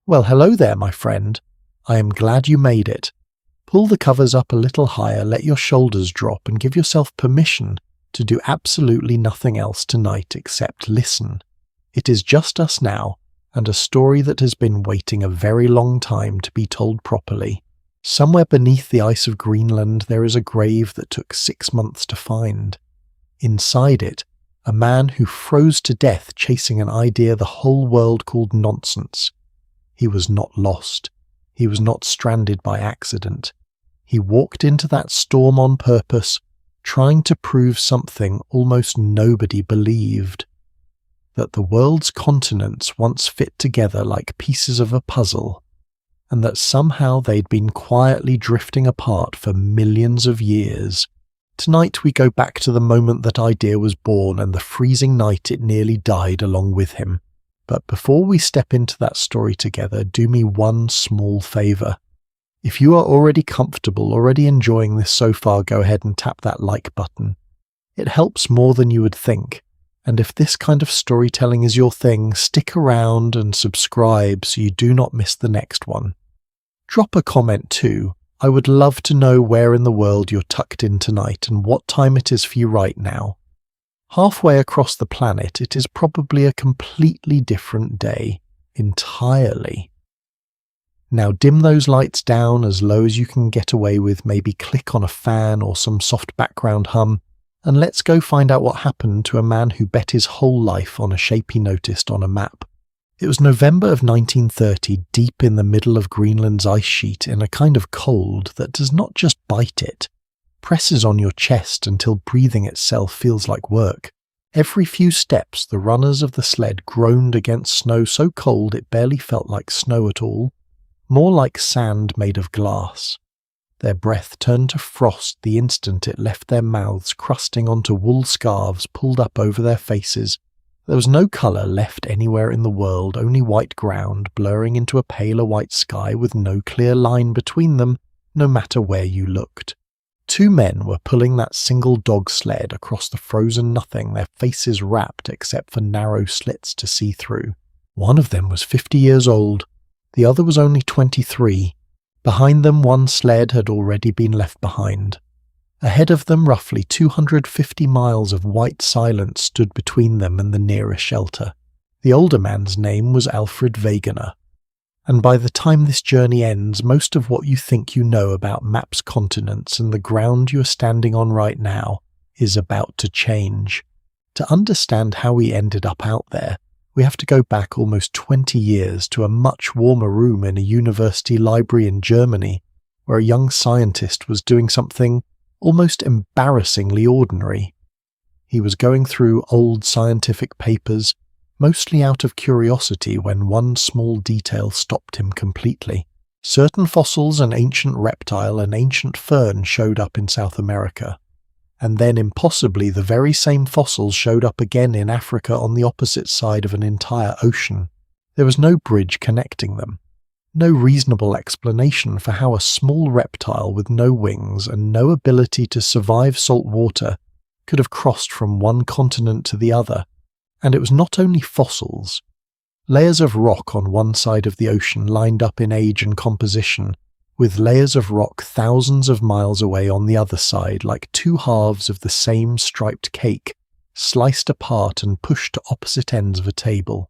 Well, hello there, my friend. I am glad you made it. Pull the covers up a little higher, let your shoulders drop, and give yourself permission to do absolutely nothing else tonight except listen. It is just us now, and a story that has been waiting a very long time to be told properly. Somewhere beneath the ice of Greenland there is a grave that took 6 months to find. Inside it, a man who froze to death chasing an idea the whole world called nonsense. He was not lost. He was not stranded by accident. He walked into that storm on purpose, trying to prove something almost nobody believed. That the world's continents once fit together like pieces of a puzzle, and that somehow they'd been quietly drifting apart for millions of years. Tonight we go back to the moment that idea was born and the freezing night it nearly died along with him. But before we step into that story together, do me one small favour. If you are already comfortable, already enjoying this so far, go ahead and tap that like button. It helps more than you would think, and if this kind of storytelling is your thing, stick around and subscribe so you do not miss the next one. Drop a comment too. I would love to know where in the world you're tucked in tonight and what time it is for you right now. Halfway across the planet, it is probably a completely different day, entirely. Now dim those lights down as low as you can get away with, maybe click on a fan or some soft background hum, and let's go find out what happened to a man who bet his whole life on a shape he noticed on a map. It was November of 1930, deep in the middle of Greenland's ice sheet, in a kind of cold that does not just bite it, presses on your chest until breathing itself feels like work. Every few steps the runners of the sled groaned against snow so cold it barely felt like snow at all, more like sand made of glass. Their breath turned to frost the instant it left their mouths, crusting onto wool scarves pulled up over their faces. There was no colour left anywhere in the world, only white ground blurring into a paler white sky with no clear line between them, no matter where you looked. 2 men were pulling that single dog sled across the frozen nothing, their faces wrapped except for narrow slits to see through. One of them was 50 years old, the other was only 23. Behind them, one sled had already been left behind. Ahead of them, roughly 250 miles of white silence stood between them and the nearest shelter. The older man's name was Alfred Wegener, and by the time this journey ends, most of what you think you know about maps, continents, and the ground you are standing on right now is about to change. To understand how we ended up out there, we have to go back almost 20 years to a much warmer room in a university library in Germany, where a young scientist was doing something almost embarrassingly ordinary. He was going through old scientific papers, mostly out of curiosity, when one small detail stopped him completely. Certain fossils, an ancient reptile, and ancient fern showed up in South America. And then impossibly the very same fossils showed up again in Africa on the opposite side of an entire ocean. There was no bridge connecting them. No reasonable explanation for how a small reptile with no wings and no ability to survive salt water could have crossed from one continent to the other. And it was not only fossils. Layers of rock on one side of the ocean lined up in age and composition, with layers of rock thousands of miles away on the other side, like 2 halves of the same striped cake, sliced apart and pushed to opposite ends of a table.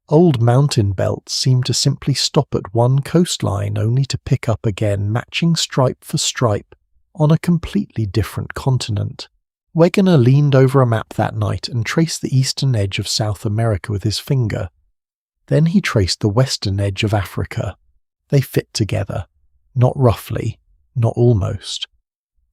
Old mountain belts seemed to simply stop at one coastline only to pick up again, matching stripe for stripe, on a completely different continent. Wegener leaned over a map that night and traced the eastern edge of South America with his finger. Then he traced the western edge of Africa. They fit together. Not roughly, not almost.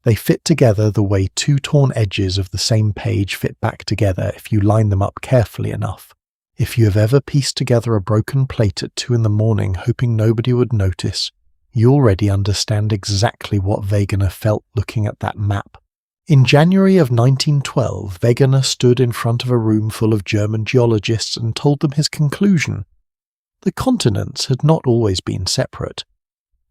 They fit together the way 2 torn edges of the same page fit back together if you line them up carefully enough. If you have ever pieced together a broken plate at 2 in the morning hoping nobody would notice, you already understand exactly what Wegener felt looking at that map. In January of 1912, Wegener stood in front of a room full of German geologists and told them his conclusion. The continents had not always been separate.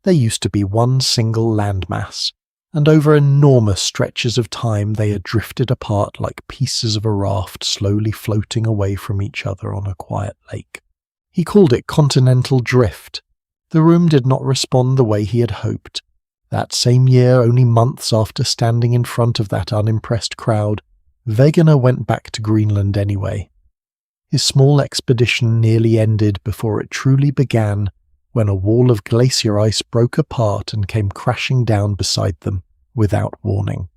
There used to be one single landmass, and over enormous stretches of time they had drifted apart like pieces of a raft slowly floating away from each other on a quiet lake. He called it continental drift. The room did not respond the way he had hoped. That same year, only months after standing in front of that unimpressed crowd, Wegener went back to Greenland anyway. His small expedition nearly ended before it truly began, when a wall of glacier ice broke apart and came crashing down beside them without warning.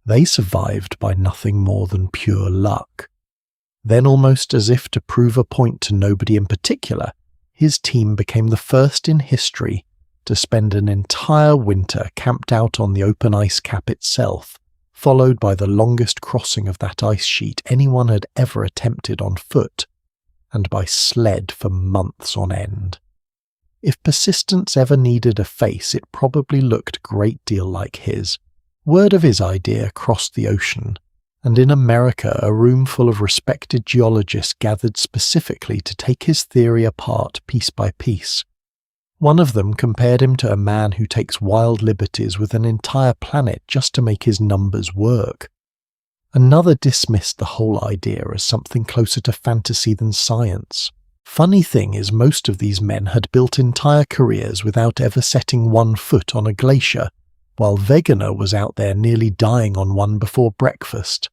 They survived by nothing more than pure luck. Then, almost as if to prove a point to nobody in particular, his team became the first in history to spend an entire winter camped out on the open ice cap itself, followed by the longest crossing of that ice sheet anyone had ever attempted on foot, and by sled for months on end. If persistence ever needed a face, it probably looked a great deal like his. Word of his idea crossed the ocean, and in America a room full of respected geologists gathered specifically to take his theory apart piece by piece. One of them compared him to a man who takes wild liberties with an entire planet just to make his numbers work. Another dismissed the whole idea as something closer to fantasy than science. Funny thing is, most of these men had built entire careers without ever setting one foot on a glacier, while Wegener was out there nearly dying on one before breakfast.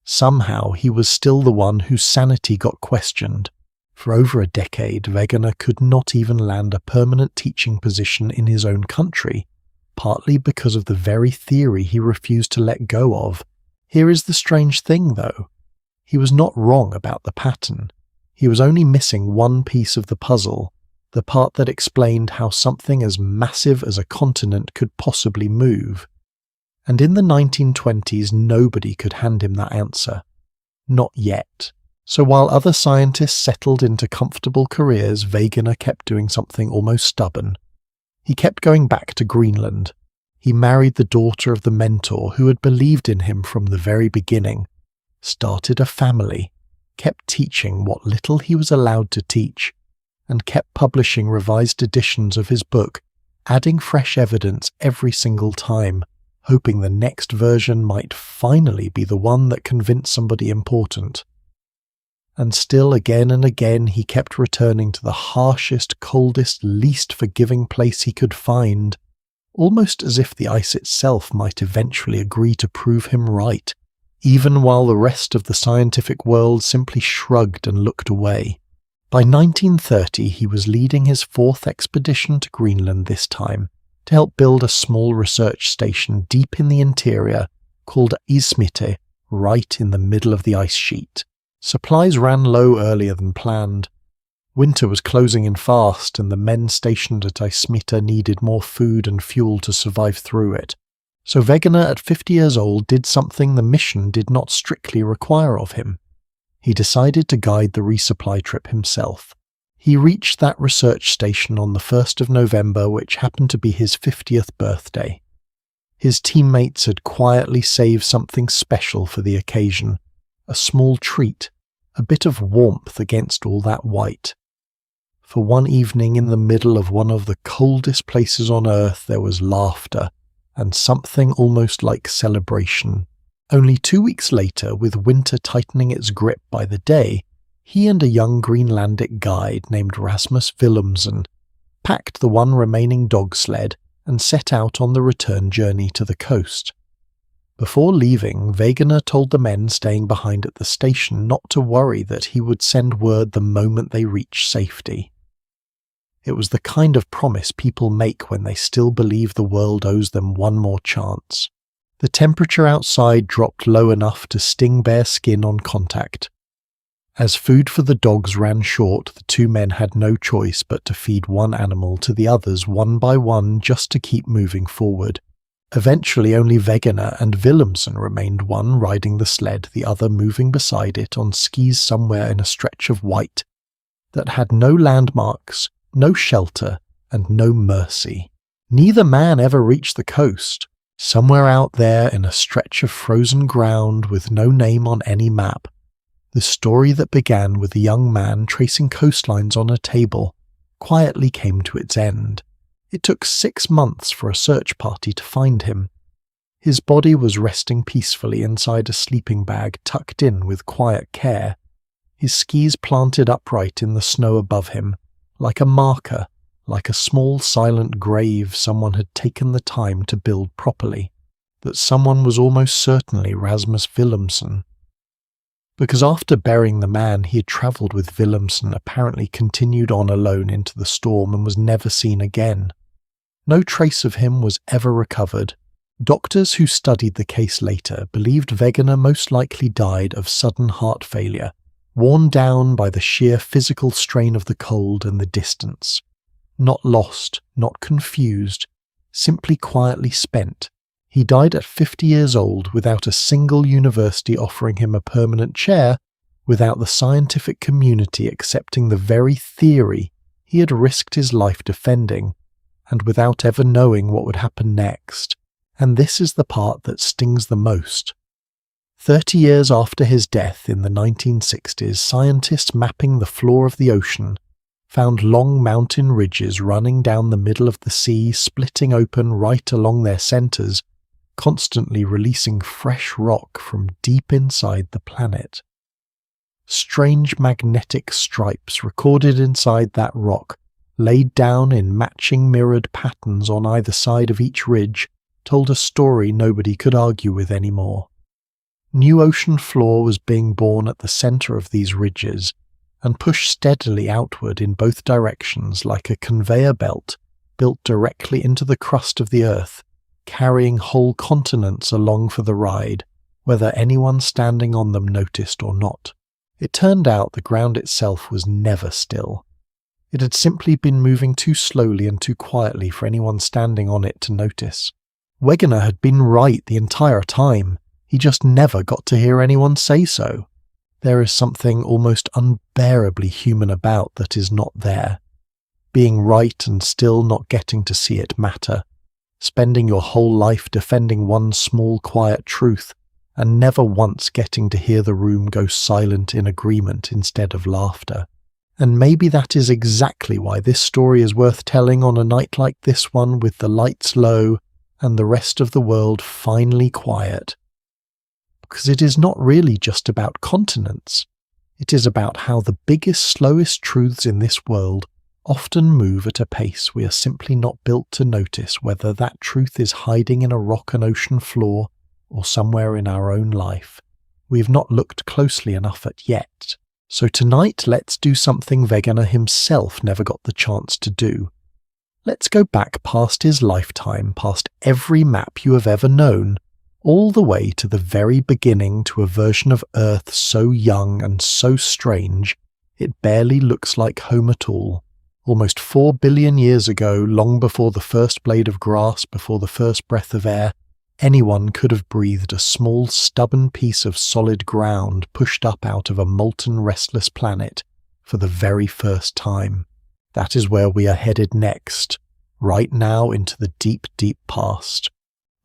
Somehow he was still the one whose sanity got questioned. For over a decade, Wegener could not even land a permanent teaching position in his own country, partly because of the very theory he refused to let go of. Here is the strange thing, though. He was not wrong about the pattern. He was only missing one piece of the puzzle, the part that explained how something as massive as a continent could possibly move. And in the 1920s, nobody could hand him that answer. Not yet. So while other scientists settled into comfortable careers, Wegener kept doing something almost stubborn. He kept going back to Greenland. He married the daughter of the mentor who had believed in him from the very beginning, started a family, kept teaching what little he was allowed to teach, and kept publishing revised editions of his book, adding fresh evidence every single time, hoping the next version might finally be the one that convinced somebody important. And still, again and again, he kept returning to the harshest, coldest, least forgiving place he could find, almost as if the ice itself might eventually agree to prove him right, even while the rest of the scientific world simply shrugged and looked away. By 1930, he was leading his fourth expedition to Greenland this time, to help build a small research station deep in the interior called Ismite, right in the middle of the ice sheet. Supplies ran low earlier than planned. Winter was closing in fast, and the men stationed at Ismita needed more food and fuel to survive through it. So Wegener, at 50 years old, did something the mission did not strictly require of him. He decided to guide the resupply trip himself. He reached that research station on the 1st of November, which happened to be his 50th birthday. His teammates had quietly saved something special for the occasion, a small treat, a bit of warmth against all that white. For one evening in the middle of one of the coldest places on earth, there was laughter, and something almost like celebration. Only 2 weeks later, with winter tightening its grip by the day, he and a young Greenlandic guide named Rasmus Willemsen packed the one remaining dog sled and set out on the return journey to the coast. Before leaving, Wegener told the men staying behind at the station not to worry, that he would send word the moment they reached safety. It was the kind of promise people make when they still believe the world owes them one more chance. The temperature outside dropped low enough to sting bare skin on contact. As food for the dogs ran short, the two men had no choice but to feed one animal to the others one by one just to keep moving forward. Eventually only Wegener and Willemsen remained, one riding the sled, the other moving beside it on skis somewhere in a stretch of white that had no landmarks, no shelter, and no mercy. Neither man ever reached the coast. Somewhere out there in a stretch of frozen ground with no name on any map, the story that began with a young man tracing coastlines on a table quietly came to its end. It took 6 months for a search party to find him. His body was resting peacefully inside a sleeping bag tucked in with quiet care. his skis planted upright in the snow above him, like a marker, like a small silent grave someone had taken the time to build properly. That someone was almost certainly Rasmus Wilhelmsen. Because after burying the man he had travelled with, Wilhelmsen apparently continued on alone into the storm and was never seen again. No trace of him was ever recovered. Doctors who studied the case later believed Wegener most likely died of sudden heart failure, worn down by the sheer physical strain of the cold and the distance. Not lost, not confused, simply quietly spent. He died at 50 years old without a single university offering him a permanent chair, without the scientific community accepting the very theory he had risked his life defending, and without ever knowing what would happen next. And this is the part that stings the most. 30 years after his death in the 1960s, scientists mapping the floor of the ocean found long mountain ridges running down the middle of the sea, splitting open right along their centres, constantly releasing fresh rock from deep inside the planet. Strange magnetic stripes recorded inside that rock, laid down in matching mirrored patterns on either side of each ridge, told a story nobody could argue with anymore. New ocean floor was being born at the centre of these ridges, and pushed steadily outward in both directions like a conveyor belt built directly into the crust of the earth, carrying whole continents along for the ride, whether anyone standing on them noticed or not. It turned out the ground itself was never still. It had simply been moving too slowly and too quietly for anyone standing on it to notice. Wegener had been right the entire time. He just never got to hear anyone say so. There is something almost unbearably human about that is not there. Being right and still not getting to see it matter. Spending your whole life defending one small quiet truth, and never once getting to hear the room go silent in agreement instead of laughter. And maybe that is exactly why this story is worth telling on a night like this one, with the lights low and the rest of the world finally quiet. Because it is not really just about continents. It is about how the biggest, slowest truths in this world often move at a pace we are simply not built to notice, whether that truth is hiding in a rock and ocean floor or somewhere in our own life. We have not looked closely enough at yet. So tonight let's do something Wegener himself never got the chance to do. Let's go back past his lifetime, past every map you have ever known, all the way to the very beginning, to a version of Earth so young and so strange it barely looks like home at all. Almost 4 billion years ago, long before the first blade of grass, before the first breath of air, anyone could have breathed a small stubborn piece of solid ground pushed up out of a molten restless planet for the very first time. That is where we are headed next, right now into the deep, deep past.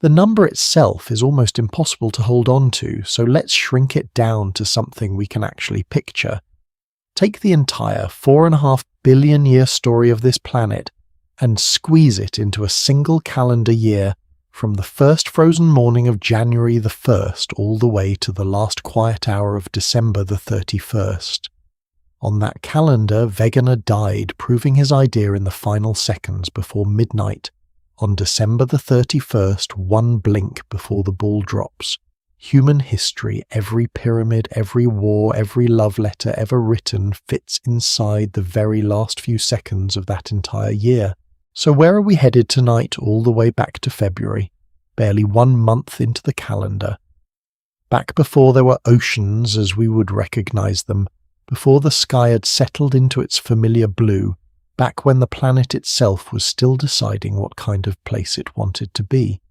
The number itself is almost impossible to hold on to, so let's shrink it down to something we can actually picture. Take the entire 4.5 billion year story of this planet and squeeze it into a single calendar year, from the first frozen morning of January the 1st all the way to the last quiet hour of December the 31st. On that calendar, Wegener died, proving his idea in the final seconds before midnight. On December the 31st, one blink before the ball drops. Human history, every pyramid, every war, every love letter ever written fits inside the very last few seconds of that entire year. So where are we headed tonight, all the way back to February, barely 1 month into the calendar? Back before there were oceans as we would recognize them, before the sky had settled into its familiar blue, back when the planet itself was still deciding what kind of place it wanted to be.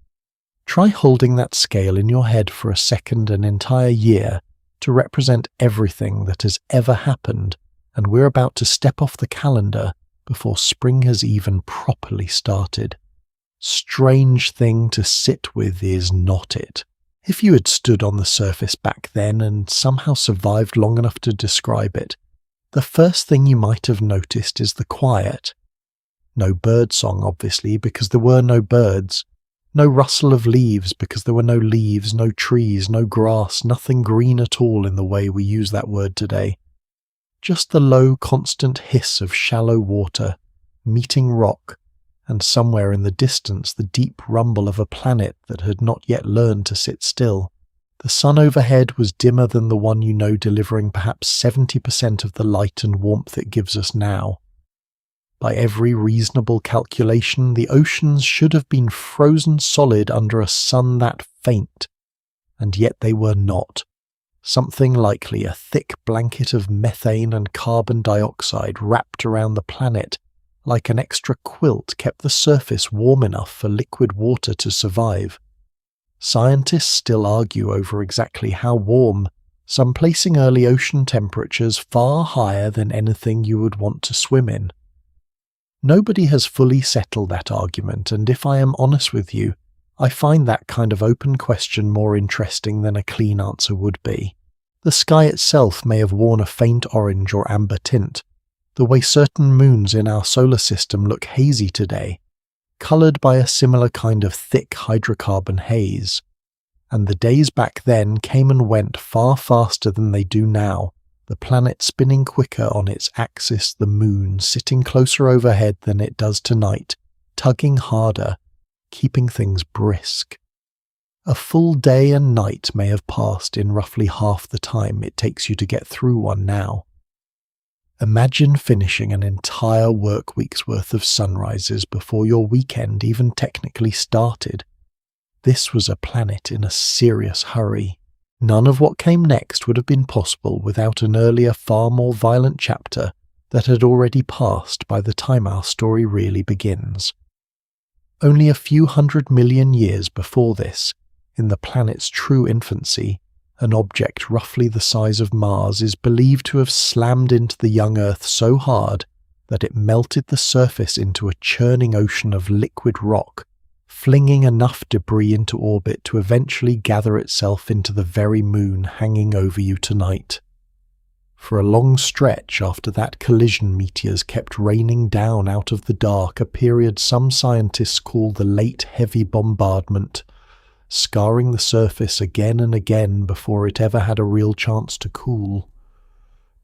Try holding that scale in your head for a second, an entire year, to represent everything that has ever happened, and we're about to step off the calendar before spring has even properly started. Strange thing to sit with, is not it? If you had stood on the surface back then and somehow survived long enough to describe it, the first thing you might have noticed is the quiet. No bird song, obviously, because there were no birds. No rustle of leaves, because there were no leaves, no trees, no grass, nothing green at all in the way we use that word today. just the low, constant hiss of shallow water meeting rock, and somewhere in the distance the deep rumble of a planet that had not yet learned to sit still. The sun overhead was dimmer than the one you know, delivering perhaps 70% of the light and warmth it gives us now. By every reasonable calculation, the oceans should have been frozen solid under a sun that faint, and yet they were not. Something likely a thick blanket of methane and carbon dioxide wrapped around the planet, like an extra quilt, kept the surface warm enough for liquid water to survive. Scientists still argue over exactly how warm, some placing early ocean temperatures far higher than anything you would want to swim in. Nobody has fully settled that argument, and if I am honest with you, I find that kind of open question more interesting than a clean answer would be. The sky itself may have worn a faint orange or amber tint, the way certain moons in our solar system look hazy today, coloured by a similar kind of thick hydrocarbon haze. And the days back then came and went far faster than they do now, the planet spinning quicker on its axis, the moon sitting closer overhead than it does tonight, tugging harder, keeping things brisk. A full day and night may have passed in roughly half the time it takes you to get through one now. Imagine finishing an entire work week's worth of sunrises before your weekend even technically started. This was a planet in a serious hurry. None of what came next would have been possible without an earlier, far more violent chapter that had already passed by the time our story really begins. Only a few 100 million years before this, in the planet's true infancy, an object roughly the size of Mars is believed to have slammed into the young Earth so hard that it melted the surface into a churning ocean of liquid rock, flinging enough debris into orbit to eventually gather itself into the very moon hanging over you tonight. For a long stretch after that collision, meteors kept raining down out of the dark, a period some scientists call the Late Heavy Bombardment, scarring the surface again and again before it ever had a real chance to cool.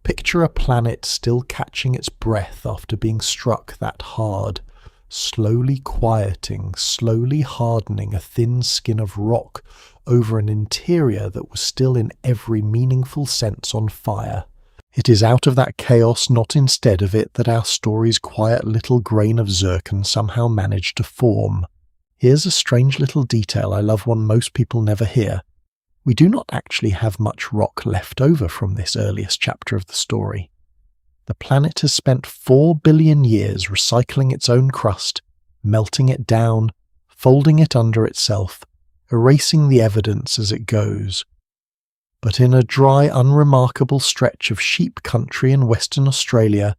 Picture a planet still catching its breath after being struck that hard, slowly quieting, slowly hardening a thin skin of rock over an interior that was still in every meaningful sense on fire. It is out of that chaos, not instead of it, that our story's quiet little grain of zircon somehow managed to form. Here's a strange little detail I love, one most people never hear. We do not actually have much rock left over from this earliest chapter of the story. The planet has spent 4 billion years recycling its own crust, melting it down, folding it under itself, erasing the evidence as it goes. But in a dry, unremarkable stretch of sheep country in Western Australia,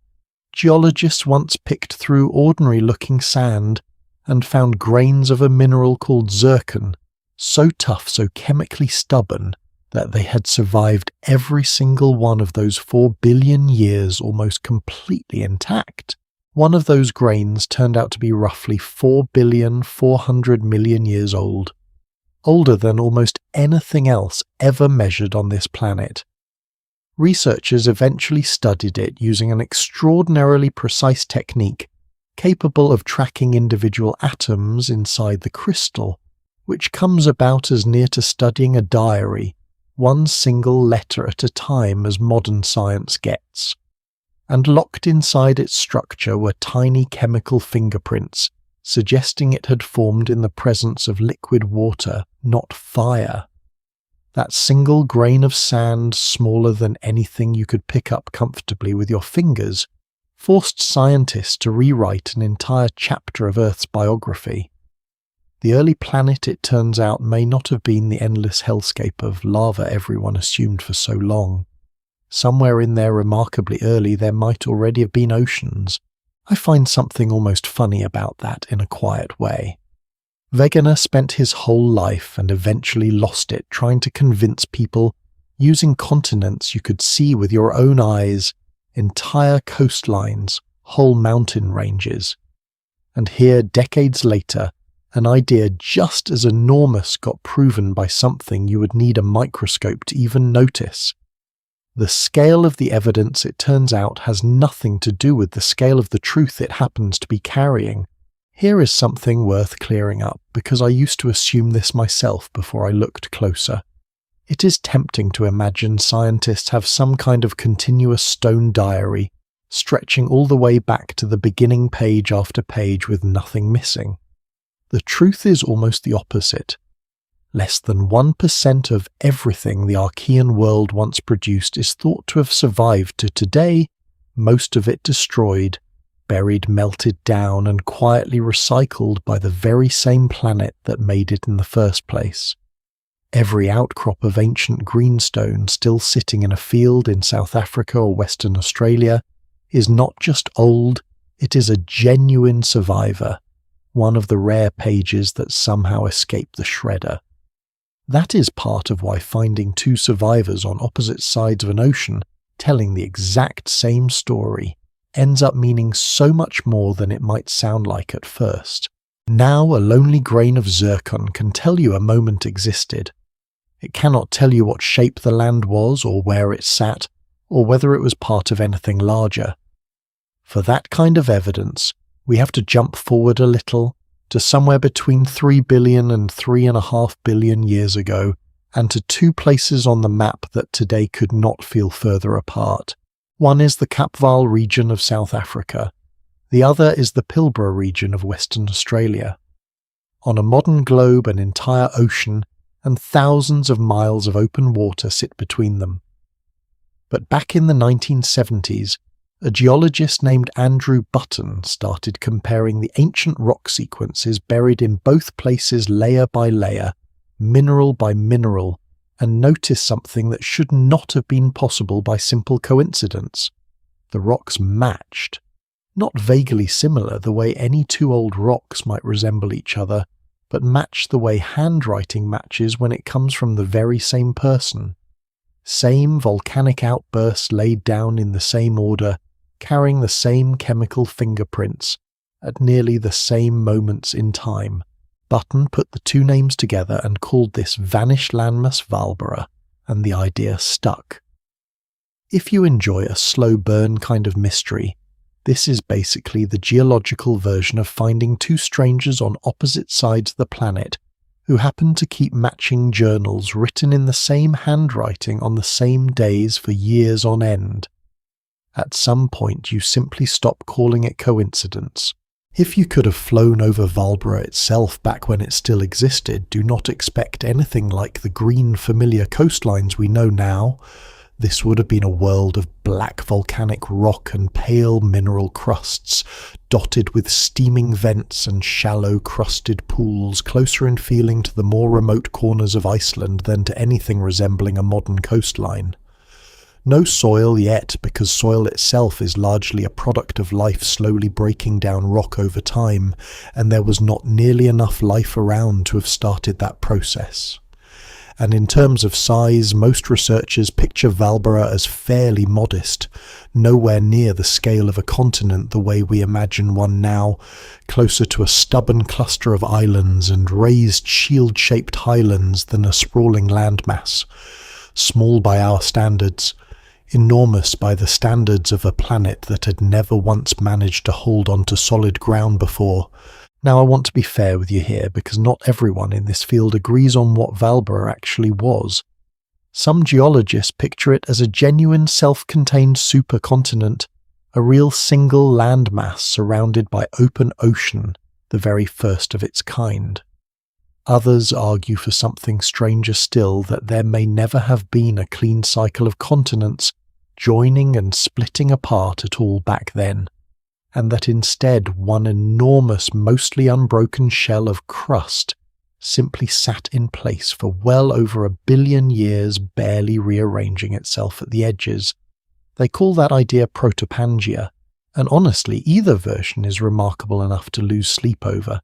geologists once picked through ordinary-looking sand and found grains of a mineral called zircon, so tough, so chemically stubborn, that they had survived every single one of those 4 billion years almost completely intact. One of those grains turned out to be roughly 4,400,000,000 years old, older than almost anything else ever measured on this planet. Researchers eventually studied it using an extraordinarily precise technique capable of tracking individual atoms inside the crystal, which comes about as near to studying a diary, one single letter at a time as modern science gets. And locked inside its structure were tiny chemical fingerprints, suggesting it had formed in the presence of liquid water, not fire. That single grain of sand, smaller than anything you could pick up comfortably with your fingers, forced scientists to rewrite an entire chapter of Earth's biography. The early planet, it turns out, may not have been the endless hellscape of lava everyone assumed for so long. Somewhere in there remarkably early there might already have been oceans. I find something almost funny about that in a quiet way. Wegener spent his whole life and eventually lost it trying to convince people, using continents you could see with your own eyes, entire coastlines, whole mountain ranges. And here, decades later, an idea just as enormous got proven by something you would need a microscope to even notice. The scale of the evidence, it turns out, has nothing to do with the scale of the truth it happens to be carrying. Here is something worth clearing up, because I used to assume this myself before I looked closer. It is tempting to imagine scientists have some kind of continuous stone diary, stretching all the way back to the beginning page after page with nothing missing. The truth is almost the opposite. Less than 1% of everything the Archean world once produced is thought to have survived to today, most of it destroyed, buried, melted down, and quietly recycled by the very same planet that made it in the first place. Every outcrop of ancient greenstone still sitting in a field in South Africa or Western Australia is not just old, it is a genuine survivor, one of the rare pages that somehow escaped the shredder. That is part of why finding two survivors on opposite sides of an ocean telling the exact same story ends up meaning so much more than it might sound like at first. Now a lonely grain of zircon can tell you a moment existed. It cannot tell you what shape the land was or where it sat, or whether it was part of anything larger. For that kind of evidence, we have to jump forward a little to somewhere between 3 billion and 3.5 billion years ago, and to two places on the map that today could not feel further apart. One is the Kapvaal region of South Africa. The other is the Pilbara region of Western Australia. On a modern globe, an entire ocean and thousands of miles of open water sit between them. But back in the 1970s, a geologist named Andrew Button started comparing the ancient rock sequences buried in both places layer by layer, mineral by mineral, and noticed something that should not have been possible by simple coincidence. The rocks matched. Not vaguely similar the way any two old rocks might resemble each other, but matched the way handwriting matches when it comes from the very same person. Same volcanic outbursts laid down in the same order, carrying the same chemical fingerprints, at nearly the same moments in time. Button put the two names together and called this vanished landmass Vaalbara, and the idea stuck. If you enjoy a slow burn kind of mystery, this is basically the geological version of finding two strangers on opposite sides of the planet who happen to keep matching journals written in the same handwriting on the same days for years on end. At some point you simply stop calling it coincidence. If you could have flown over Vaalbara itself back when it still existed, do not expect anything like the green familiar coastlines we know now. This would have been a world of black volcanic rock and pale mineral crusts, dotted with steaming vents and shallow crusted pools, closer in feeling to the more remote corners of Iceland than to anything resembling a modern coastline. No soil yet, because soil itself is largely a product of life slowly breaking down rock over time, and there was not nearly enough life around to have started that process. And in terms of size, most researchers picture Vaalbara as fairly modest, nowhere near the scale of a continent the way we imagine one now, closer to a stubborn cluster of islands and raised shield-shaped highlands than a sprawling landmass. Small by our standards, enormous by the standards of a planet that had never once managed to hold onto solid ground before. Now I want to be fair with you here, because not everyone in this field agrees on what Vaalbara actually was. Some geologists picture it as a genuine self-contained supercontinent, a real single landmass surrounded by open ocean, the very first of its kind. Others argue for something stranger still, that there may never have been a clean cycle of continents joining and splitting apart at all back then, and that instead one enormous, mostly unbroken shell of crust simply sat in place for well over 1 billion years, barely rearranging itself at the edges. They call that idea protopangaea, and honestly either version is remarkable enough to lose sleep over.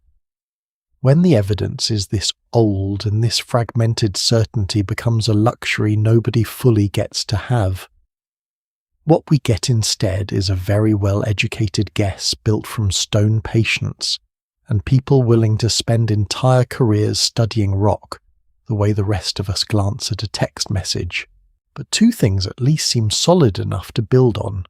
When the evidence is this old and this fragmented certainty becomes a luxury nobody fully gets to have. What we get instead is a very well-educated guess built from stone patience, and people willing to spend entire careers studying rock, the way the rest of us glance at a text message. but two things at least seem solid enough to build on.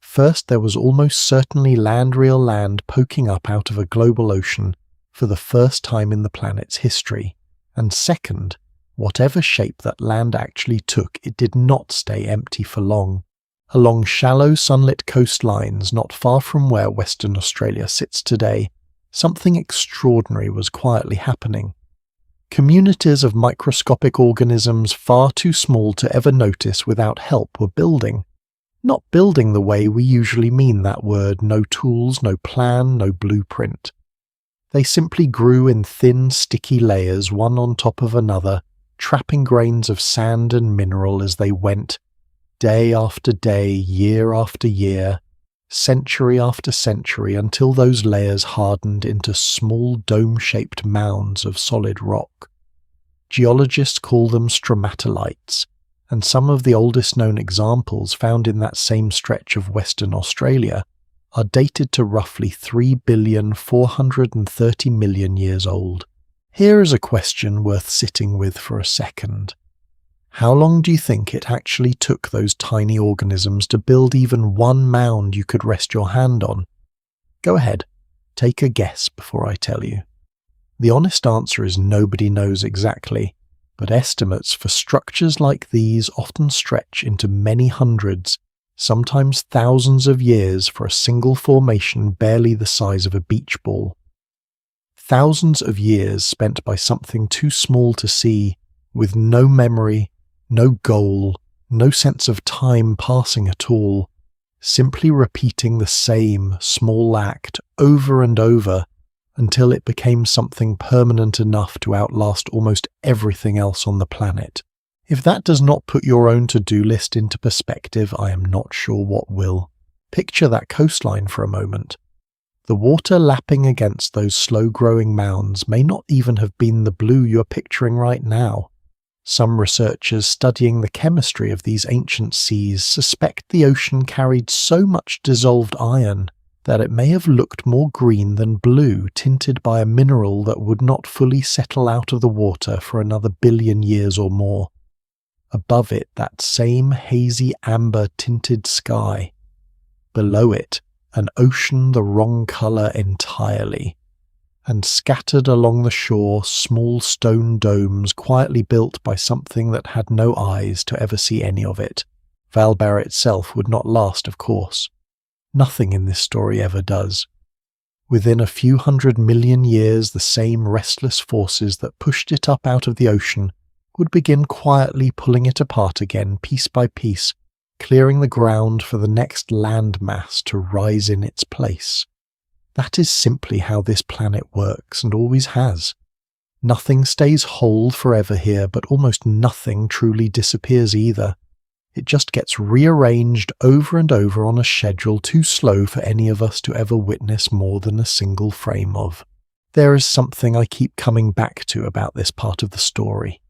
First, there was almost certainly real land poking up out of a global ocean for the first time in the planet's history. And second, whatever shape that land actually took, it did not stay empty for long. Along shallow sunlit coastlines not far from where Western Australia sits today, something extraordinary was quietly happening. Communities of microscopic organisms far too small to ever notice without help were building. Not building the way we usually mean that word, no tools, no plan, no blueprint. They simply grew in thin, sticky layers, one on top of another, trapping grains of sand and mineral as they went, day after day, year after year, century after century, until those layers hardened into small dome-shaped mounds of solid rock. Geologists call them stromatolites, and some of the oldest known examples found in that same stretch of Western Australia are dated to roughly 3,430,000,000 years old. Here is a question worth sitting with for a second. How long do you think it actually took those tiny organisms to build even one mound you could rest your hand on? Go ahead, take a guess before I tell you. The honest answer is nobody knows exactly, but estimates for structures like these often stretch into many hundreds, sometimes thousands of years for a single formation barely the size of a beach ball. Thousands of years spent by something too small to see, with no memory, no goal, no sense of time passing at all, simply repeating the same small act over and over until it became something permanent enough to outlast almost everything else on the planet. If that does not put your own to-do list into perspective, I am not sure what will. Picture that coastline for a moment. The water lapping against those slow-growing mounds may not even have been the blue you're picturing right now. Some researchers studying the chemistry of these ancient seas suspect the ocean carried so much dissolved iron that it may have looked more green than blue, tinted by a mineral that would not fully settle out of the water for another billion years or more. Above it, that same hazy amber-tinted sky. Below it, an ocean the wrong colour entirely. And scattered along the shore, small stone domes quietly built by something that had no eyes to ever see any of it. Vaalbara itself would not last, of course. Nothing in this story ever does. Within a few 100 million years, the same restless forces that pushed it up out of the ocean would begin quietly pulling it apart again, piece by piece, clearing the ground for the next landmass to rise in its place. That is simply how this planet works and always has. Nothing stays whole forever here, but almost nothing truly disappears either. It just gets rearranged over and over on a schedule too slow for any of us to ever witness more than a single frame of. There is something I keep coming back to about this part of the story.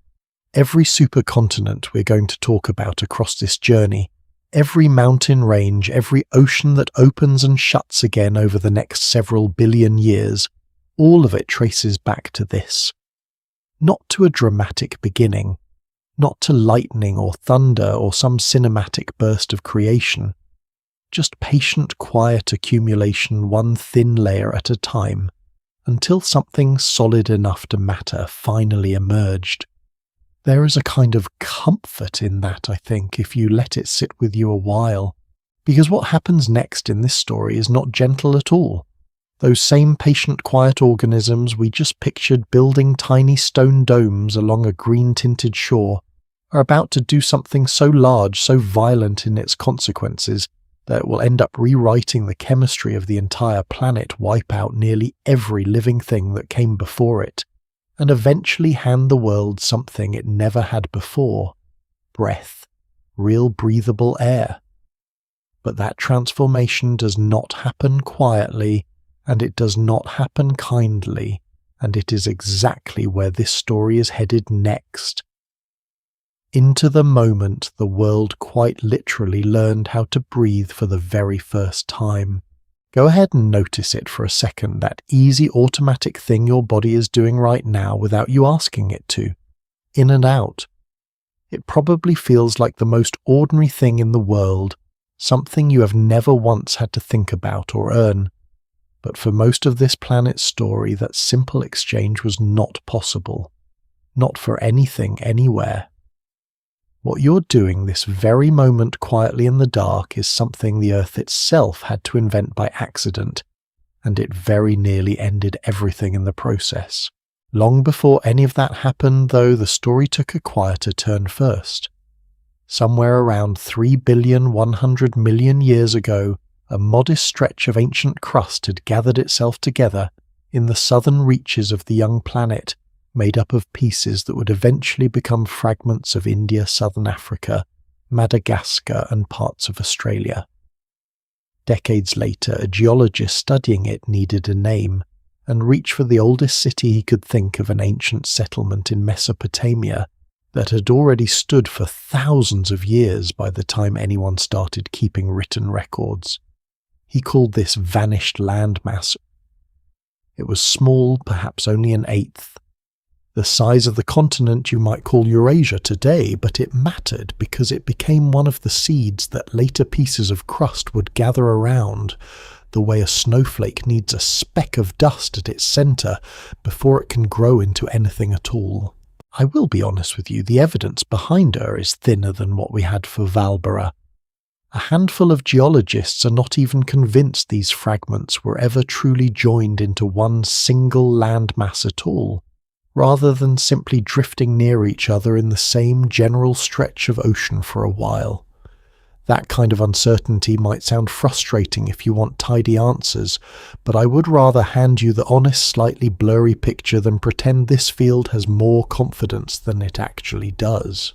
Every supercontinent we're going to talk about across this journey, every mountain range, every ocean that opens and shuts again over the next several billion years, all of it traces back to this. Not to a dramatic beginning, not to lightning or thunder or some cinematic burst of creation, just patient, quiet accumulation one thin layer at a time, until something solid enough to matter finally emerged. There is a kind of comfort in that, I think, if you let it sit with you a while, because what happens next in this story is not gentle at all. Those same patient, quiet organisms we just pictured building tiny stone domes along a green-tinted shore are about to do something so large, so violent in its consequences, that it will end up rewriting the chemistry of the entire planet, wipe out nearly every living thing that came before it, and eventually hand the world something it never had before: breath, real breathable air. But that transformation does not happen quietly, and it does not happen kindly, and it is exactly where this story is headed next. Into the moment the world quite literally learned how to breathe for the very first time. Go ahead and notice it for a second, that easy automatic thing your body is doing right now without you asking it to. In and out. It probably feels like the most ordinary thing in the world, something you have never once had to think about or earn. But for most of this planet's story, that simple exchange was not possible. Not for anything, anywhere. What you're doing this very moment quietly in the dark is something the Earth itself had to invent by accident, and it very nearly ended everything in the process. Long before any of that happened, though, the story took a quieter turn first. Somewhere around 3,100,000,000 years ago, a modest stretch of ancient crust had gathered itself together in the southern reaches of the young planet, made up of pieces that would eventually become fragments of India, southern Africa, Madagascar, and parts of Australia. Decades later, a geologist studying it needed a name, and reached for the oldest city he could think of, an ancient settlement in Mesopotamia that had already stood for thousands of years by the time anyone started keeping written records. He called this vanished landmass. It was small, perhaps only an eighth. The size of the continent you might call Eurasia today, but it mattered because it became one of the seeds that later pieces of crust would gather around, the way a snowflake needs a speck of dust at its centre before it can grow into anything at all. I will be honest with you, the evidence behind her is thinner than what we had for Vaalbara. A handful of geologists are not even convinced these fragments were ever truly joined into one single landmass at all, rather than simply drifting near each other in the same general stretch of ocean for a while. That kind of uncertainty might sound frustrating if you want tidy answers, but I would rather hand you the honest, slightly blurry picture than pretend this field has more confidence than it actually does.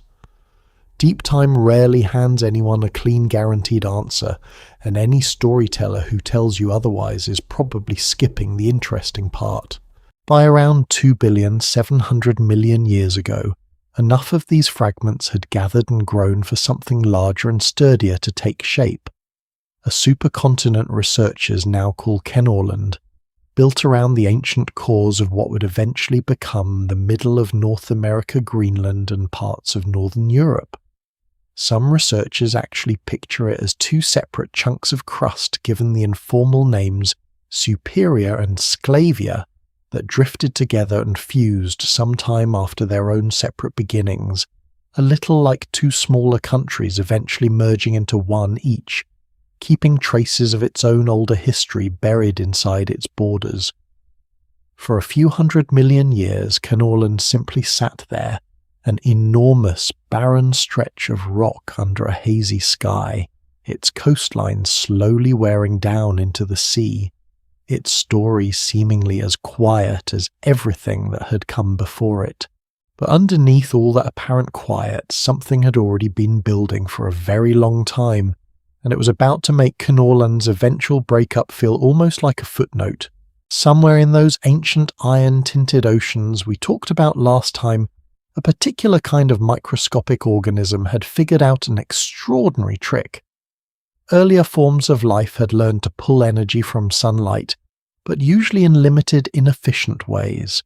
Deep time rarely hands anyone a clean guaranteed answer, and any storyteller who tells you otherwise is probably skipping the interesting part. By around 2,700,000,000 years ago, enough of these fragments had gathered and grown for something larger and sturdier to take shape. A supercontinent researchers now call Kenorland, built around the ancient cores of what would eventually become the middle of North America, Greenland, and parts of northern Europe. Some researchers actually picture it as two separate chunks of crust given the informal names Superior and Sclavia that drifted together and fused sometime after their own separate beginnings, a little like two smaller countries eventually merging into one each, keeping traces of its own older history buried inside its borders. For a few 100,000,000 years, Kenorland simply sat there, an enormous, barren stretch of rock under a hazy sky, its coastline slowly wearing down into the sea, its story seemingly as quiet as everything that had come before it. But underneath all that apparent quiet, something had already been building for a very long time, and it was about to make Kenorland's eventual breakup feel almost like a footnote. Somewhere in those ancient iron-tinted oceans we talked about last time, a particular kind of microscopic organism had figured out an extraordinary trick. Earlier forms of life had learned to pull energy from sunlight, but usually in limited, inefficient ways.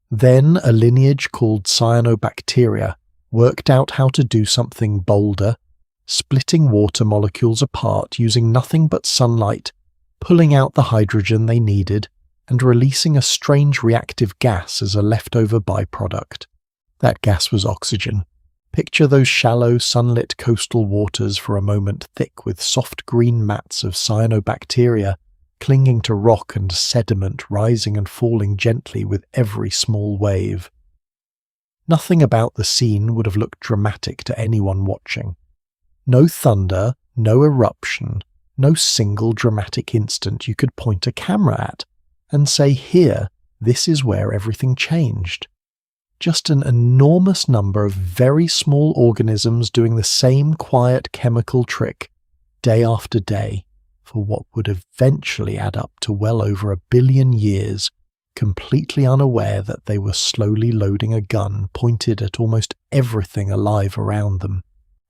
Then a lineage called cyanobacteria worked out how to do something bolder, splitting water molecules apart using nothing but sunlight, pulling out the hydrogen they needed, and releasing a strange reactive gas as a leftover byproduct. That gas was oxygen. Picture those shallow, sunlit coastal waters for a moment, thick with soft green mats of cyanobacteria, clinging to rock and sediment, rising and falling gently with every small wave. Nothing about the scene would have looked dramatic to anyone watching. No thunder, no eruption, no single dramatic instant you could point a camera at and say, here, this is where everything changed. Just an enormous number of very small organisms doing the same quiet chemical trick, day after day, for what would eventually add up to well over 1 billion years, completely unaware that they were slowly loading a gun pointed at almost everything alive around them.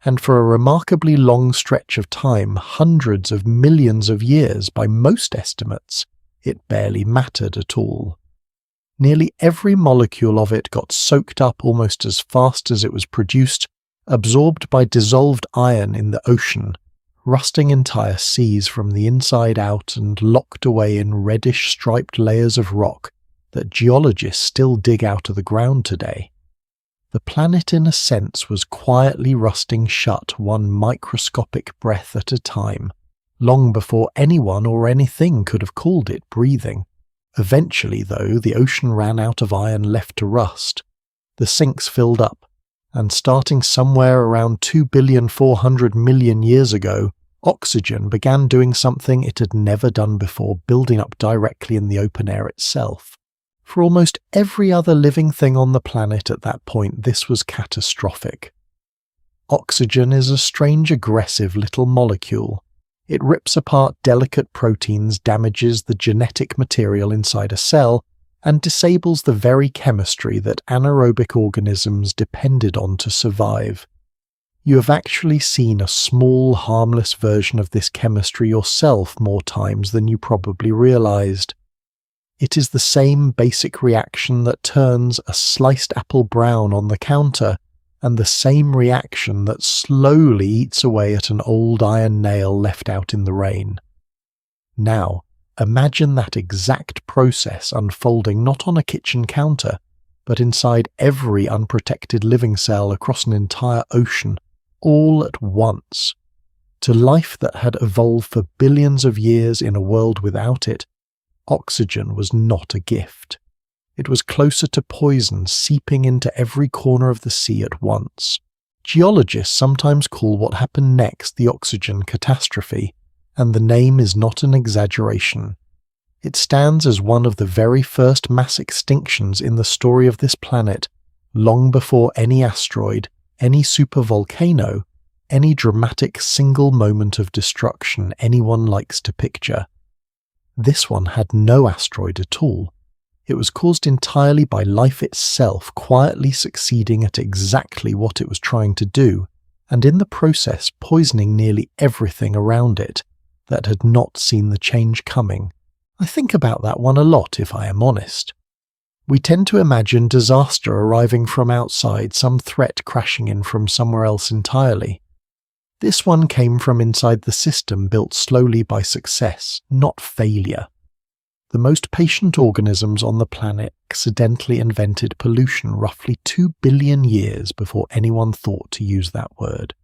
And for a remarkably long stretch of time, hundreds of millions of years by most estimates, it barely mattered at all. Nearly every molecule of it got soaked up almost as fast as it was produced, absorbed by dissolved iron in the ocean, rusting entire seas from the inside out and locked away in reddish striped layers of rock that geologists still dig out of the ground today. The planet in a sense was quietly rusting shut one microscopic breath at a time, long before anyone or anything could have called it breathing. Eventually, though, the ocean ran out of iron left to rust. The sinks filled up, and starting somewhere around 2,400,000,000 years ago, oxygen began doing something it had never done before, building up directly in the open air itself. For almost every other living thing on the planet at that point, this was catastrophic. Oxygen is a strange, aggressive little molecule. It rips apart delicate proteins, damages the genetic material inside a cell, and disables the very chemistry that anaerobic organisms depended on to survive. You have actually seen a small, harmless version of this chemistry yourself more times than you probably realized. It is the same basic reaction that turns a sliced apple brown on the counter, and the same reaction that slowly eats away at an old iron nail left out in the rain. Now, imagine that exact process unfolding not on a kitchen counter, but inside every unprotected living cell across an entire ocean, all at once. To life that had evolved for billions of years in a world without it, oxygen was not a gift. It was closer to poison seeping into every corner of the sea at once. Geologists sometimes call what happened next the oxygen catastrophe, and the name is not an exaggeration. It stands as one of the very first mass extinctions in the story of this planet, long before any asteroid, any supervolcano, any dramatic single moment of destruction anyone likes to picture. This one had no asteroid at all. It was caused entirely by life itself quietly succeeding at exactly what it was trying to do, and in the process poisoning nearly everything around it that had not seen the change coming. I think about that one a lot, if I am honest. We tend to imagine disaster arriving from outside, some threat crashing in from somewhere else entirely. This one came from inside the system, built slowly by success, not failure. The most patient organisms on the planet accidentally invented pollution roughly 2 billion years before anyone thought to use that word.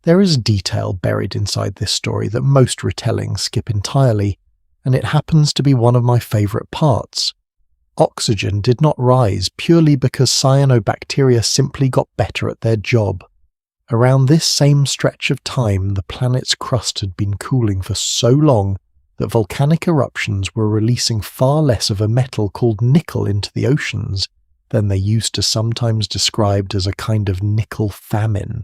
There is detail buried inside this story that most retellings skip entirely, and it happens to be one of my favourite parts. Oxygen did not rise purely because cyanobacteria simply got better at their job. Around this same stretch of time, the planet's crust had been cooling for so long that volcanic eruptions were releasing far less of a metal called nickel into the oceans than they used to sometimes described as a kind of nickel famine.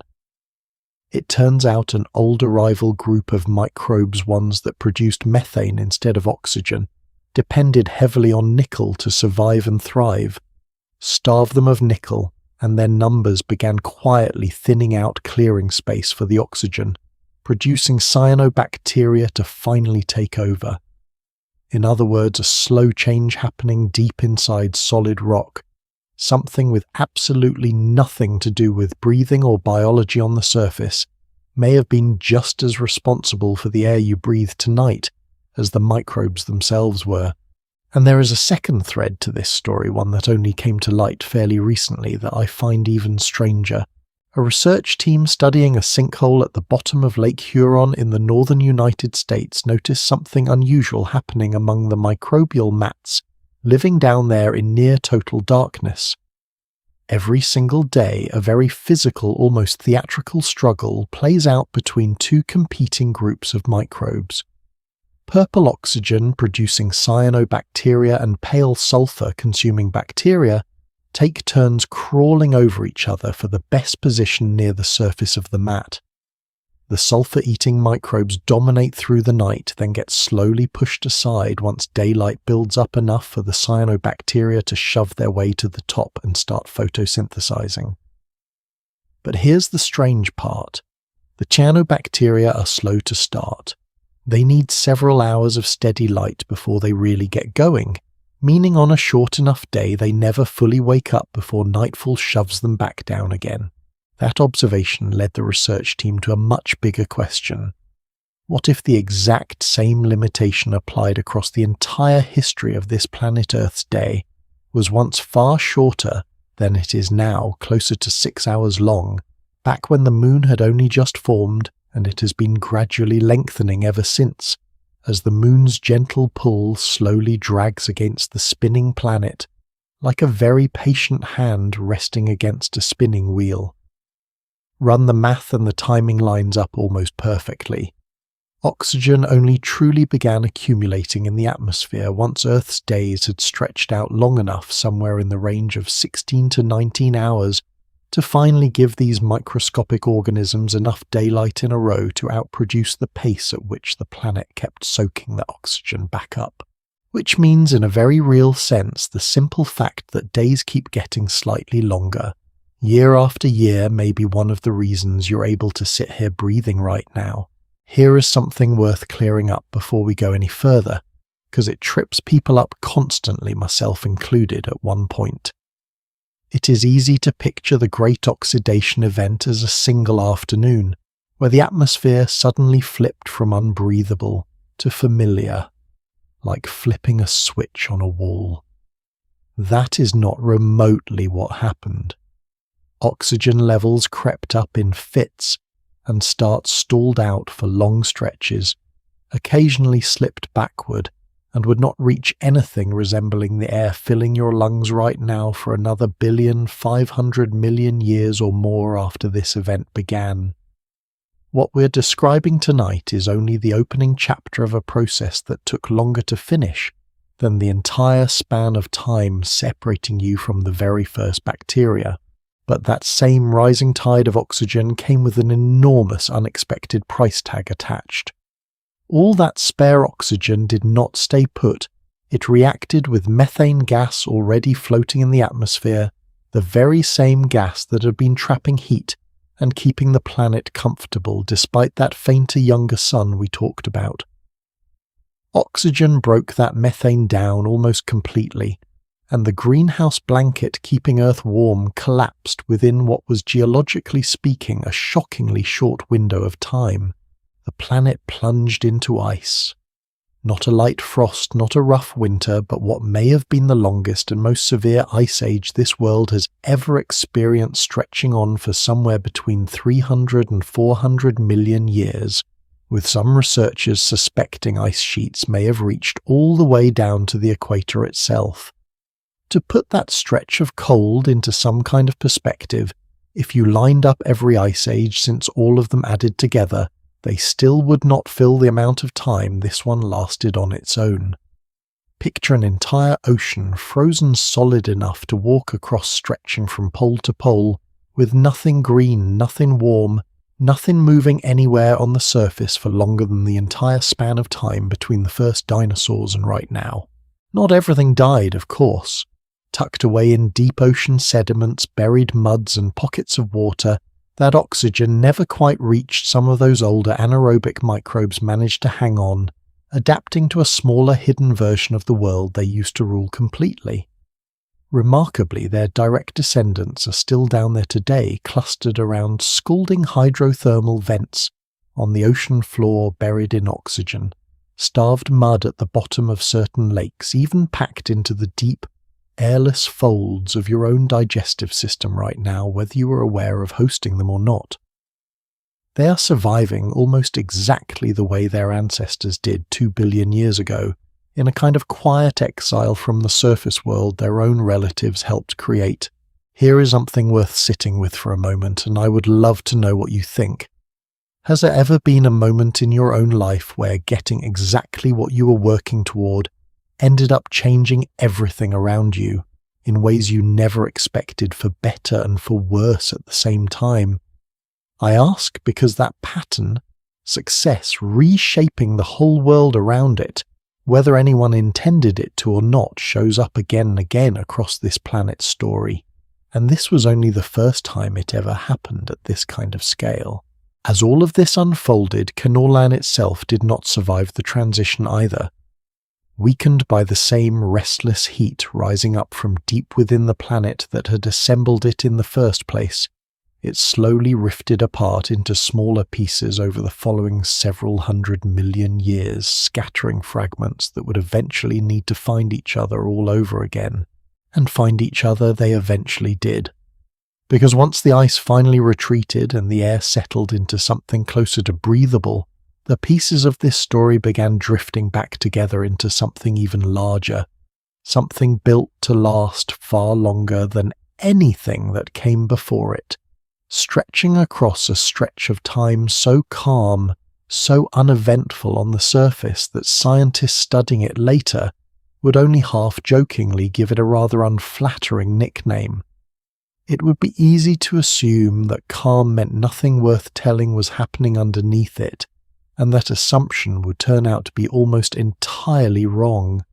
It turns out an older rival group of microbes, ones that produced methane instead of oxygen, depended heavily on nickel to survive and thrive. Starve them of nickel, and their numbers began quietly thinning out, clearing space for the oxygen, producing cyanobacteria to finally take over. In other words, a slow change happening deep inside solid rock, something with absolutely nothing to do with breathing or biology on the surface, may have been just as responsible for the air you breathe tonight as the microbes themselves were. And there is a second thread to this story, one that only came to light fairly recently, that I find even stranger. A research team studying a sinkhole at the bottom of Lake Huron in the northern United States noticed something unusual happening among the microbial mats living down there in near total darkness. Every single day, a very physical, almost theatrical struggle plays out between two competing groups of microbes. Purple oxygen producing cyanobacteria and pale sulfur consuming bacteria take turns crawling over each other for the best position near the surface of the mat. The sulfur-eating microbes dominate through the night, then get slowly pushed aside once daylight builds up enough for the cyanobacteria to shove their way to the top and start photosynthesizing. But here's the strange part. The cyanobacteria are slow to start. They need several hours of steady light before they really get going, meaning on a short enough day they never fully wake up before nightfall shoves them back down again. That observation led the research team to a much bigger question. What if the exact same limitation applied across the entire history of this planet Earth's day was once far shorter than it is now, closer to 6 hours long, back when the moon had only just formed, and it has been gradually lengthening ever since, as the moon's gentle pull slowly drags against the spinning planet, like a very patient hand resting against a spinning wheel. Run the math and the timing lines up almost perfectly. Oxygen only truly began accumulating in the atmosphere once Earth's days had stretched out long enough, somewhere in the range of 16 to 19 hours, to finally give these microscopic organisms enough daylight in a row to outproduce the pace at which the planet kept soaking the oxygen back up. Which means, in a very real sense, the simple fact that days keep getting slightly longer, year after year, may be one of the reasons you're able to sit here breathing right now. Here is something worth clearing up before we go any further, because it trips people up constantly, myself included, at one point. It is easy to picture the Great Oxidation event as a single afternoon, where the atmosphere suddenly flipped from unbreathable to familiar, like flipping a switch on a wall. That is not remotely what happened. Oxygen levels crept up in fits, and start stalled out for long stretches, occasionally slipped backward, and would not reach anything resembling the air filling your lungs right now for another 1,500,000,000 years or more after this event began. What we're describing tonight is only the opening chapter of a process that took longer to finish than the entire span of time separating you from the very first bacteria. But that same rising tide of oxygen came with an enormous unexpected price tag attached. All that spare oxygen did not stay put. It reacted with methane gas already floating in the atmosphere, the very same gas that had been trapping heat and keeping the planet comfortable despite that fainter younger sun we talked about. Oxygen broke that methane down almost completely, and the greenhouse blanket keeping Earth warm collapsed within what was, geologically speaking, a shockingly short window of time. The planet plunged into ice. Not a light frost, not a rough winter, but what may have been the longest and most severe ice age this world has ever experienced, stretching on for somewhere between 300 and 400 million years, with some researchers suspecting ice sheets may have reached all the way down to the equator itself. To put that stretch of cold into some kind of perspective, if you lined up every ice age since all of them added together, they still would not fill the amount of time this one lasted on its own. Picture an entire ocean frozen solid enough to walk across, stretching from pole to pole, with nothing green, nothing warm, nothing moving anywhere on the surface for longer than the entire span of time between the first dinosaurs and right now. Not everything died, of course. Tucked away in deep ocean sediments, buried muds and pockets of water, that oxygen never quite reached some of those older anaerobic microbes managed to hang on, adapting to a smaller hidden version of the world they used to rule completely. Remarkably, their direct descendants are still down there today, clustered around scalding hydrothermal vents on the ocean floor, buried in oxygen, starved mud at the bottom of certain lakes, even packed into the deep, airless folds of your own digestive system right now, whether you are aware of hosting them or not. They are surviving almost exactly the way their ancestors did 2 billion years ago, in a kind of quiet exile from the surface world their own relatives helped create. Here is something worth sitting with for a moment, and I would love to know what you think. Has there ever been a moment in your own life where getting exactly what you were working toward ended up changing everything around you in ways you never expected, for better and for worse at the same time? I ask because that pattern, success reshaping the whole world around it, whether anyone intended it to or not, shows up again and again across this planet's story. And this was only the first time it ever happened at this kind of scale. As all of this unfolded, Kenorland itself did not survive the transition either. Weakened by the same restless heat rising up from deep within the planet that had assembled it in the first place, It slowly rifted apart into smaller pieces over the following several 100 million years, scattering fragments that would eventually need to find each other all over again. And find each other they eventually did. Because once the ice finally retreated and the air settled into something closer to breathable, the pieces of this story began drifting back together into something even larger, something built to last far longer than anything that came before it, stretching across a stretch of time so calm, so uneventful on the surface that scientists studying it later would only half-jokingly give it a rather unflattering nickname. It would be easy to assume that calm meant nothing worth telling was happening underneath it, and that assumption would turn out to be almost entirely wrong.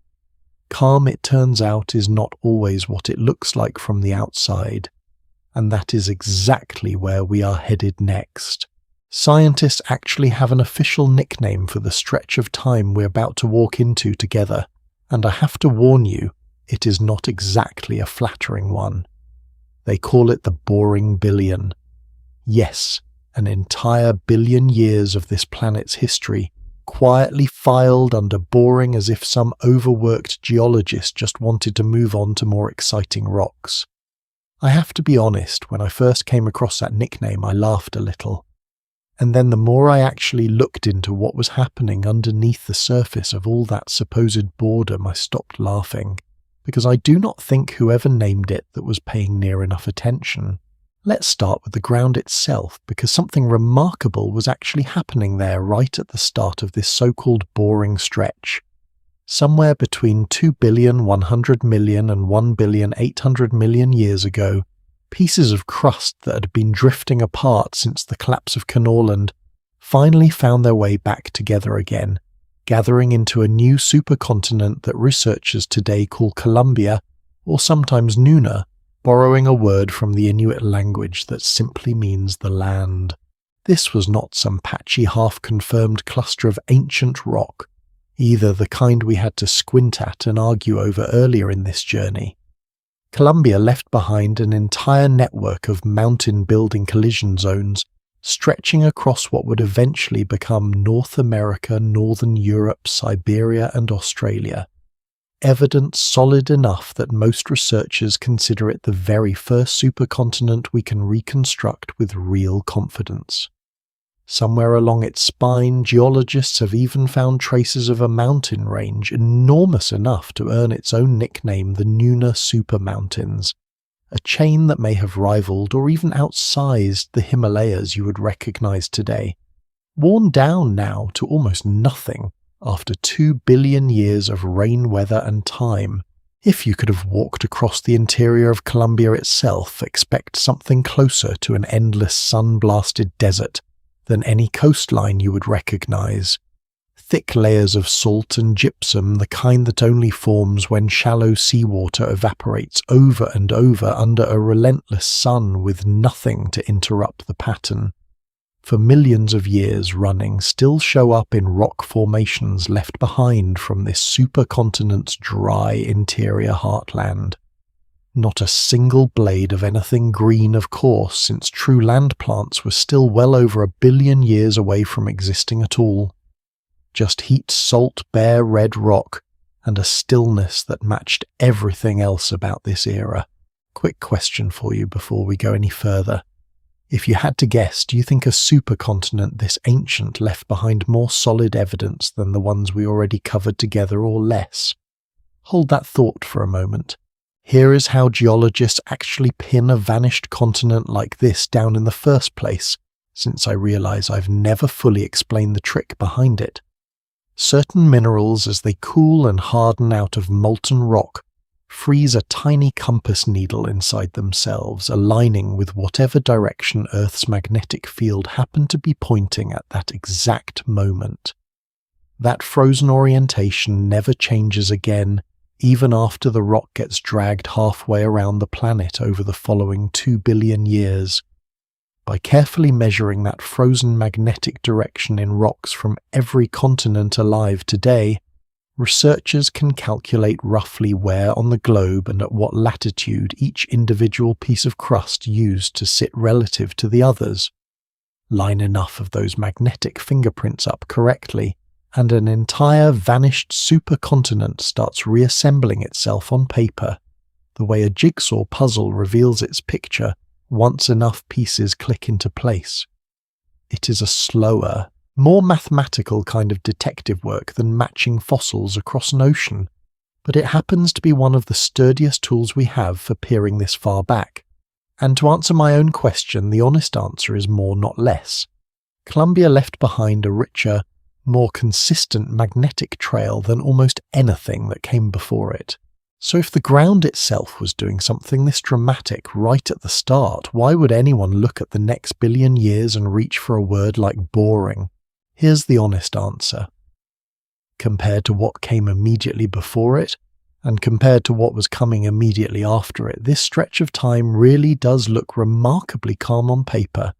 Calm, it turns out, is not always what it looks like from the outside. And that is exactly where we are headed next. Scientists actually have an official nickname for the stretch of time we're about to walk into together, and I have to warn you, it is not exactly a flattering one. They call it the boring billion. Yes, an entire billion years of this planet's history, quietly filed under boring as if some overworked geologist just wanted to move on to more exciting rocks. I have to be honest, when I first came across that nickname I laughed a little. And then the more I actually looked into what was happening underneath the surface of all that supposed boredom, I stopped laughing, because I do not think whoever named it that was paying near enough attention. Let's start with the ground itself, because something remarkable was actually happening there right at the start of this so-called boring stretch. Somewhere between 2,100,000,000 and 1,800,000,000 years ago, pieces of crust that had been drifting apart since the collapse of Kenorland finally found their way back together again, gathering into a new supercontinent that researchers today call Columbia, or sometimes Nuna, borrowing a word from the Inuit language that simply means the land. This was not some patchy half-confirmed cluster of ancient rock, either the kind we had to squint at and argue over earlier in this journey. Columbia left behind an entire network of mountain-building collision zones stretching across what would eventually become North America, Northern Europe, Siberia and Australia. Evidence solid enough that most researchers consider it the very first supercontinent we can reconstruct with real confidence. Somewhere along its spine, geologists have even found traces of a mountain range enormous enough to earn its own nickname, the Nuna Supermountains, a chain that may have rivaled or even outsized the Himalayas you would recognize today, worn down now to almost nothing after 2 billion years of rain, weather and time. If you could have walked across the interior of Columbia itself, expect something closer to an endless sun-blasted desert than any coastline you would recognize. Thick layers of salt and gypsum, the kind that only forms when shallow seawater evaporates over and over under a relentless sun with nothing to interrupt the pattern. For millions of years running, still show up in rock formations left behind from this supercontinent's dry interior heartland. Not a single blade of anything green, of course, since true land plants were still well over 1 billion years away from existing at all. Just heat, salt, bare red rock, and a stillness that matched everything else about this era. Quick question for you before we go any further. If you had to guess, do you think a supercontinent this ancient left behind more solid evidence than the ones we already covered together, or less? Hold that thought for a moment. Here is how geologists actually pin a vanished continent like this down in the first place, since I realize I've never fully explained the trick behind it. Certain minerals, as they cool and harden out of molten rock, freeze a tiny compass needle inside themselves, aligning with whatever direction Earth's magnetic field happened to be pointing at that exact moment. That frozen orientation never changes again, even after the rock gets dragged halfway around the planet over the following 2 billion years. By carefully measuring that frozen magnetic direction in rocks from every continent alive today, researchers can calculate roughly where on the globe and at what latitude each individual piece of crust used to sit relative to the others. Line enough of those magnetic fingerprints up correctly, and an entire vanished supercontinent starts reassembling itself on paper, the way a jigsaw puzzle reveals its picture once enough pieces click into place. It is a slower, more mathematical kind of detective work than matching fossils across an ocean, but it happens to be one of the sturdiest tools we have for peering this far back. And to answer my own question, the honest answer is more, not less. Columbia left behind a richer, more consistent magnetic trail than almost anything that came before it. So if the ground itself was doing something this dramatic right at the start, why would anyone look at the next billion years and reach for a word like boring? Here's the honest answer. Compared to what came immediately before it, and compared to what was coming immediately after it, this stretch of time really does look remarkably calm on paper.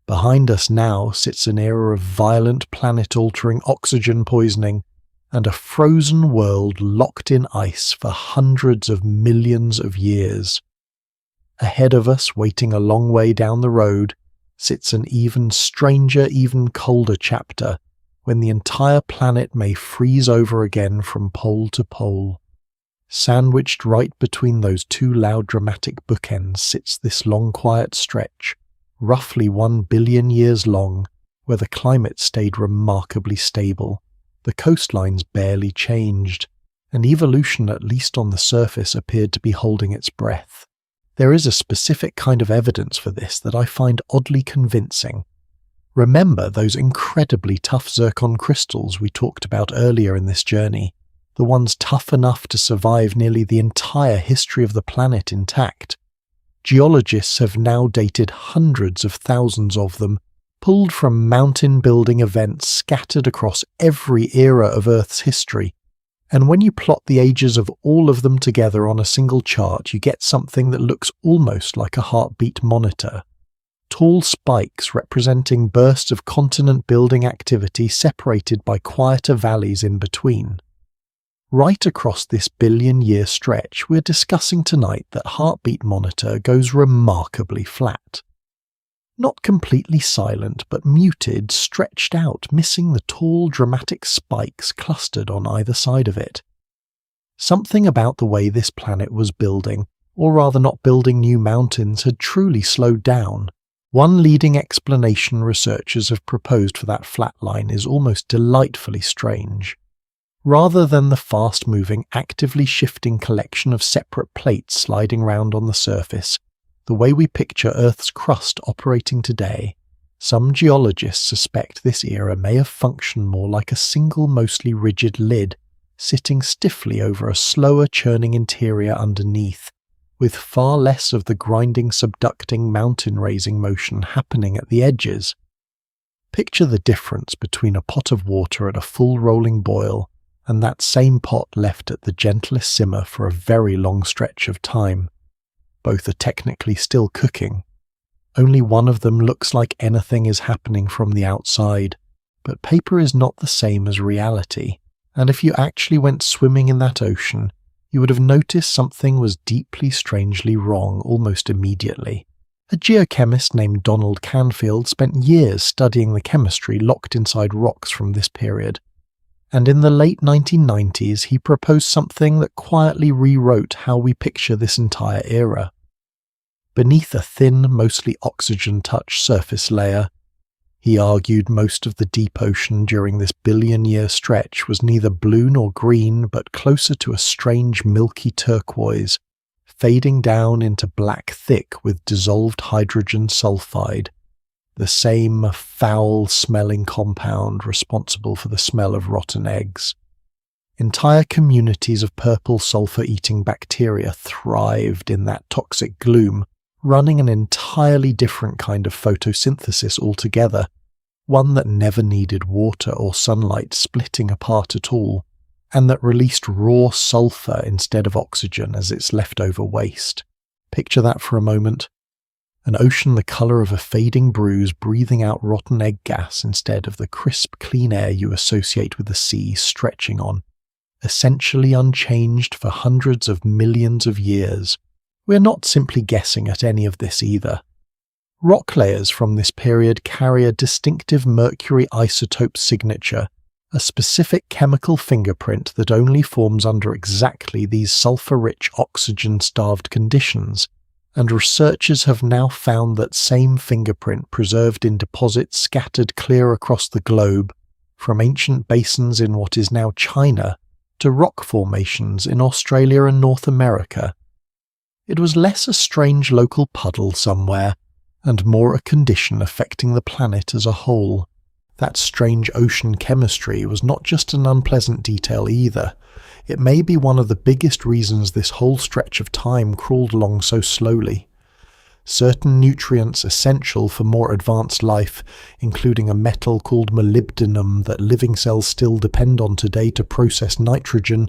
Behind us now sits an era of violent planet-altering oxygen poisoning and a frozen world locked in ice for hundreds of millions of years. Ahead of us, waiting a long way down the road, sits an even stranger, even colder chapter, when the entire planet may freeze over again from pole to pole. Sandwiched right between those two loud dramatic bookends sits this long quiet stretch, roughly 1 billion years long, where the climate stayed remarkably stable, the coastlines barely changed, and evolution, at least on the surface, appeared to be holding its breath. There is a specific kind of evidence for this that I find oddly convincing. Remember those incredibly tough zircon crystals we talked about earlier in this journey, the ones tough enough to survive nearly the entire history of the planet intact? Geologists have now dated hundreds of thousands of them, pulled from mountain-building events scattered across every era of Earth's history, and when you plot the ages of all of them together on a single chart, you get something that looks almost like a heartbeat monitor. Tall spikes representing bursts of continent-building activity separated by quieter valleys in between. Right across this billion-year stretch, we're discussing tonight that heartbeat monitor goes remarkably flat. Not completely silent, but muted, stretched out, missing the tall, dramatic spikes clustered on either side of it. Something about the way this planet was building, or rather not building new mountains, had truly slowed down. One leading explanation researchers have proposed for that flat line is almost delightfully strange. Rather than the fast-moving, actively shifting collection of separate plates sliding round on the surface, the way we picture Earth's crust operating today, some geologists suspect this era may have functioned more like a single mostly rigid lid, sitting stiffly over a slower churning interior underneath, with far less of the grinding, subducting, mountain-raising motion happening at the edges. Picture the difference between a pot of water at a full rolling boil and that same pot left at the gentlest simmer for a very long stretch of time. Both are technically still cooking. Only one of them looks like anything is happening from the outside, but paper is not the same as reality, and if you actually went swimming in that ocean, you would have noticed something was deeply, strangely wrong almost immediately. A geochemist named Donald Canfield spent years studying the chemistry locked inside rocks from this period, and in the late 1990s he proposed something that quietly rewrote how we picture this entire era. Beneath a thin, mostly oxygen-touched surface layer, he argued most of the deep ocean during this billion-year stretch was neither blue nor green, but closer to a strange milky turquoise, fading down into black thick with dissolved hydrogen sulfide, the same foul-smelling compound responsible for the smell of rotten eggs. Entire communities of purple sulfur-eating bacteria thrived in that toxic gloom, running an entirely different kind of photosynthesis altogether, one that never needed water or sunlight splitting apart at all, and that released raw sulfur instead of oxygen as its leftover waste. Picture that for a moment. An ocean the colour of a fading bruise breathing out rotten egg gas instead of the crisp, clean air you associate with the sea stretching on, essentially unchanged for hundreds of millions of years. We're not simply guessing at any of this either. Rock layers from this period carry a distinctive mercury isotope signature, a specific chemical fingerprint that only forms under exactly these sulfur-rich, oxygen-starved conditions, and researchers have now found that same fingerprint preserved in deposits scattered clear across the globe, from ancient basins in what is now China to rock formations in Australia and North America. It was less a strange local puddle somewhere, and more a condition affecting the planet as a whole. That strange ocean chemistry was not just an unpleasant detail either. It may be one of the biggest reasons this whole stretch of time crawled along so slowly. Certain nutrients essential for more advanced life, including a metal called molybdenum that living cells still depend on today to process nitrogen,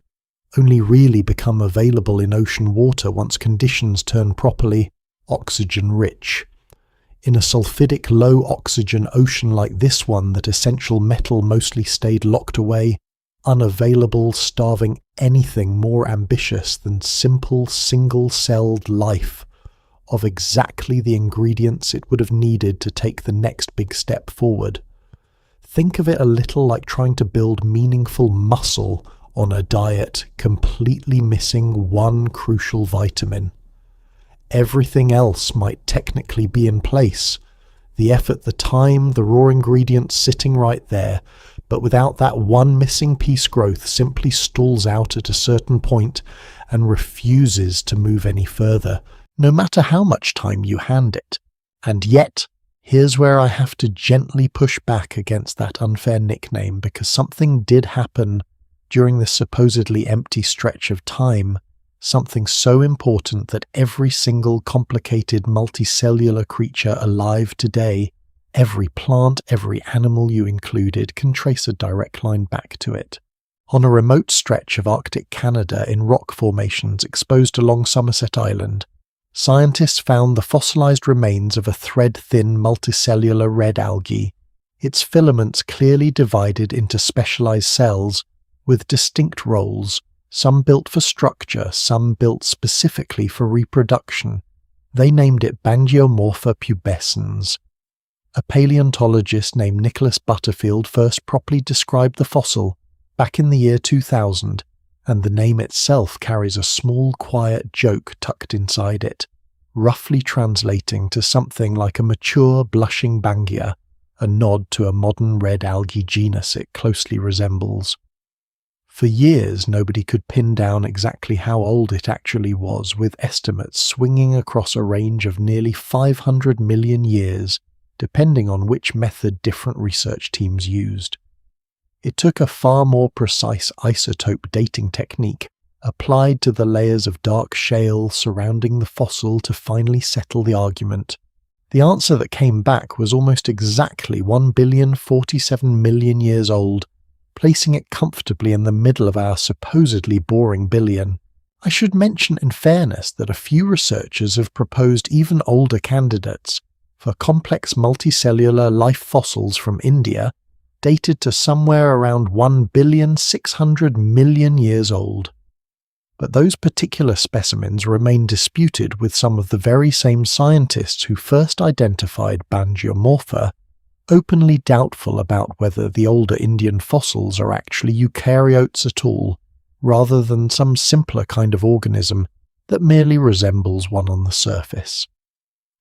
only really become available in ocean water once conditions turn properly oxygen-rich. In a sulfidic low-oxygen ocean like this one, that essential metal mostly stayed locked away, unavailable, starving anything more ambitious than simple single-celled life of exactly the ingredients it would have needed to take the next big step forward. Think of it a little like trying to build meaningful muscle on a diet completely missing one crucial vitamin. Everything else might technically be in place, the effort, the time, the raw ingredients sitting right there, but without that one missing piece, growth simply stalls out at a certain point and refuses to move any further, no matter how much time you hand it. And yet, here's where I have to gently push back against that unfair nickname, because something did happen during this supposedly empty stretch of time, something so important that every single complicated multicellular creature alive today, every plant, every animal you included, can trace a direct line back to it. On a remote stretch of Arctic Canada in rock formations exposed along Somerset Island, scientists found the fossilized remains of a thread-thin multicellular red algae, its filaments clearly divided into specialized cells with distinct roles, some built for structure, some built specifically for reproduction. They named it Bangiomorpha pubescens. A paleontologist named Nicholas Butterfield first properly described the fossil back in the year 2000, and the name itself carries a small, quiet joke tucked inside it, roughly translating to something like a mature, blushing Pangaea, a nod to a modern red algae genus it closely resembles. For years, nobody could pin down exactly how old it actually was, with estimates swinging across a range of nearly 500 million years, depending on which method different research teams used. It took a far more precise isotope dating technique applied to the layers of dark shale surrounding the fossil to finally settle the argument. The answer that came back was almost exactly 1,047,000,000 years old, placing it comfortably in the middle of our supposedly boring billion. I should mention in fairness that a few researchers have proposed even older candidates for complex multicellular life fossils from India, dated to somewhere around 1,600,000,000 years old. But those particular specimens remain disputed, with some of the very same scientists who first identified Bangiomorpha openly doubtful about whether the older Indian fossils are actually eukaryotes at all, rather than some simpler kind of organism that merely resembles one on the surface.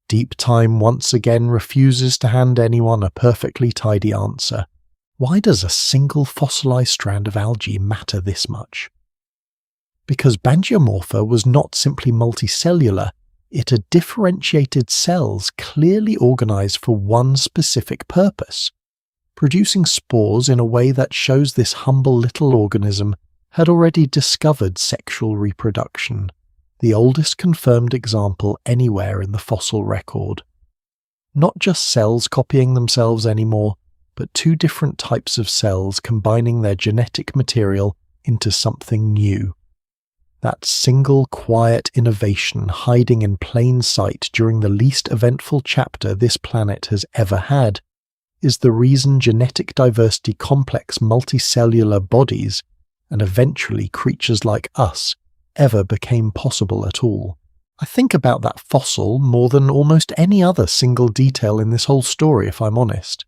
Deep time once again refuses to hand anyone a perfectly tidy answer. Why does a single fossilized strand of algae matter this much? Because Bangiomorpha was not simply multicellular, it had differentiated cells clearly organized for one specific purpose, producing spores in a way that shows this humble little organism had already discovered sexual reproduction, the oldest confirmed example anywhere in the fossil record. Not just cells copying themselves anymore, but two different types of cells combining their genetic material into something new. That single quiet innovation hiding in plain sight during the least eventful chapter this planet has ever had is the reason genetic diversity complex multicellular bodies and eventually creatures like us ever became possible at all. I think about that fossil more than almost any other single detail in this whole story, if I'm honest.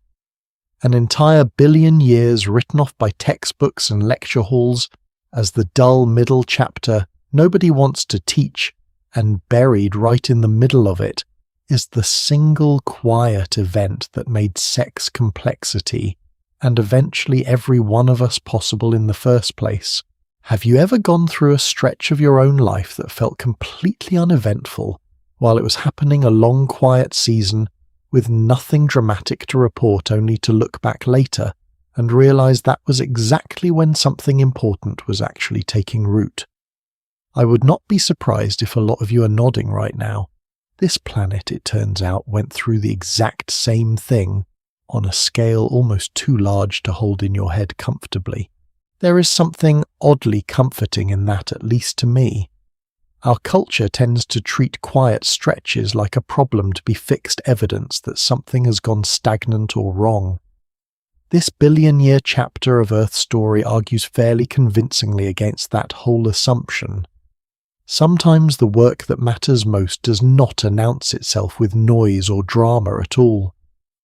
An entire billion years written off by textbooks and lecture halls as the dull middle chapter nobody wants to teach, and buried right in the middle of it is the single quiet event that made sex complexity and eventually every one of us possible in the first place. Have you ever gone through a stretch of your own life that felt completely uneventful while it was happening, a long quiet season with nothing dramatic to report, only to look back later and realize that was exactly when something important was actually taking root? I would not be surprised if a lot of you are nodding right now. This planet, it turns out, went through the exact same thing on a scale almost too large to hold in your head comfortably. There is something oddly comforting in that, at least to me. Our culture tends to treat quiet stretches like a problem to be fixed evidence that something has gone stagnant or wrong. This billion-year chapter of Earth's story argues fairly convincingly against that whole assumption. Sometimes the work that matters most does not announce itself with noise or drama at all.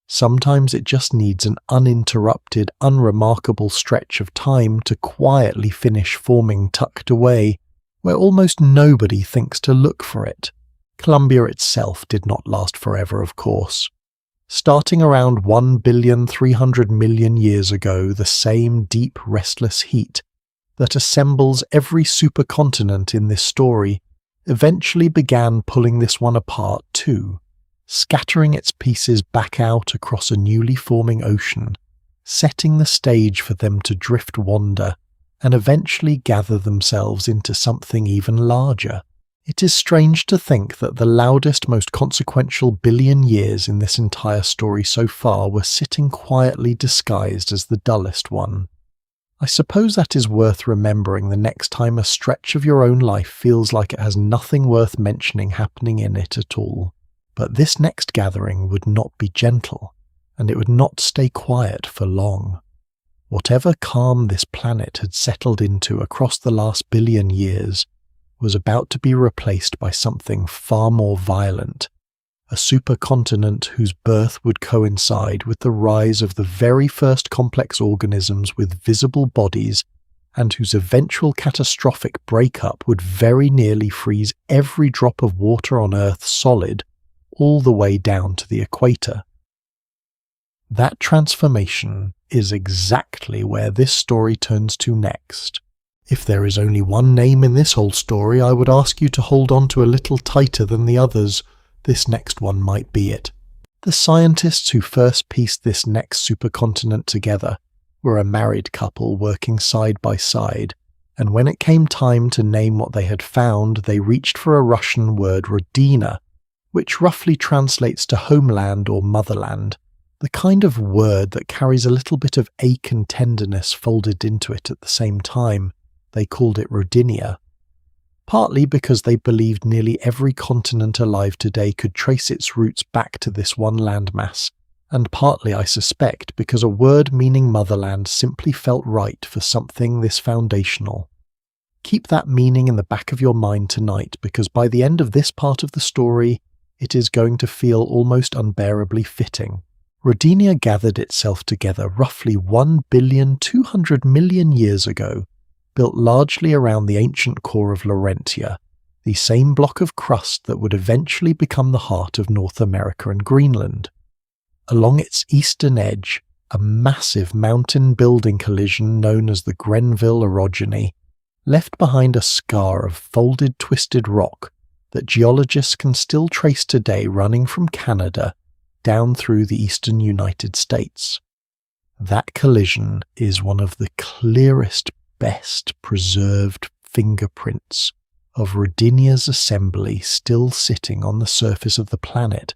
Sometimes it just needs an uninterrupted, unremarkable stretch of time to quietly finish forming tucked away, where almost nobody thinks to look for it. Columbia itself did not last forever, of course. Starting around 1,300,000,000 years ago, the same deep, restless heat that assembles every supercontinent in this story eventually began pulling this one apart too, scattering its pieces back out across a newly forming ocean, setting the stage for them to drift, wander, and eventually gather themselves into something even larger. It is strange to think that the loudest, most consequential billion years in this entire story so far were sitting quietly disguised as the dullest one. I suppose that is worth remembering the next time a stretch of your own life feels like it has nothing worth mentioning happening in it at all. But this next gathering would not be gentle, and it would not stay quiet for long. Whatever calm this planet had settled into across the last billion years was about to be replaced by something far more violent, a supercontinent whose birth would coincide with the rise of the very first complex organisms with visible bodies, and whose eventual catastrophic breakup would very nearly freeze every drop of water on Earth solid, all the way down to the equator. That transformation is exactly where this story turns to next. If there is only one name in this whole story, I would ask you to hold on to a little tighter than the others. This next one might be it. The scientists who first pieced this next supercontinent together were a married couple working side by side, and when it came time to name what they had found, they reached for a Russian word Rodinia, which roughly translates to homeland or motherland, the kind of word that carries a little bit of ache and tenderness folded into it at the same time. They called it Rodinia. Partly because they believed nearly every continent alive today could trace its roots back to this one landmass, and partly, I suspect, because a word meaning motherland simply felt right for something this foundational. Keep that meaning in the back of your mind tonight, because by the end of this part of the story, it is going to feel almost unbearably fitting. Rodinia gathered itself together roughly 1,200,000,000 years ago, built largely around the ancient core of Laurentia, the same block of crust that would eventually become the heart of North America and Greenland. Along its eastern edge, a massive mountain-building collision known as the Grenville orogeny left behind a scar of folded, twisted rock that geologists can still trace today running from Canada down through the eastern United States. That collision is one of the clearest, best preserved fingerprints of Rodinia's assembly still sitting on the surface of the planet,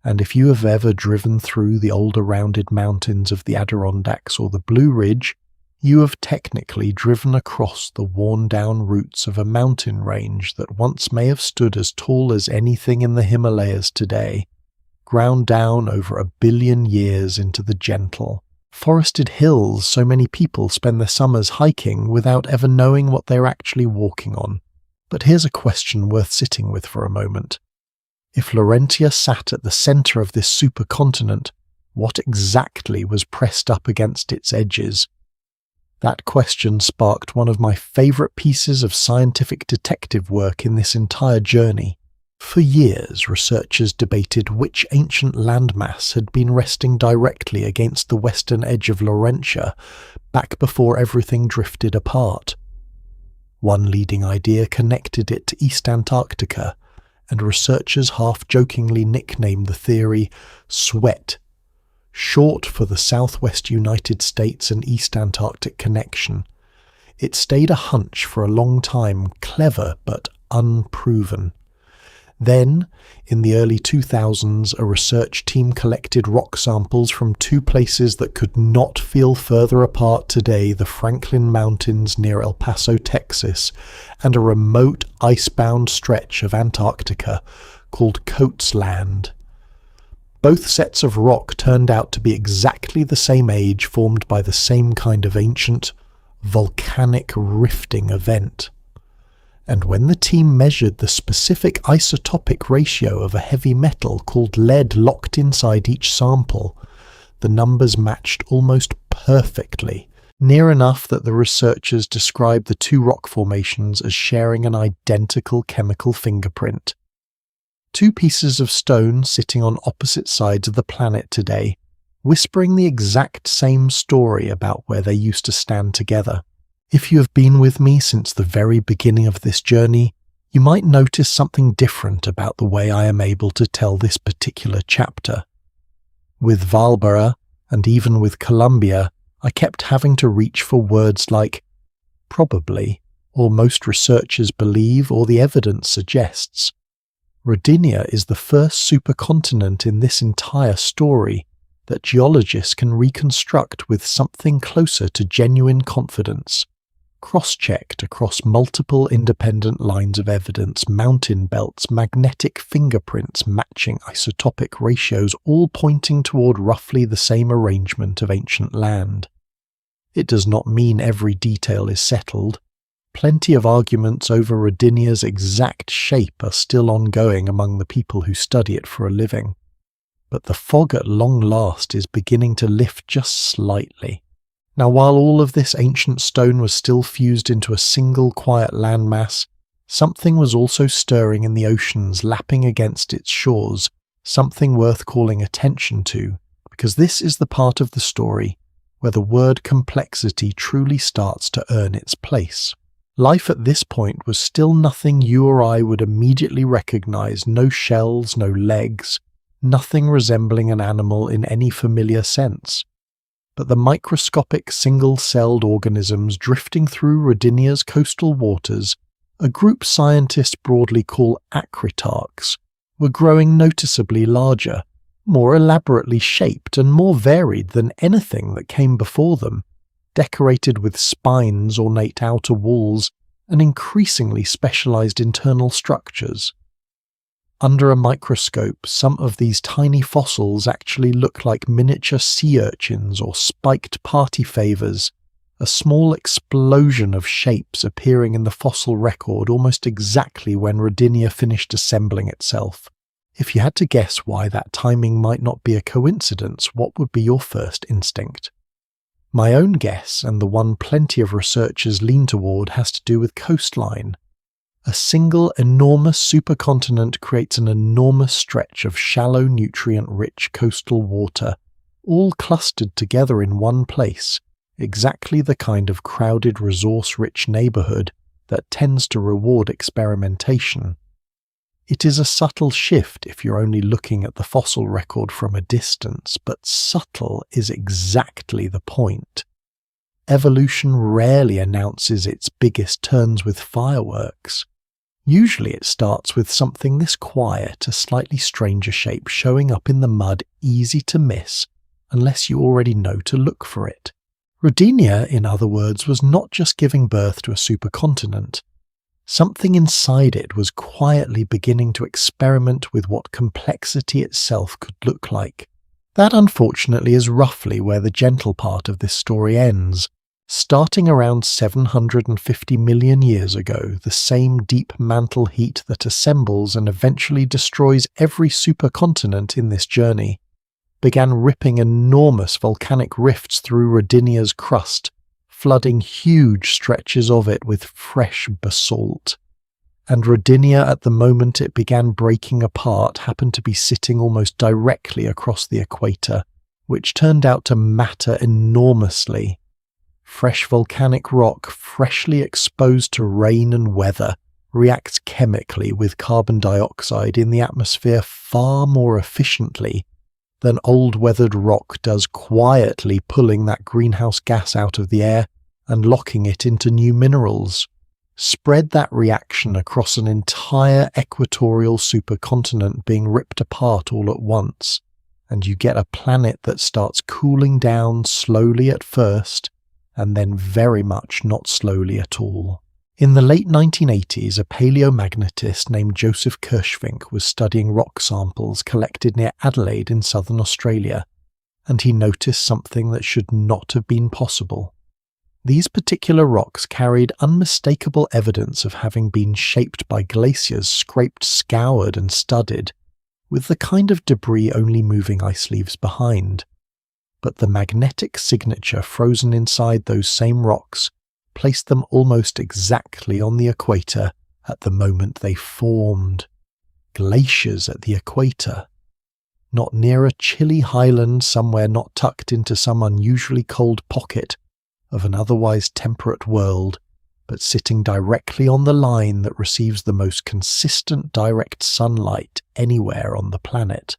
and if you have ever driven through the older rounded mountains of the Adirondacks or the Blue Ridge, you have technically driven across the worn-down roots of a mountain range that once may have stood as tall as anything in the Himalayas today, ground down over 1 billion years into the gentle, Forested hills so many people spend their summers hiking without ever knowing what they're actually walking on. But here's a question worth sitting with for a moment. If Laurentia sat at the centre of this supercontinent, what exactly was pressed up against its edges? That question sparked one of my favourite pieces of scientific detective work in this entire journey. For years, researchers debated which ancient landmass had been resting directly against the western edge of Laurentia back before everything drifted apart. One leading idea connected it to East Antarctica, and researchers half-jokingly nicknamed the theory SWEAT, short for the Southwest United States and East Antarctic connection. It stayed a hunch for a long time, clever but unproven. Then, in the early 2000s, a research team collected rock samples from two places that could not feel further apart today, the Franklin Mountains near El Paso, Texas, and a remote icebound stretch of Antarctica called Coates Land. Both sets of rock turned out to be exactly the same age, formed by the same kind of ancient, volcanic rifting event. And when the team measured the specific isotopic ratio of a heavy metal called lead locked inside each sample, the numbers matched almost perfectly, near enough that the researchers described the two rock formations as sharing an identical chemical fingerprint. Two pieces of stone sitting on opposite sides of the planet today, whispering the exact same story about where they used to stand together. If you have been with me since the very beginning of this journey, you might notice something different about the way I am able to tell this particular chapter. With Vaalbara, and even with Columbia, I kept having to reach for words like probably, or most researchers believe, or the evidence suggests. Rodinia is the first supercontinent in this entire story that geologists can reconstruct with something closer to genuine confidence. Cross-checked across multiple independent lines of evidence, mountain belts, magnetic fingerprints matching isotopic ratios, all pointing toward roughly the same arrangement of ancient land. It does not mean every detail is settled. Plenty of arguments over Rodinia's exact shape are still ongoing among the people who study it for a living. But the fog at long last is beginning to lift just slightly. Now, while all of this ancient stone was still fused into a single quiet landmass, something was also stirring in the oceans, lapping against its shores, something worth calling attention to, because this is the part of the story where the word complexity truly starts to earn its place. Life at this point was still nothing you or I would immediately recognize, no shells, no legs, nothing resembling an animal in any familiar sense. But the microscopic single-celled organisms drifting through Rodinia's coastal waters, a group scientists broadly call acritarchs, were growing noticeably larger, more elaborately shaped and more varied than anything that came before them, decorated with spines, ornate outer walls, and increasingly specialized internal structures. Under a microscope, some of these tiny fossils actually look like miniature sea urchins or spiked party favors, a small explosion of shapes appearing in the fossil record almost exactly when Rodinia finished assembling itself. If you had to guess why that timing might not be a coincidence, what would be your first instinct? My own guess, and the one plenty of researchers lean toward, has to do with coastline. A single enormous supercontinent creates an enormous stretch of shallow, nutrient-rich coastal water, all clustered together in one place, exactly the kind of crowded, resource-rich neighborhood that tends to reward experimentation. It is a subtle shift if you're only looking at the fossil record from a distance, but subtle is exactly the point. Evolution rarely announces its biggest turns with fireworks. Usually it starts with something this quiet, a slightly stranger shape showing up in the mud, easy to miss, unless you already know to look for it. Rodinia, in other words, was not just giving birth to a supercontinent. Something inside it was quietly beginning to experiment with what complexity itself could look like, That unfortunately is roughly where the gentle part of this story ends. Starting around 750 million years ago, the same deep mantle heat that assembles and eventually destroys every supercontinent in this journey began ripping enormous volcanic rifts through Rodinia's crust, flooding huge stretches of it with fresh basalt. And Rodinia, at the moment it began breaking apart, happened to be sitting almost directly across the equator, which turned out to matter enormously. Fresh volcanic rock, freshly exposed to rain and weather, reacts chemically with carbon dioxide in the atmosphere far more efficiently than old weathered rock does quietly, pulling that greenhouse gas out of the air and locking it into new minerals. Spread that reaction across an entire equatorial supercontinent being ripped apart all at once, and you get a planet that starts cooling down slowly at first, and then very much not slowly at all. In the late 1980s, a paleomagnetist named Joseph Kirschvink was studying rock samples collected near Adelaide in southern Australia, and he noticed something that should not have been possible. These particular rocks carried unmistakable evidence of having been shaped by glaciers scraped, scoured and studded, with the kind of debris only moving ice leaves behind. But the magnetic signature frozen inside those same rocks placed them almost exactly on the equator at the moment they formed. Glaciers at the equator. Not near a chilly highland somewhere not tucked into some unusually cold pocket of an otherwise temperate world, but sitting directly on the line that receives the most consistent direct sunlight anywhere on the planet.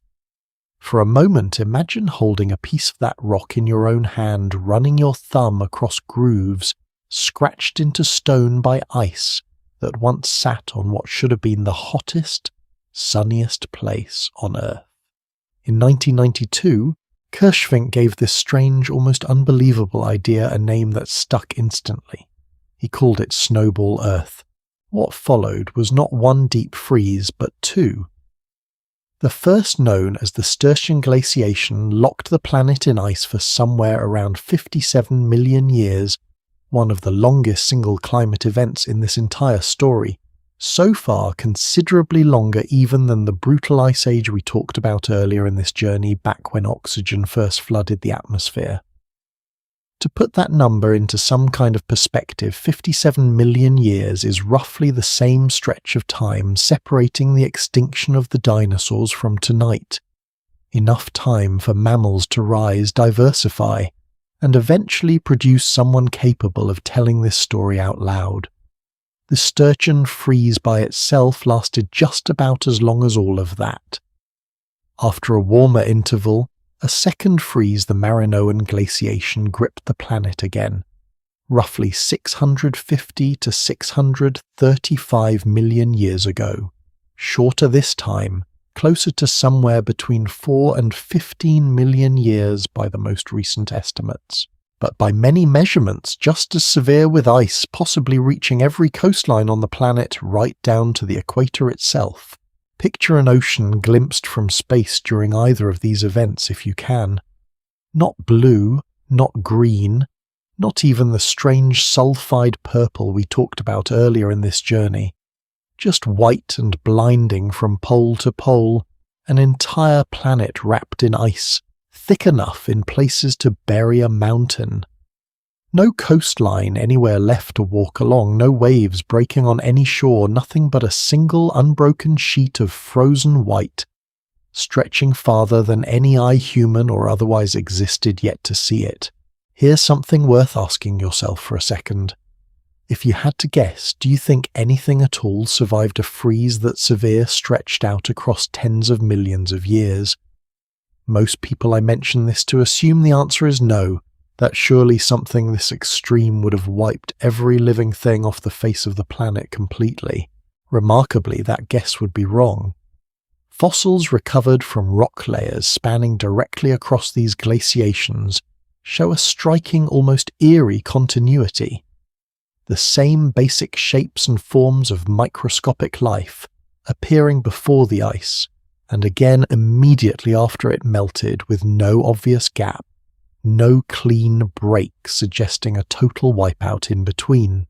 For a moment, imagine holding a piece of that rock in your own hand, running your thumb across grooves scratched into stone by ice that once sat on what should have been the hottest, sunniest place on Earth. In 1992, Kirschvink gave this strange, almost unbelievable idea a name that stuck instantly. He called it Snowball Earth. What followed was not one deep freeze, but two. The first, known as the Sturtian glaciation, locked the planet in ice for somewhere around 57 million years, one of the longest single climate events in this entire story, so far considerably longer even than the brutal ice age we talked about earlier in this journey, back when oxygen first flooded the atmosphere. To put that number into some kind of perspective, 57 million years is roughly the same stretch of time separating the extinction of the dinosaurs from tonight. Enough time for mammals to rise, diversify, and eventually produce someone capable of telling this story out loud. The Sturgeon freeze by itself lasted just about as long as all of that. After a warmer interval, a second freeze, the Marinoan glaciation, gripped the planet again, roughly 650 to 635 million years ago. Shorter this time, closer to somewhere between 4 and 15 million years by the most recent estimates. But by many measurements just as severe, with ice possibly reaching every coastline on the planet right down to the equator itself. Picture an ocean glimpsed from space during either of these events if you can. Not blue, not green, not even the strange sulfide purple we talked about earlier in this journey. Just white and blinding from pole to pole, an entire planet wrapped in ice, thick enough in places to bury a mountain. No coastline anywhere left to walk along, no waves breaking on any shore, nothing but a single unbroken sheet of frozen white, stretching farther than any eye human or otherwise existed yet to see it. Here's something worth asking yourself for a second. If you had to guess, do you think anything at all survived a freeze that severe, stretched out across tens of millions of years? Most people I mention this to assume the answer is no, that surely something this extreme would have wiped every living thing off the face of the planet completely. Remarkably, that guess would be wrong. Fossils recovered from rock layers spanning directly across these glaciations show a striking, almost eerie continuity. The same basic shapes and forms of microscopic life appearing before the ice, and again immediately after it melted with no obvious gap, no clean break suggesting a total wipeout in between.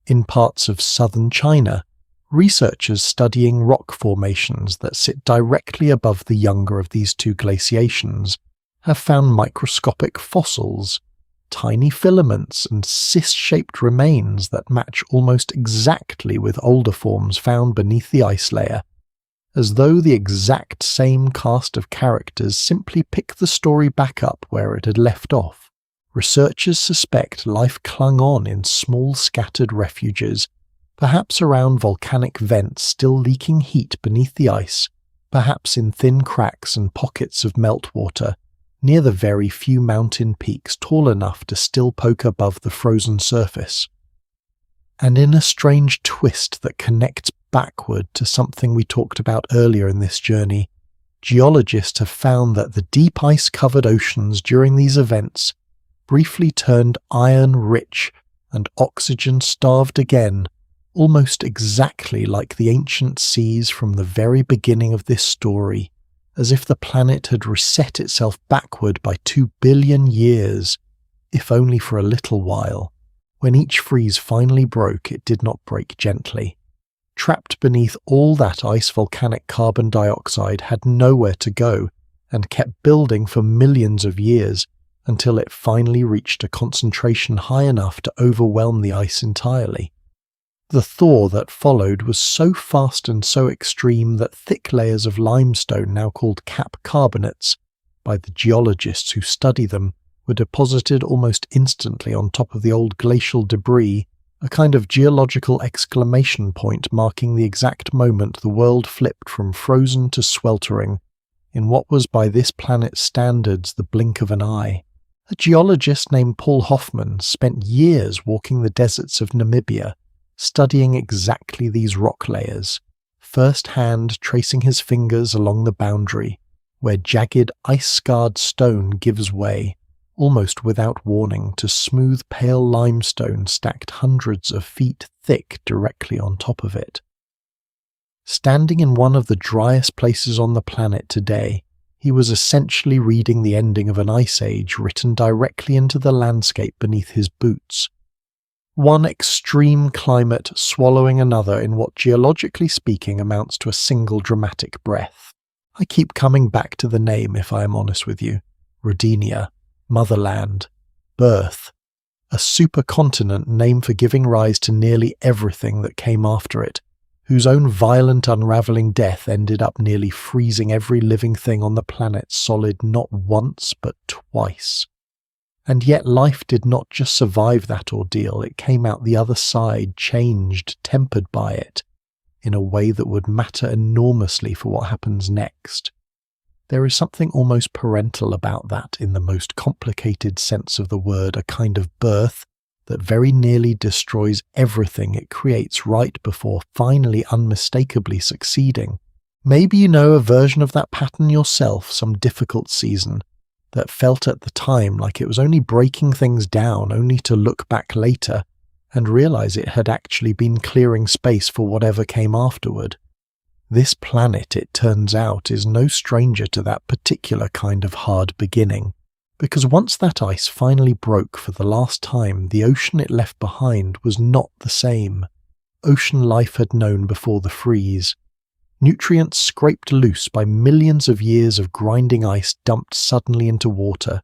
In parts of southern China, researchers studying rock formations that sit directly above the younger of these two glaciations have found microscopic fossils, tiny filaments and cyst-shaped remains that match almost exactly with older forms found beneath the ice layer, as though the exact same cast of characters simply pick the story back up where it had left off. Researchers suspect life clung on in small scattered refuges, perhaps around volcanic vents still leaking heat beneath the ice, perhaps in thin cracks and pockets of meltwater, near the very few mountain peaks tall enough to still poke above the frozen surface. And in a strange twist that connects backward to something we talked about earlier in this journey, geologists have found that the deep ice-covered oceans during these events briefly turned iron-rich and oxygen-starved again, almost exactly like the ancient seas from the very beginning of this story, as if the planet had reset itself backward by 2 billion years, if only for a little while. When each freeze finally broke, it did not break gently. Trapped beneath all that ice, volcanic carbon dioxide had nowhere to go and kept building for millions of years until it finally reached a concentration high enough to overwhelm the ice entirely. The thaw that followed was so fast and so extreme that thick layers of limestone, now called cap carbonates by the geologists who study them, were deposited almost instantly on top of the old glacial debris, a kind of geological exclamation point marking the exact moment the world flipped from frozen to sweltering, in what was by this planet's standards the blink of an eye. A geologist named Paul Hoffman spent years walking the deserts of Namibia, studying exactly these rock layers, first-hand tracing his fingers along the boundary, where jagged, ice-scarred stone gives way, almost without warning, to smooth pale limestone stacked hundreds of feet thick directly on top of it. Standing in one of the driest places on the planet today, he was essentially reading the ending of an ice age written directly into the landscape beneath his boots. One extreme climate swallowing another in what, geologically speaking, amounts to a single dramatic breath. I keep coming back to the name, if I am honest with you. Rodinia, motherland, birth, a supercontinent named for giving rise to nearly everything that came after it, whose own violent unravelling death ended up nearly freezing every living thing on the planet solid not once but twice. And yet life did not just survive that ordeal, it came out the other side, changed, tempered by it, in a way that would matter enormously for what happens next. There is something almost parental about that in the most complicated sense of the word, a kind of birth that very nearly destroys everything it creates right before finally unmistakably succeeding. Maybe you know a version of that pattern yourself, some difficult season, that felt at the time like it was only breaking things down, only to look back later and realize it had actually been clearing space for whatever came afterward. This planet, it turns out, is no stranger to that particular kind of hard beginning, because once that ice finally broke for the last time, the ocean it left behind was not the same ocean life had known before the freeze. Nutrients scraped loose by millions of years of grinding ice dumped suddenly into water,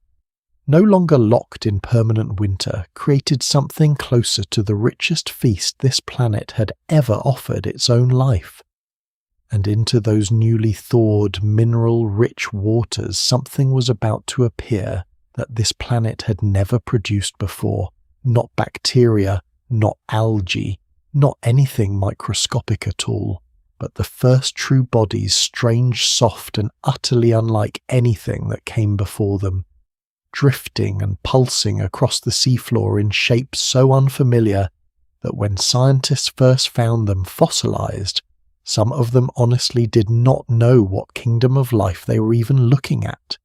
no longer locked in permanent winter, created something closer to the richest feast this planet had ever offered its own life. And into those newly thawed, mineral-rich waters something was about to appear that this planet had never produced before. Not bacteria, not algae, not anything microscopic at all, but the first true bodies, strange, soft, and utterly unlike anything that came before them, drifting and pulsing across the seafloor in shapes so unfamiliar that when scientists first found them fossilized, some of them honestly did not know what kingdom of life they were even looking at.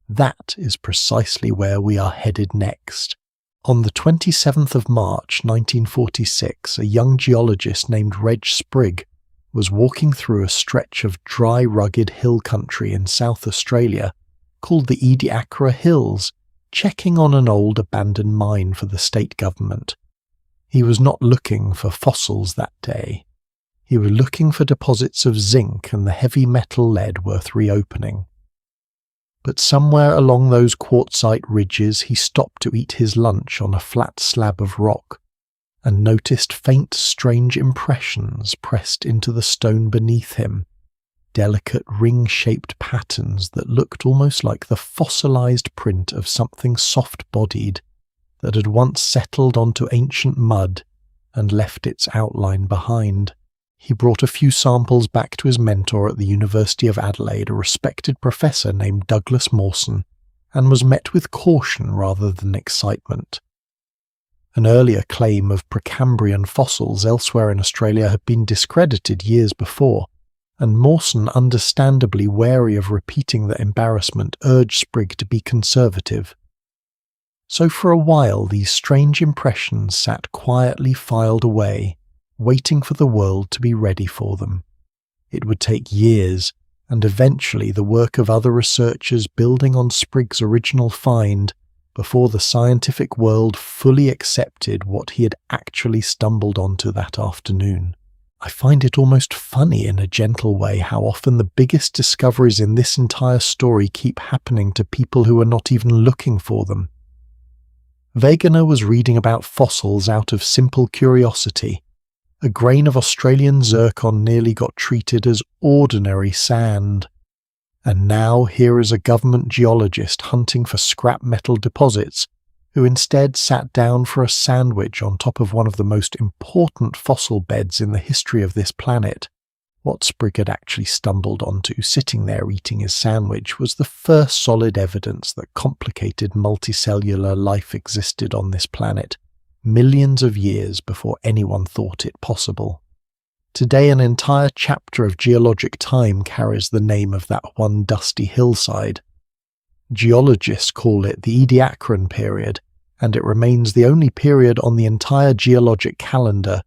That is precisely where we are headed next. On the 27th of March 1946, a young geologist named Reg Sprigg was walking through a stretch of dry, rugged hill country in South Australia called the Ediacara Hills, checking on an old abandoned mine for the state government. He was not looking for fossils that day. He was looking for deposits of zinc and the heavy metal lead worth reopening. But somewhere along those quartzite ridges he stopped to eat his lunch on a flat slab of rock, and noticed faint, strange impressions pressed into the stone beneath him, delicate ring-shaped patterns that looked almost like the fossilized print of something soft-bodied that had once settled onto ancient mud and left its outline behind. He brought a few samples back to his mentor at the University of Adelaide, a respected professor named Douglas Mawson, and was met with caution rather than excitement. An earlier claim of Precambrian fossils elsewhere in Australia had been discredited years before, and Mawson, understandably wary of repeating the embarrassment, urged Sprigg to be conservative. So for a while these strange impressions sat quietly filed away, waiting for the world to be ready for them. It would take years, and eventually the work of other researchers building on Sprigg's original find, before the scientific world fully accepted what he had actually stumbled onto that afternoon. I find it almost funny in a gentle way how often the biggest discoveries in this entire story keep happening to people who are not even looking for them. Wegener was reading about fossils out of simple curiosity. A grain of Australian zircon nearly got treated as ordinary sand. And now here is a government geologist hunting for scrap metal deposits, who instead sat down for a sandwich on top of one of the most important fossil beds in the history of this planet. What Sprigg had actually stumbled onto, sitting there eating his sandwich, was the first solid evidence that complicated multicellular life existed on this planet, millions of years before anyone thought it possible. Today an entire chapter of geologic time carries the name of that one dusty hillside. Geologists call it the Ediacaran period, and it remains the only period on the entire geologic calendar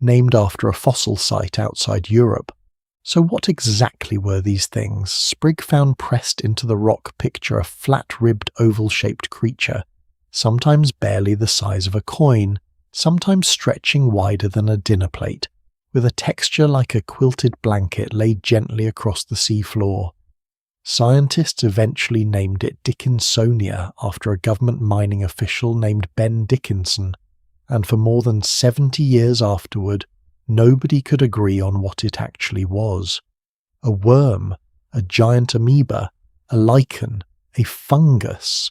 named after a fossil site outside Europe. So what exactly were these things? Sprigg found pressed into the rock picture a flat-ribbed oval-shaped creature, sometimes barely the size of a coin, sometimes stretching wider than a dinner plate, with a texture like a quilted blanket laid gently across the seafloor. Scientists eventually named it Dickinsonia after a government mining official named Ben Dickinson, and for more than 70 years afterward, nobody could agree on what it actually was. A worm, a giant amoeba, a lichen, a fungus,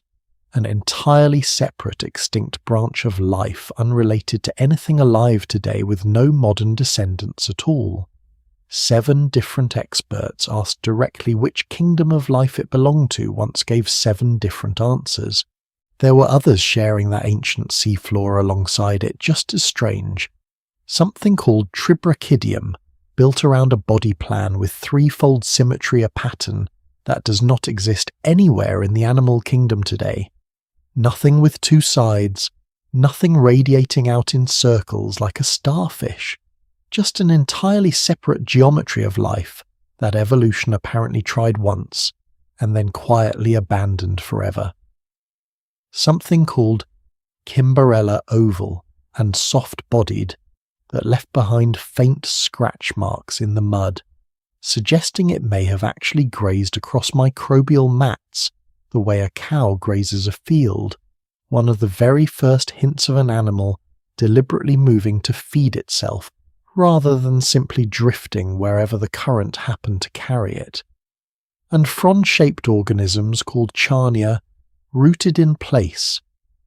an entirely separate extinct branch of life unrelated to anything alive today with no modern descendants at all. 7 different experts asked directly which kingdom of life it belonged to once gave 7 different answers. There were others sharing that ancient seafloor alongside it, just as strange. Something called Tribrachidium, built around a body plan with threefold symmetry, a pattern that does not exist anywhere in the animal kingdom today. Nothing with 2 sides, nothing radiating out in circles like a starfish, just an entirely separate geometry of life that evolution apparently tried once and then quietly abandoned forever. Something called Kimberella oval and soft-bodied that left behind faint scratch marks in the mud, suggesting it may have actually grazed across microbial mats the way a cow grazes a field, one of the very first hints of an animal deliberately moving to feed itself rather than simply drifting wherever the current happened to carry it. And frond-shaped organisms called Charnia, rooted in place,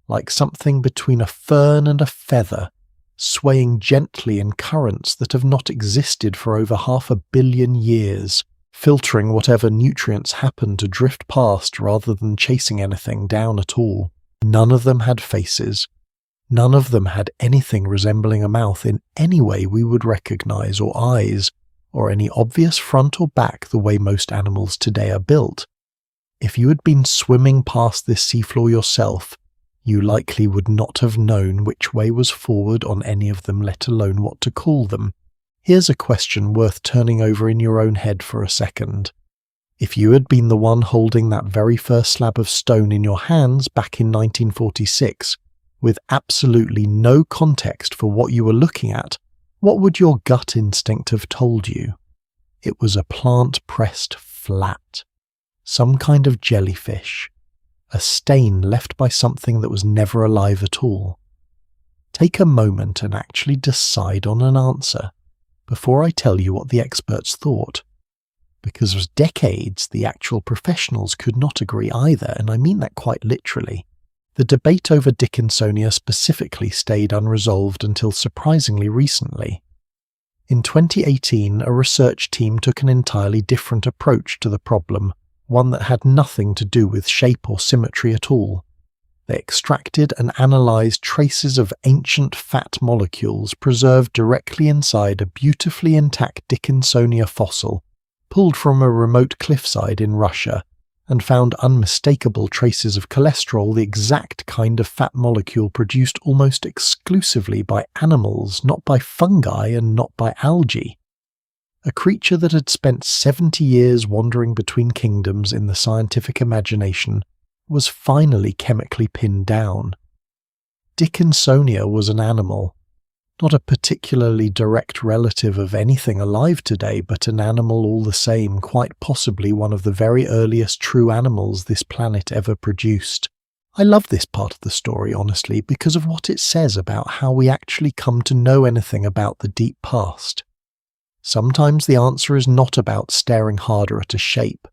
like something between a fern and a feather, swaying gently in currents that have not existed for over 500 million years, filtering whatever nutrients happen to drift past rather than chasing anything down at all. None of them had faces. None of them had anything resembling a mouth in any way we would recognize, or eyes, or any obvious front or back the way most animals today are built. If you had been swimming past this seafloor yourself, you likely would not have known which way was forward on any of them, let alone what to call them. Here's a question worth turning over in your own head for a second. If you had been the one holding that very first slab of stone in your hands back in 1946, with absolutely no context for what you were looking at, what would your gut instinct have told you? It was a plant pressed flat. Some kind of jellyfish. A stain left by something that was never alive at all. Take a moment and actually decide on an answer before I tell you what the experts thought. Because for decades, the actual professionals could not agree either, and I mean that quite literally. The debate over Dickinsonia specifically stayed unresolved until surprisingly recently. In 2018, a research team took an entirely different approach to the problem, one that had nothing to do with shape or symmetry at all. They extracted and analysed traces of ancient fat molecules preserved directly inside a beautifully intact Dickinsonia fossil, pulled from a remote cliffside in Russia, and found unmistakable traces of cholesterol, the exact kind of fat molecule produced almost exclusively by animals, not by fungi and not by algae. A creature that had spent 70 years wandering between kingdoms in the scientific imagination was finally chemically pinned down. Dickinsonia was an animal, not a particularly direct relative of anything alive today, but an animal all the same, quite possibly one of the very earliest true animals this planet ever produced. I love this part of the story, honestly, because of what it says about how we actually come to know anything about the deep past. Sometimes the answer is not about staring harder at a shape.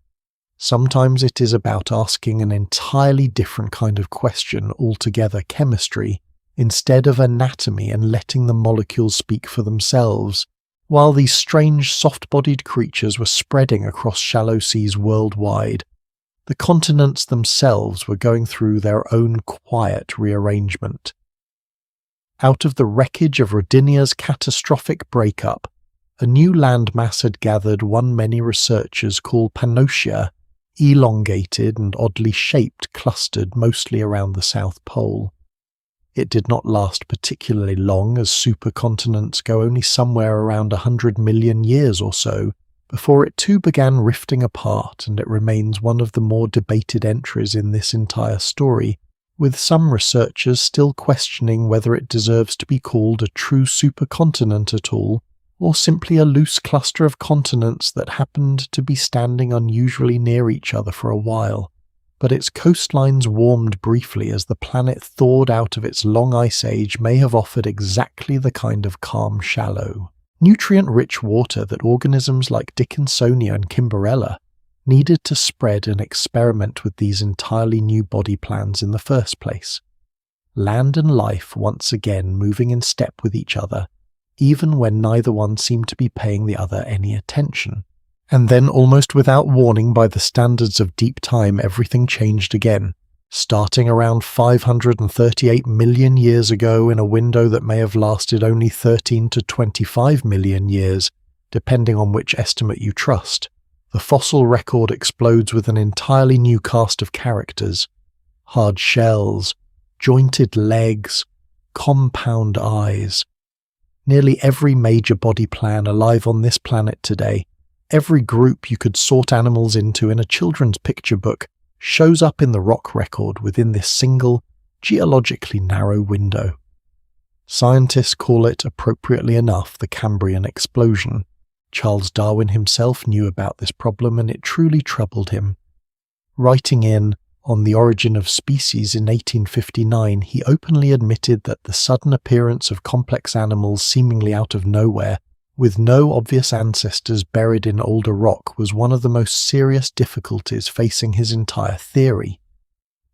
Sometimes it is about asking an entirely different kind of question altogether, chemistry, instead of anatomy, and letting the molecules speak for themselves, while these strange soft-bodied creatures were spreading across shallow seas worldwide. The continents themselves were going through their own quiet rearrangement. Out of the wreckage of Rodinia's catastrophic breakup, a new landmass had gathered one many researchers call Pannotia, elongated and oddly shaped, clustered mostly around the South Pole. It did not last particularly long, as supercontinents go only somewhere around 100 million years or so, before it too began rifting apart, and it remains one of the more debated entries in this entire story, with some researchers still questioning whether it deserves to be called a true supercontinent at all, or simply a loose cluster of continents that happened to be standing unusually near each other for a while. But its coastlines warmed briefly as the planet thawed out of its long ice age may have offered exactly the kind of calm shallow, nutrient-rich water that organisms like Dickinsonia and Kimberella needed to spread and experiment with these entirely new body plans in the first place. Land and life once again moving in step with each other, even when neither one seemed to be paying the other any attention. And then, almost without warning by the standards of deep time, everything changed again, starting around 538 million years ago in a window that may have lasted only 13 to 25 million years, depending on which estimate you trust. The fossil record explodes with an entirely new cast of characters: hard shells, jointed legs, compound eyes. Nearly every major body plan alive on this planet today, every group you could sort animals into in a children's picture book, shows up in the rock record within this single, geologically narrow window. Scientists call it, appropriately enough, the Cambrian explosion. Charles Darwin himself knew about this problem, and it truly troubled him. Writing in On the Origin of Species in 1859, he openly admitted that the sudden appearance of complex animals seemingly out of nowhere, with no obvious ancestors buried in older rock, was one of the most serious difficulties facing his entire theory.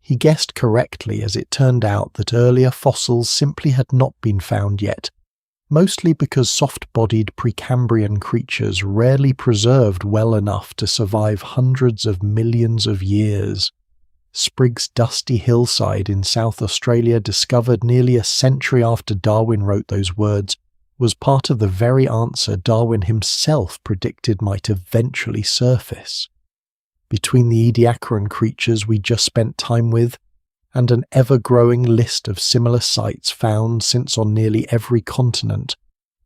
He guessed correctly, as it turned out that earlier fossils simply had not been found yet, mostly because soft-bodied Precambrian creatures rarely preserved well enough to survive hundreds of millions of years. Spriggs' dusty hillside in South Australia, discovered nearly a century after Darwin wrote those words, was part of the very answer Darwin himself predicted might eventually surface. Between the Ediacaran creatures we just spent time with, and an ever-growing list of similar sites found since on nearly every continent,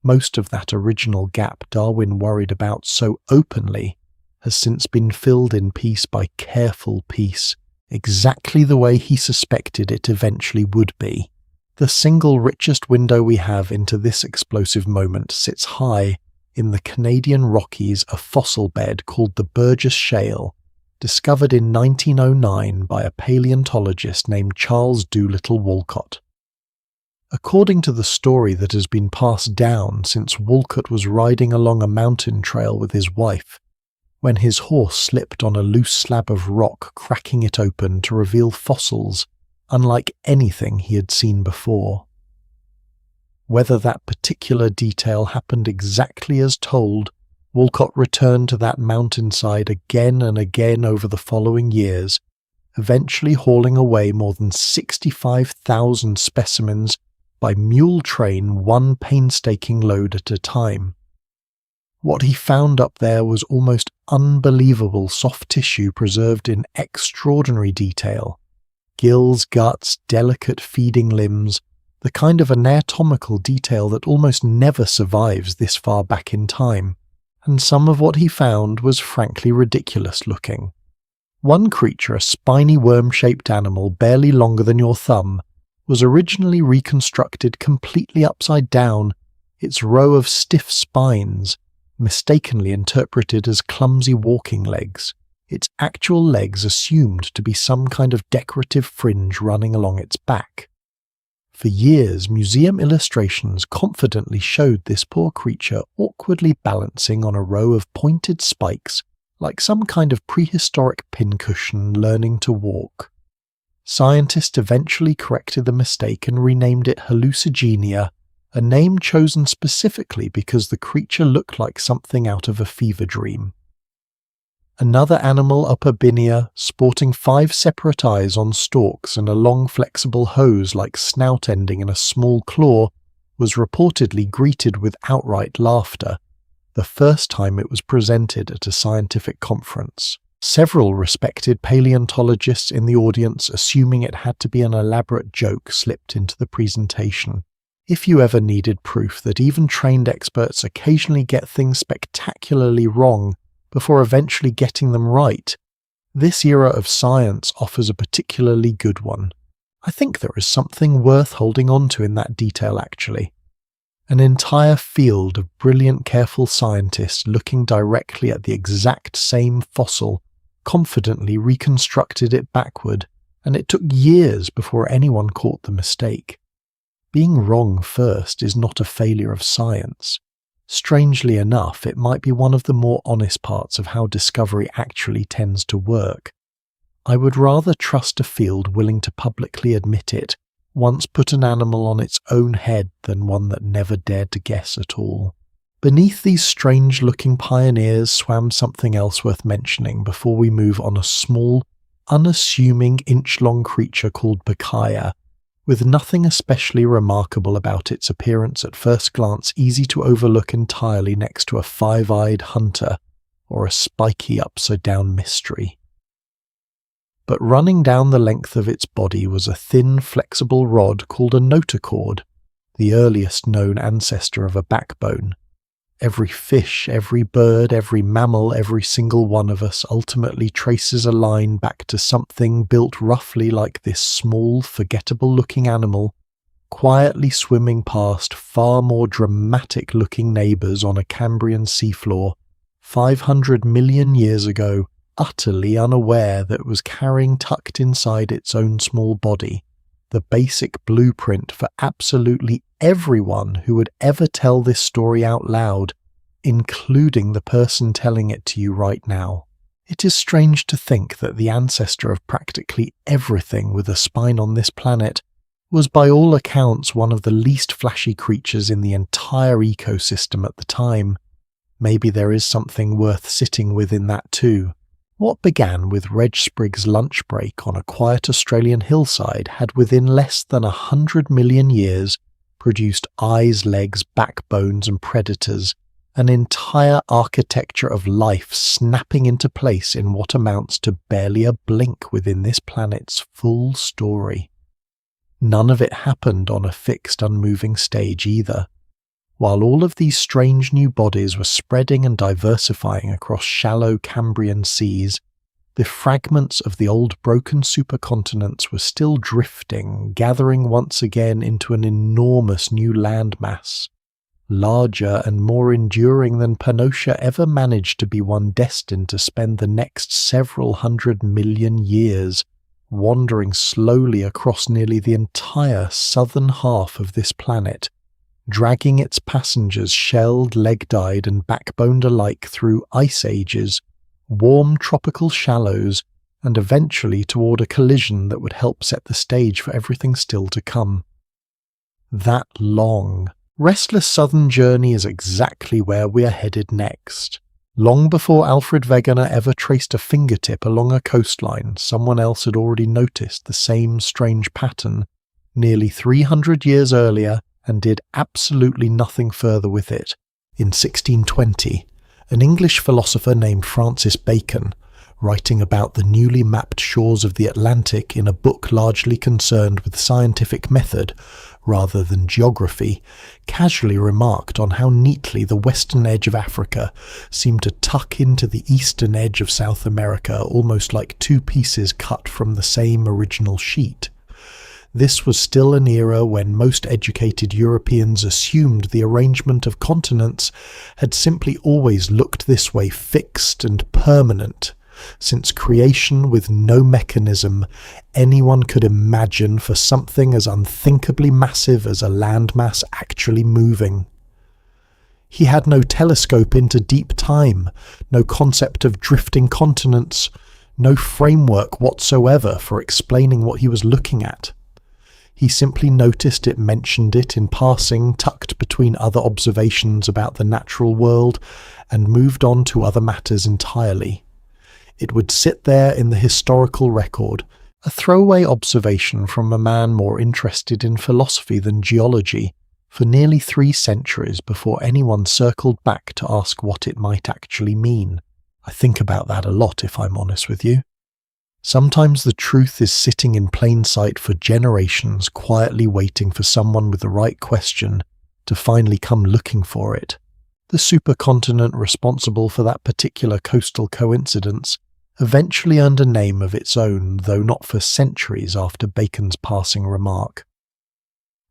Most of that original gap Darwin worried about so openly has since been filled in piece by careful piece, exactly the way he suspected it eventually would be. The single richest window we have into this explosive moment sits high in the Canadian Rockies, a fossil bed called the Burgess Shale, discovered in 1909 by a paleontologist named Charles Doolittle Walcott. According to the story that has been passed down since Walcott was riding along a mountain trail with his wife, when his horse slipped on a loose slab of rock, cracking it open to reveal fossils unlike anything he had seen before. Whether that particular detail happened exactly as told, Walcott returned to that mountainside again and again over the following years, eventually hauling away more than 65,000 specimens by mule train, one painstaking load at a time. What he found up there was almost unbelievable soft tissue preserved in extraordinary detail. Gills, guts, delicate feeding limbs, the kind of anatomical detail that almost never survives this far back in time, and some of what he found was frankly ridiculous looking. One creature, a spiny worm-shaped animal barely longer than your thumb, was originally reconstructed completely upside down, its row of stiff spines mistakenly interpreted as clumsy walking legs, its actual legs assumed to be some kind of decorative fringe running along its back. For years, museum illustrations confidently showed this poor creature awkwardly balancing on a row of pointed spikes like some kind of prehistoric pincushion learning to walk. Scientists eventually corrected the mistake and renamed it Hallucigenia, a name chosen specifically because the creature looked like something out of a fever dream. Another animal, Upperbinia, sporting 5 separate eyes on stalks and a long flexible hose-like snout ending in a small claw, was reportedly greeted with outright laughter, the first time it was presented at a scientific conference. Several respected paleontologists in the audience, assuming it had to be an elaborate joke, slipped into the presentation. If you ever needed proof that even trained experts occasionally get things spectacularly wrong before eventually getting them right, this era of science offers a particularly good one. I think there is something worth holding on to in that detail, actually. An entire field of brilliant, careful scientists looking directly at the exact same fossil confidently reconstructed it backward, and it took years before anyone caught the mistake. Being wrong first is not a failure of science. Strangely enough, it might be one of the more honest parts of how discovery actually tends to work. I would rather trust a field willing to publicly admit it once put an animal on its own head than one that never dared to guess at all. Beneath these strange-looking pioneers swam something else worth mentioning before we move on: a small, unassuming inch-long creature called Pangaea, with nothing especially remarkable about its appearance at first glance, easy to overlook entirely next to a 5-eyed hunter or a spiky upside-down mystery. But running down the length of its body was a thin, flexible rod called a notochord, the earliest known ancestor of a backbone. Every fish, every bird, every mammal, every single one of us ultimately traces a line back to something built roughly like this small, forgettable-looking animal, quietly swimming past far more dramatic-looking neighbours on a Cambrian seafloor 500 million years ago, utterly unaware that it was carrying tucked inside its own small body the basic blueprint for absolutely everyone who would ever tell this story out loud, including the person telling it to you right now. It is strange to think that the ancestor of practically everything with a spine on this planet was by all accounts one of the least flashy creatures in the entire ecosystem at the time. Maybe there is something worth sitting with in that too. What began with Reg Sprig's lunch break on a quiet Australian hillside had within less than 100 million years produced eyes, legs, backbones and predators, an entire architecture of life snapping into place in what amounts to barely a blink within this planet's full story. None of it happened on a fixed, unmoving stage either. While all of these strange new bodies were spreading and diversifying across shallow Cambrian seas, the fragments of the old broken supercontinents were still drifting, gathering once again into an enormous new landmass, larger and more enduring than Pannotia ever managed to be one destined to spend the next several 100 million years wandering slowly across nearly the entire southern half of this planet, dragging its passengers shelled, leg-dyed and backboned alike through ice ages, warm tropical shallows, and eventually toward a collision that would help set the stage for everything still to come. That long, restless southern journey is exactly where we are headed next. Long before Alfred Wegener ever traced a fingertip along a coastline, someone else had already noticed the same strange pattern nearly 300 years earlier and did absolutely nothing further with it. In 1620, an English philosopher named Francis Bacon, writing about the newly mapped shores of the Atlantic in a book largely concerned with scientific method rather than geography, casually remarked on how neatly the western edge of Africa seemed to tuck into the eastern edge of South America, almost like two pieces cut from the same original sheet. This was still an era when most educated Europeans assumed the arrangement of continents had simply always looked this way, fixed and permanent, since creation with no mechanism anyone could imagine for something as unthinkably massive as a landmass actually moving. He had no telescope into deep time, no concept of drifting continents, no framework whatsoever for explaining what he was looking at. He simply noticed it, mentioned it in passing, tucked between other observations about the natural world, and moved on to other matters entirely. It would sit there in the historical record, a throwaway observation from a man more interested in philosophy than geology, for nearly 3 centuries before anyone circled back to ask what it might actually mean. I think about that a lot, if I'm honest with you. Sometimes the truth is sitting in plain sight for generations, quietly waiting for someone with the right question to finally come looking for it. The supercontinent responsible for that particular coastal coincidence eventually earned a name of its own, though not for centuries after Bacon's passing remark.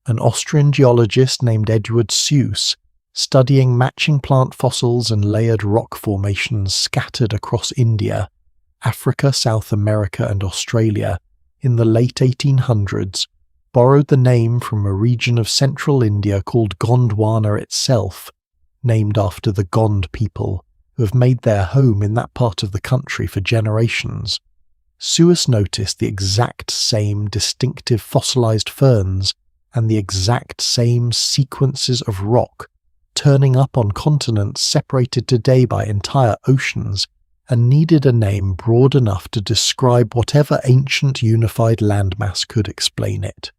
An Austrian geologist named Eduard Suess, studying matching plant fossils and layered rock formations scattered across India, Africa, South America and Australia in the late 1800s, borrowed the name from a region of central India called Gondwana itself, named after the Gond people, who have made their home in that part of the country for generations. Suess noticed the exact same distinctive fossilized ferns and the exact same sequences of rock turning up on continents separated today by entire oceans, and needed a name broad enough to describe whatever ancient unified landmass could explain it.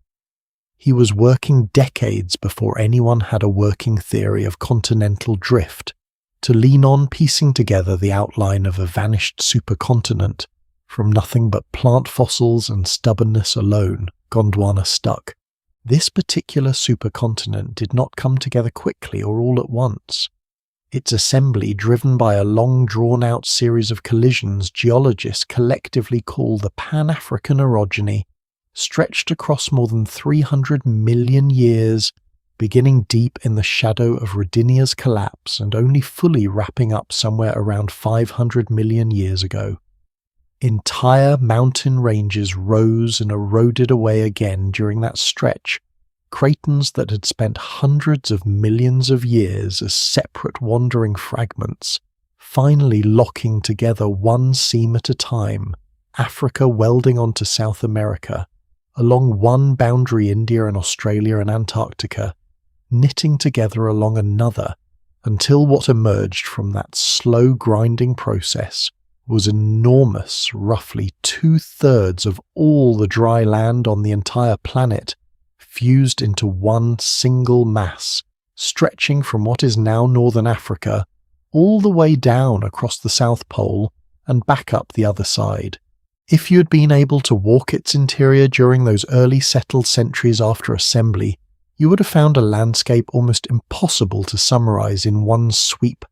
He was working decades before anyone had a working theory of continental drift to lean on, piecing together the outline of a vanished supercontinent from nothing but plant fossils and stubbornness alone. Gondwana stuck. This particular supercontinent did not come together quickly or all at once. Its assembly, driven by a long drawn-out series of collisions geologists collectively call the Pan-African orogeny, stretched across more than 300 million years, beginning deep in the shadow of Rodinia's collapse and only fully wrapping up somewhere around 500 million years ago. Entire mountain ranges rose and eroded away again during that stretch, cratons that had spent hundreds of millions of years as separate wandering fragments, finally locking together one seam at a time, Africa welding onto South America, along one boundary India and Australia and Antarctica, knitting together along another, until what emerged from that slow grinding process was enormous, roughly 2/3 of all the dry land on the entire planet, fused into one single mass, stretching from what is now northern Africa all the way down across the South Pole and back up the other side. If you had been able to walk its interior during those early settled centuries after assembly, you would have found a landscape almost impossible to summarize in one sweep.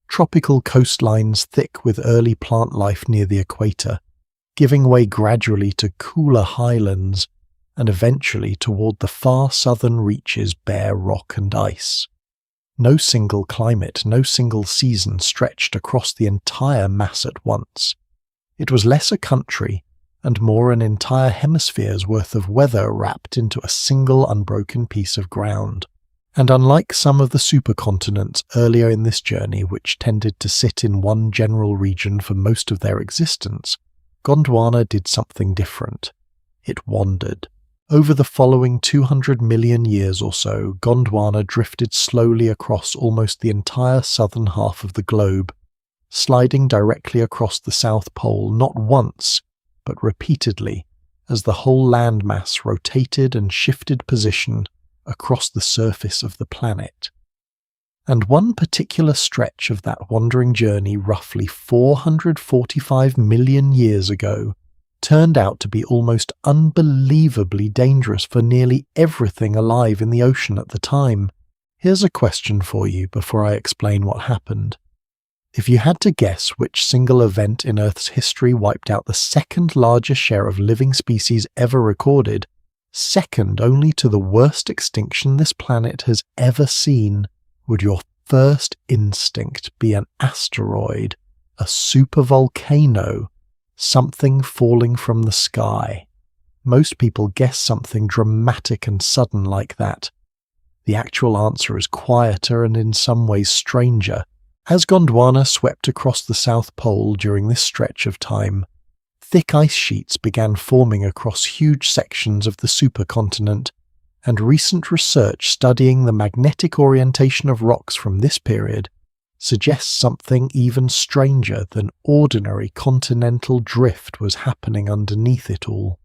Tropical coastlines thick with early plant life near the equator, giving way gradually to cooler highlands, and eventually toward the far southern reaches bare rock and ice. No single climate, no single season stretched across the entire mass at once. It was less a country and more an entire hemisphere's worth of weather wrapped into a single unbroken piece of ground. And unlike some of the supercontinents earlier in this journey, which tended to sit in one general region for most of their existence, Gondwana did something different. It wandered. Over the following 200 million years or so, Gondwana drifted slowly across almost the entire southern half of the globe, sliding directly across the South Pole not once, but repeatedly, as the whole landmass rotated and shifted position across the surface of the planet. And one particular stretch of that wandering journey roughly 445 million years ago turned out to be almost unbelievably dangerous for nearly everything alive in the ocean at the time. Here's a question for you before I explain what happened. If you had to guess which single event in Earth's history wiped out the second largest share of living species ever recorded, second only to the worst extinction this planet has ever seen, would your first instinct be an asteroid, a supervolcano, something falling from the sky? Most people guess something dramatic and sudden like that. The actual answer is quieter and in some ways stranger. As Gondwana swept across the South Pole during this stretch of time, thick ice sheets began forming across huge sections of the supercontinent, and recent research studying the magnetic orientation of rocks from this period suggests something even stranger than ordinary continental drift was happening underneath it all.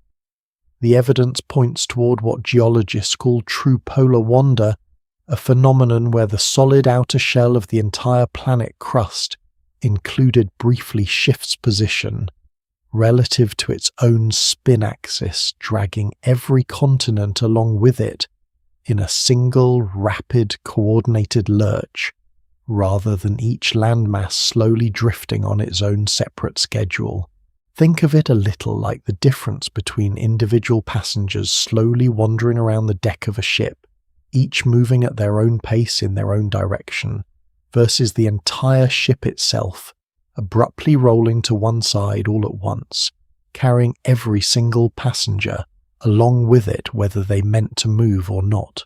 The evidence points toward what geologists call true polar wander, a phenomenon where the solid outer shell of the entire planet crust included briefly shifts position relative to its own spin axis, dragging every continent along with it in a single rapid coordinated lurch, rather than each landmass slowly drifting on its own separate schedule. Think of it a little like the difference between individual passengers slowly wandering around the deck of a ship, each moving at their own pace in their own direction, versus the entire ship itself, abruptly rolling to one side all at once, carrying every single passenger along with it whether they meant to move or not.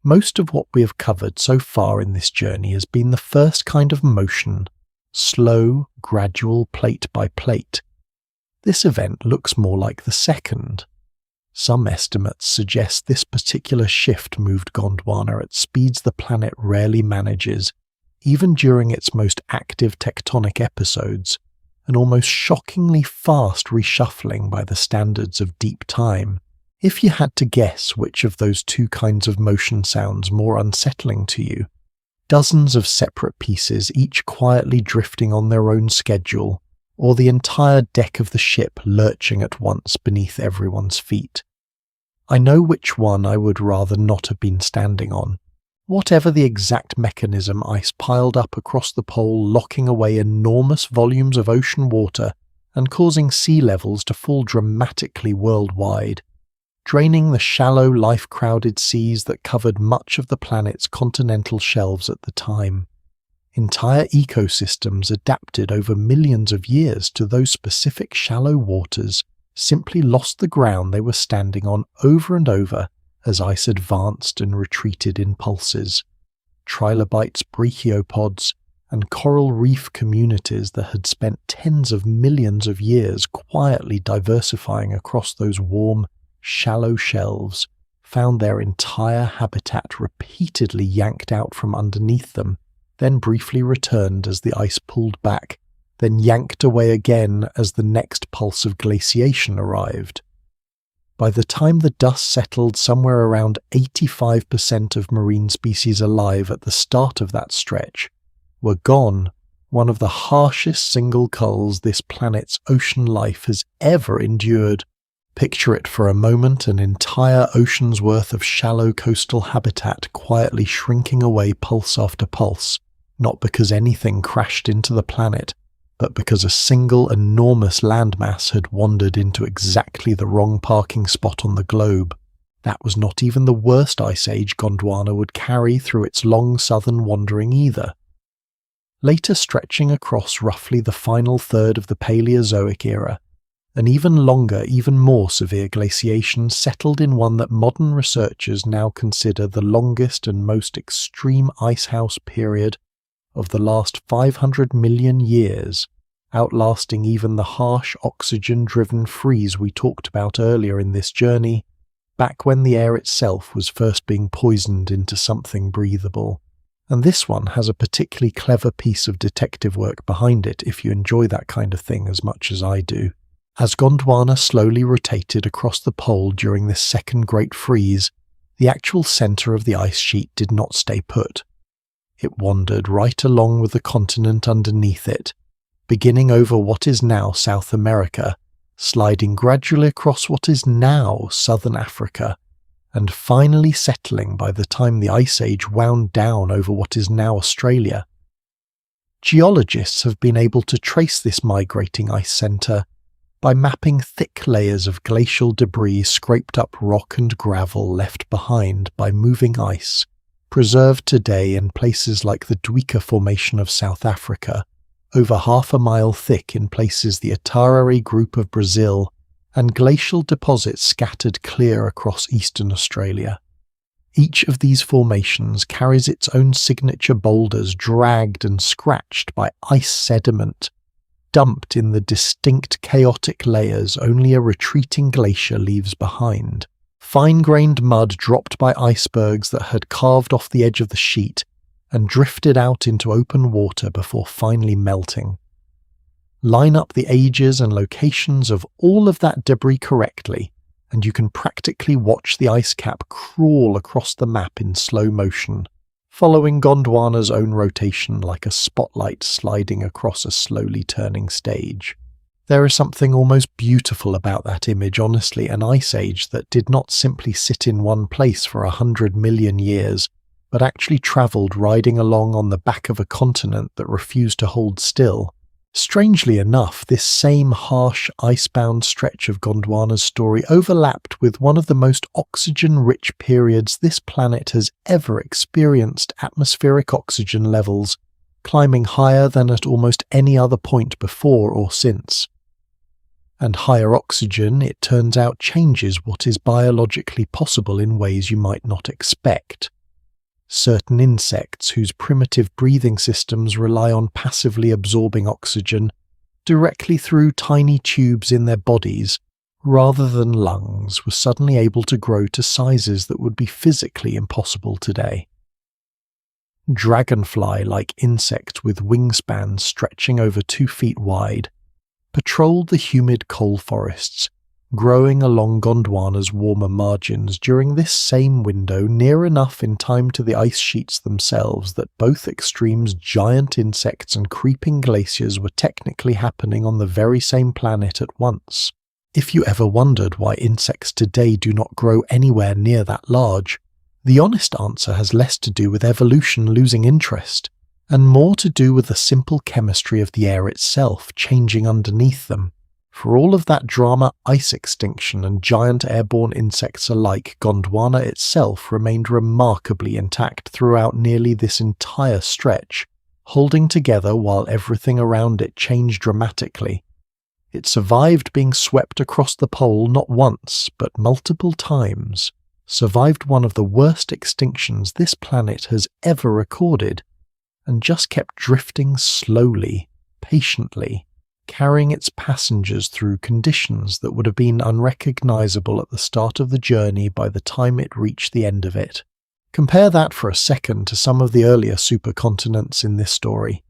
Most of what we have covered so far in this journey has been the first kind of motion, slow, gradual plate by plate. This event looks more like the second. Some estimates suggest this particular shift moved Gondwana at speeds the planet rarely manages, even during its most active tectonic episodes, an almost shockingly fast reshuffling by the standards of deep time. If you had to guess which of those two kinds of motion sounds more unsettling to you, dozens of separate pieces each quietly drifting on their own schedule, or the entire deck of the ship lurching at once beneath everyone's feet. I know which one I would rather not have been standing on. Whatever the exact mechanism, ice piled up across the pole, locking away enormous volumes of ocean water and causing sea levels to fall dramatically worldwide, draining the shallow, life-crowded seas that covered much of the planet's continental shelves at the time. Entire ecosystems adapted over millions of years to those specific shallow waters simply lost the ground they were standing on over and over as ice advanced and retreated in pulses. Trilobites, brachiopods, and coral reef communities that had spent tens of millions of years quietly diversifying across those warm, shallow shelves found their entire habitat repeatedly yanked out from underneath them, then briefly returned as the ice pulled back, then yanked away again as the next pulse of glaciation arrived. By the time the dust settled, somewhere around 85% of marine species alive at the start of that stretch were gone, one of the harshest single culls this planet's ocean life has ever endured. Picture it for a moment, an entire ocean's worth of shallow coastal habitat quietly shrinking away pulse after pulse, not because anything crashed into the planet, but because a single enormous landmass had wandered into exactly the wrong parking spot on the globe. That was not even the worst ice age Gondwana would carry through its long southern wandering either. Later stretching across roughly the final third of the Paleozoic era, an even longer, even more severe glaciation settled in one that modern researchers now consider the longest and most extreme icehouse period of the last 500 million years, outlasting even the harsh oxygen-driven freeze we talked about earlier in this journey, back when the air itself was first being poisoned into something breathable. And this one has a particularly clever piece of detective work behind it if you enjoy that kind of thing as much as I do. As Gondwana slowly rotated across the pole during this second great freeze, the actual centre of the ice sheet did not stay put. It wandered right along with the continent underneath it, beginning over what is now South America, sliding gradually across what is now Southern Africa, and finally settling by the time the Ice Age wound down over what is now Australia. Geologists have been able to trace this migrating ice centre by mapping thick layers of glacial debris, scraped up rock and gravel left behind by moving ice, preserved today in places like the Dwika Formation of South Africa, over half a mile thick in places the Atarari Group of Brazil, and glacial deposits scattered clear across eastern Australia. Each of these formations carries its own signature boulders dragged and scratched by ice sediment, dumped in the distinct chaotic layers only a retreating glacier leaves behind. Fine-grained mud dropped by icebergs that had carved off the edge of the sheet and drifted out into open water before finally melting. Line up the ages and locations of all of that debris correctly, and you can practically watch the ice cap crawl across the map in slow motion, following Gondwana's own rotation like a spotlight sliding across a slowly turning stage. There is something almost beautiful about that image, honestly, an ice age that did not simply sit in one place for 100 million years, but actually travelled riding along on the back of a continent that refused to hold still. Strangely enough, this same harsh, icebound stretch of Gondwana's story overlapped with one of the most oxygen-rich periods this planet has ever experienced atmospheric oxygen levels, climbing higher than at almost any other point before or since. And higher oxygen, it turns out, changes what is biologically possible in ways you might not expect. Certain insects whose primitive breathing systems rely on passively absorbing oxygen directly through tiny tubes in their bodies, rather than lungs, were suddenly able to grow to sizes that would be physically impossible today. Dragonfly-like insects with wingspans stretching over 2 feet wide patrolled the humid coal forests, growing along Gondwana's warmer margins during this same window near enough in time to the ice sheets themselves that both extremes, giant insects and creeping glaciers, were technically happening on the very same planet at once. If you ever wondered why insects today do not grow anywhere near that large, the honest answer has less to do with evolution losing interest, and more to do with the simple chemistry of the air itself changing underneath them. For all of that drama, ice extinction and giant airborne insects alike, Gondwana itself remained remarkably intact throughout nearly this entire stretch, holding together while everything around it changed dramatically. It survived being swept across the pole not once, but multiple times, survived one of the worst extinctions this planet has ever recorded, and just kept drifting slowly, patiently, carrying its passengers through conditions that would have been unrecognizable at the start of the journey by the time it reached the end of it. Compare that for a second to some of the earlier supercontinents in this story.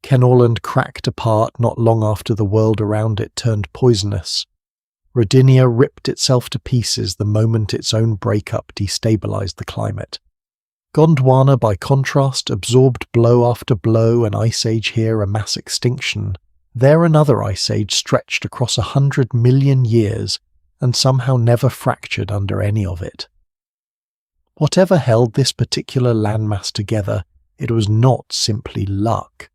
Kenorland cracked apart not long after the world around it turned poisonous. Rodinia ripped itself to pieces the moment its own breakup destabilized the climate. Gondwana, by contrast, absorbed blow after blow, an ice age here, a mass extinction. There another ice age stretched across 100 million years, and somehow never fractured under any of it. Whatever held this particular landmass together, it was not simply luck.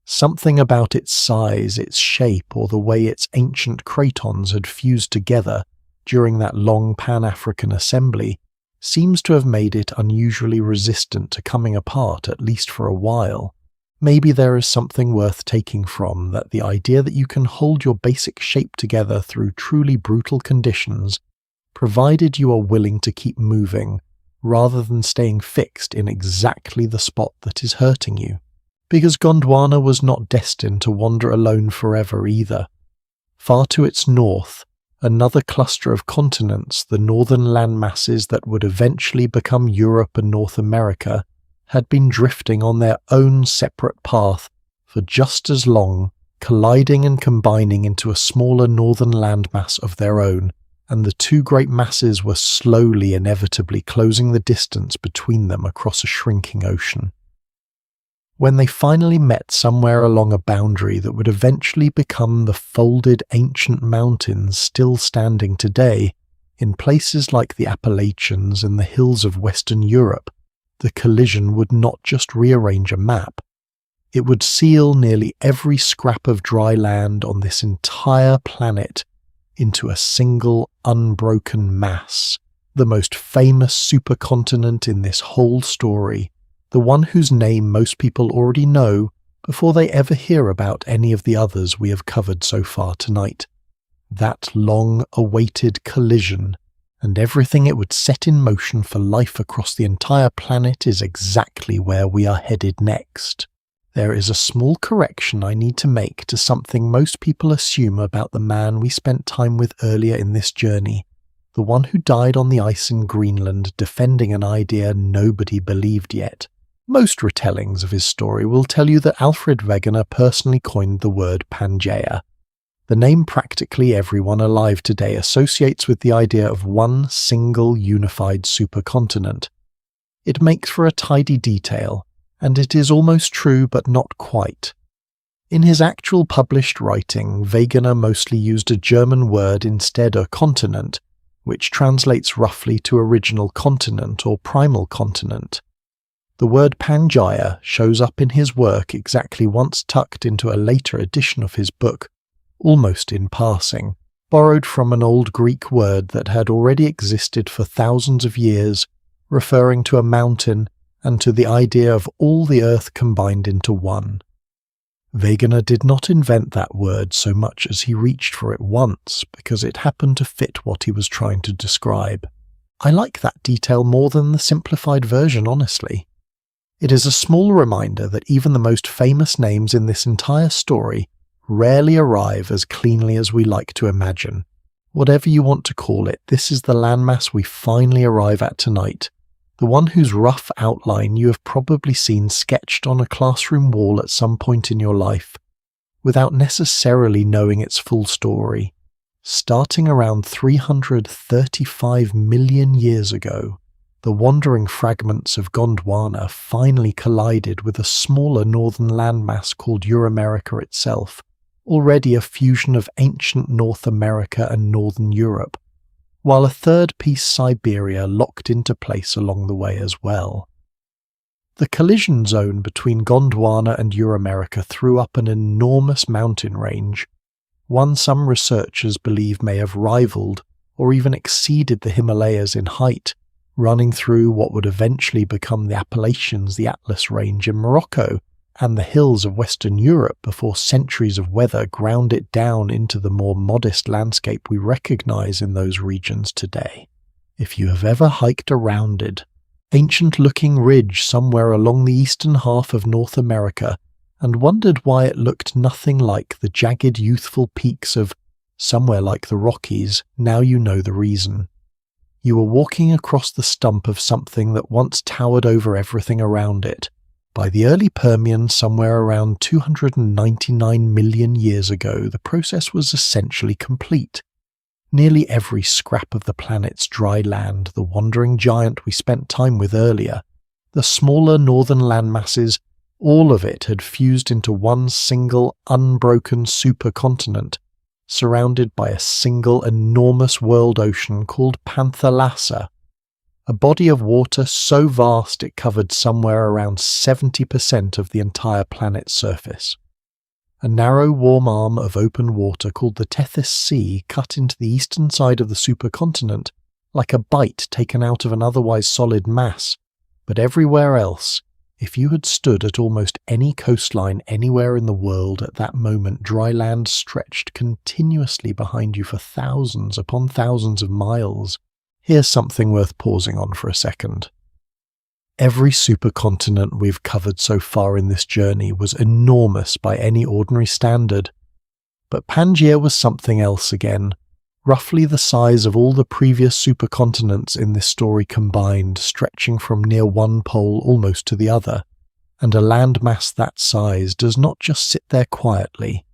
Something about its size, its shape, or the way its ancient cratons had fused together during that long Pan-African assembly seems to have made it unusually resistant to coming apart, at least for a while. Maybe there is something worth taking from that the idea that you can hold your basic shape together through truly brutal conditions, provided you are willing to keep moving, rather than staying fixed in exactly the spot that is hurting you. Because Gondwana was not destined to wander alone forever either. Far to its north, another cluster of continents, the northern landmasses that would eventually become Europe and North America, had been drifting on their own separate path for just as long, colliding and combining into a smaller northern landmass of their own, and the two great masses were slowly, inevitably closing the distance between them across a shrinking ocean. When they finally met somewhere along a boundary that would eventually become the folded ancient mountains still standing today, in places like the Appalachians and the hills of Western Europe, the collision would not just rearrange a map. It would seal nearly every scrap of dry land on this entire planet into a single unbroken mass, the most famous supercontinent in this whole story, the one whose name most people already know before they ever hear about any of the others we have covered so far tonight. That long-awaited collision, and everything it would set in motion for life across the entire planet, is exactly where we are headed next. There is a small correction I need to make to something most people assume about the man we spent time with earlier in this journey, the one who died on the ice in Greenland defending an idea nobody believed yet. Most retellings of his story will tell you that Alfred Wegener personally coined the word Pangaea, the name practically everyone alive today associates with the idea of one single unified supercontinent. It makes for a tidy detail, and it is almost true but not quite. In his actual published writing, Wegener mostly used a German word instead of continent, which translates roughly to original continent or primal continent. The word Pangaea shows up in his work exactly once tucked into a later edition of his book, almost in passing, borrowed from an old Greek word that had already existed for thousands of years, referring to a mountain and to the idea of all the earth combined into one. Wegener did not invent that word so much as he reached for it once because it happened to fit what he was trying to describe. I like that detail more than the simplified version, honestly. It is a small reminder that even the most famous names in this entire story rarely arrive as cleanly as we like to imagine. Whatever you want to call it, this is the landmass we finally arrive at tonight, the one whose rough outline you have probably seen sketched on a classroom wall at some point in your life, without necessarily knowing its full story. Starting around 335 million years ago, the wandering fragments of Gondwana finally collided with a smaller northern landmass called Euramerica itself, already a fusion of ancient North America and northern Europe, while a third piece, Siberia, locked into place along the way as well. The collision zone between Gondwana and Euramerica threw up an enormous mountain range, one some researchers believe may have rivaled or even exceeded the Himalayas in height, running through what would eventually become the Appalachians, the Atlas Range in Morocco, and the hills of Western Europe before centuries of weather ground it down into the more modest landscape we recognize in those regions today. If you have ever hiked a rounded, ancient-looking ridge somewhere along the eastern half of North America and wondered why it looked nothing like the jagged youthful peaks of somewhere like the Rockies, now you know the reason. You were walking across the stump of something that once towered over everything around it. By the early Permian, somewhere around 299 million years ago, the process was essentially complete. Nearly every scrap of the planet's dry land, the wandering giant we spent time with earlier, the smaller northern landmasses, all of it had fused into one single unbroken supercontinent, surrounded by a single enormous world ocean called Pangaea, a body of water so vast it covered somewhere around 70% of the entire planet's surface. A narrow warm arm of open water called the Tethys Sea cut into the eastern side of the supercontinent like a bite taken out of an otherwise solid mass, but everywhere else, if you had stood at almost any coastline anywhere in the world at that moment, dry land stretched continuously behind you for thousands upon thousands of miles. Here's something worth pausing on for a second. Every supercontinent we've covered so far in this journey was enormous by any ordinary standard. But Pangaea was something else again, roughly the size of all the previous supercontinents in this story combined, stretching from near one pole almost to the other. And a landmass that size does not just sit there quietly,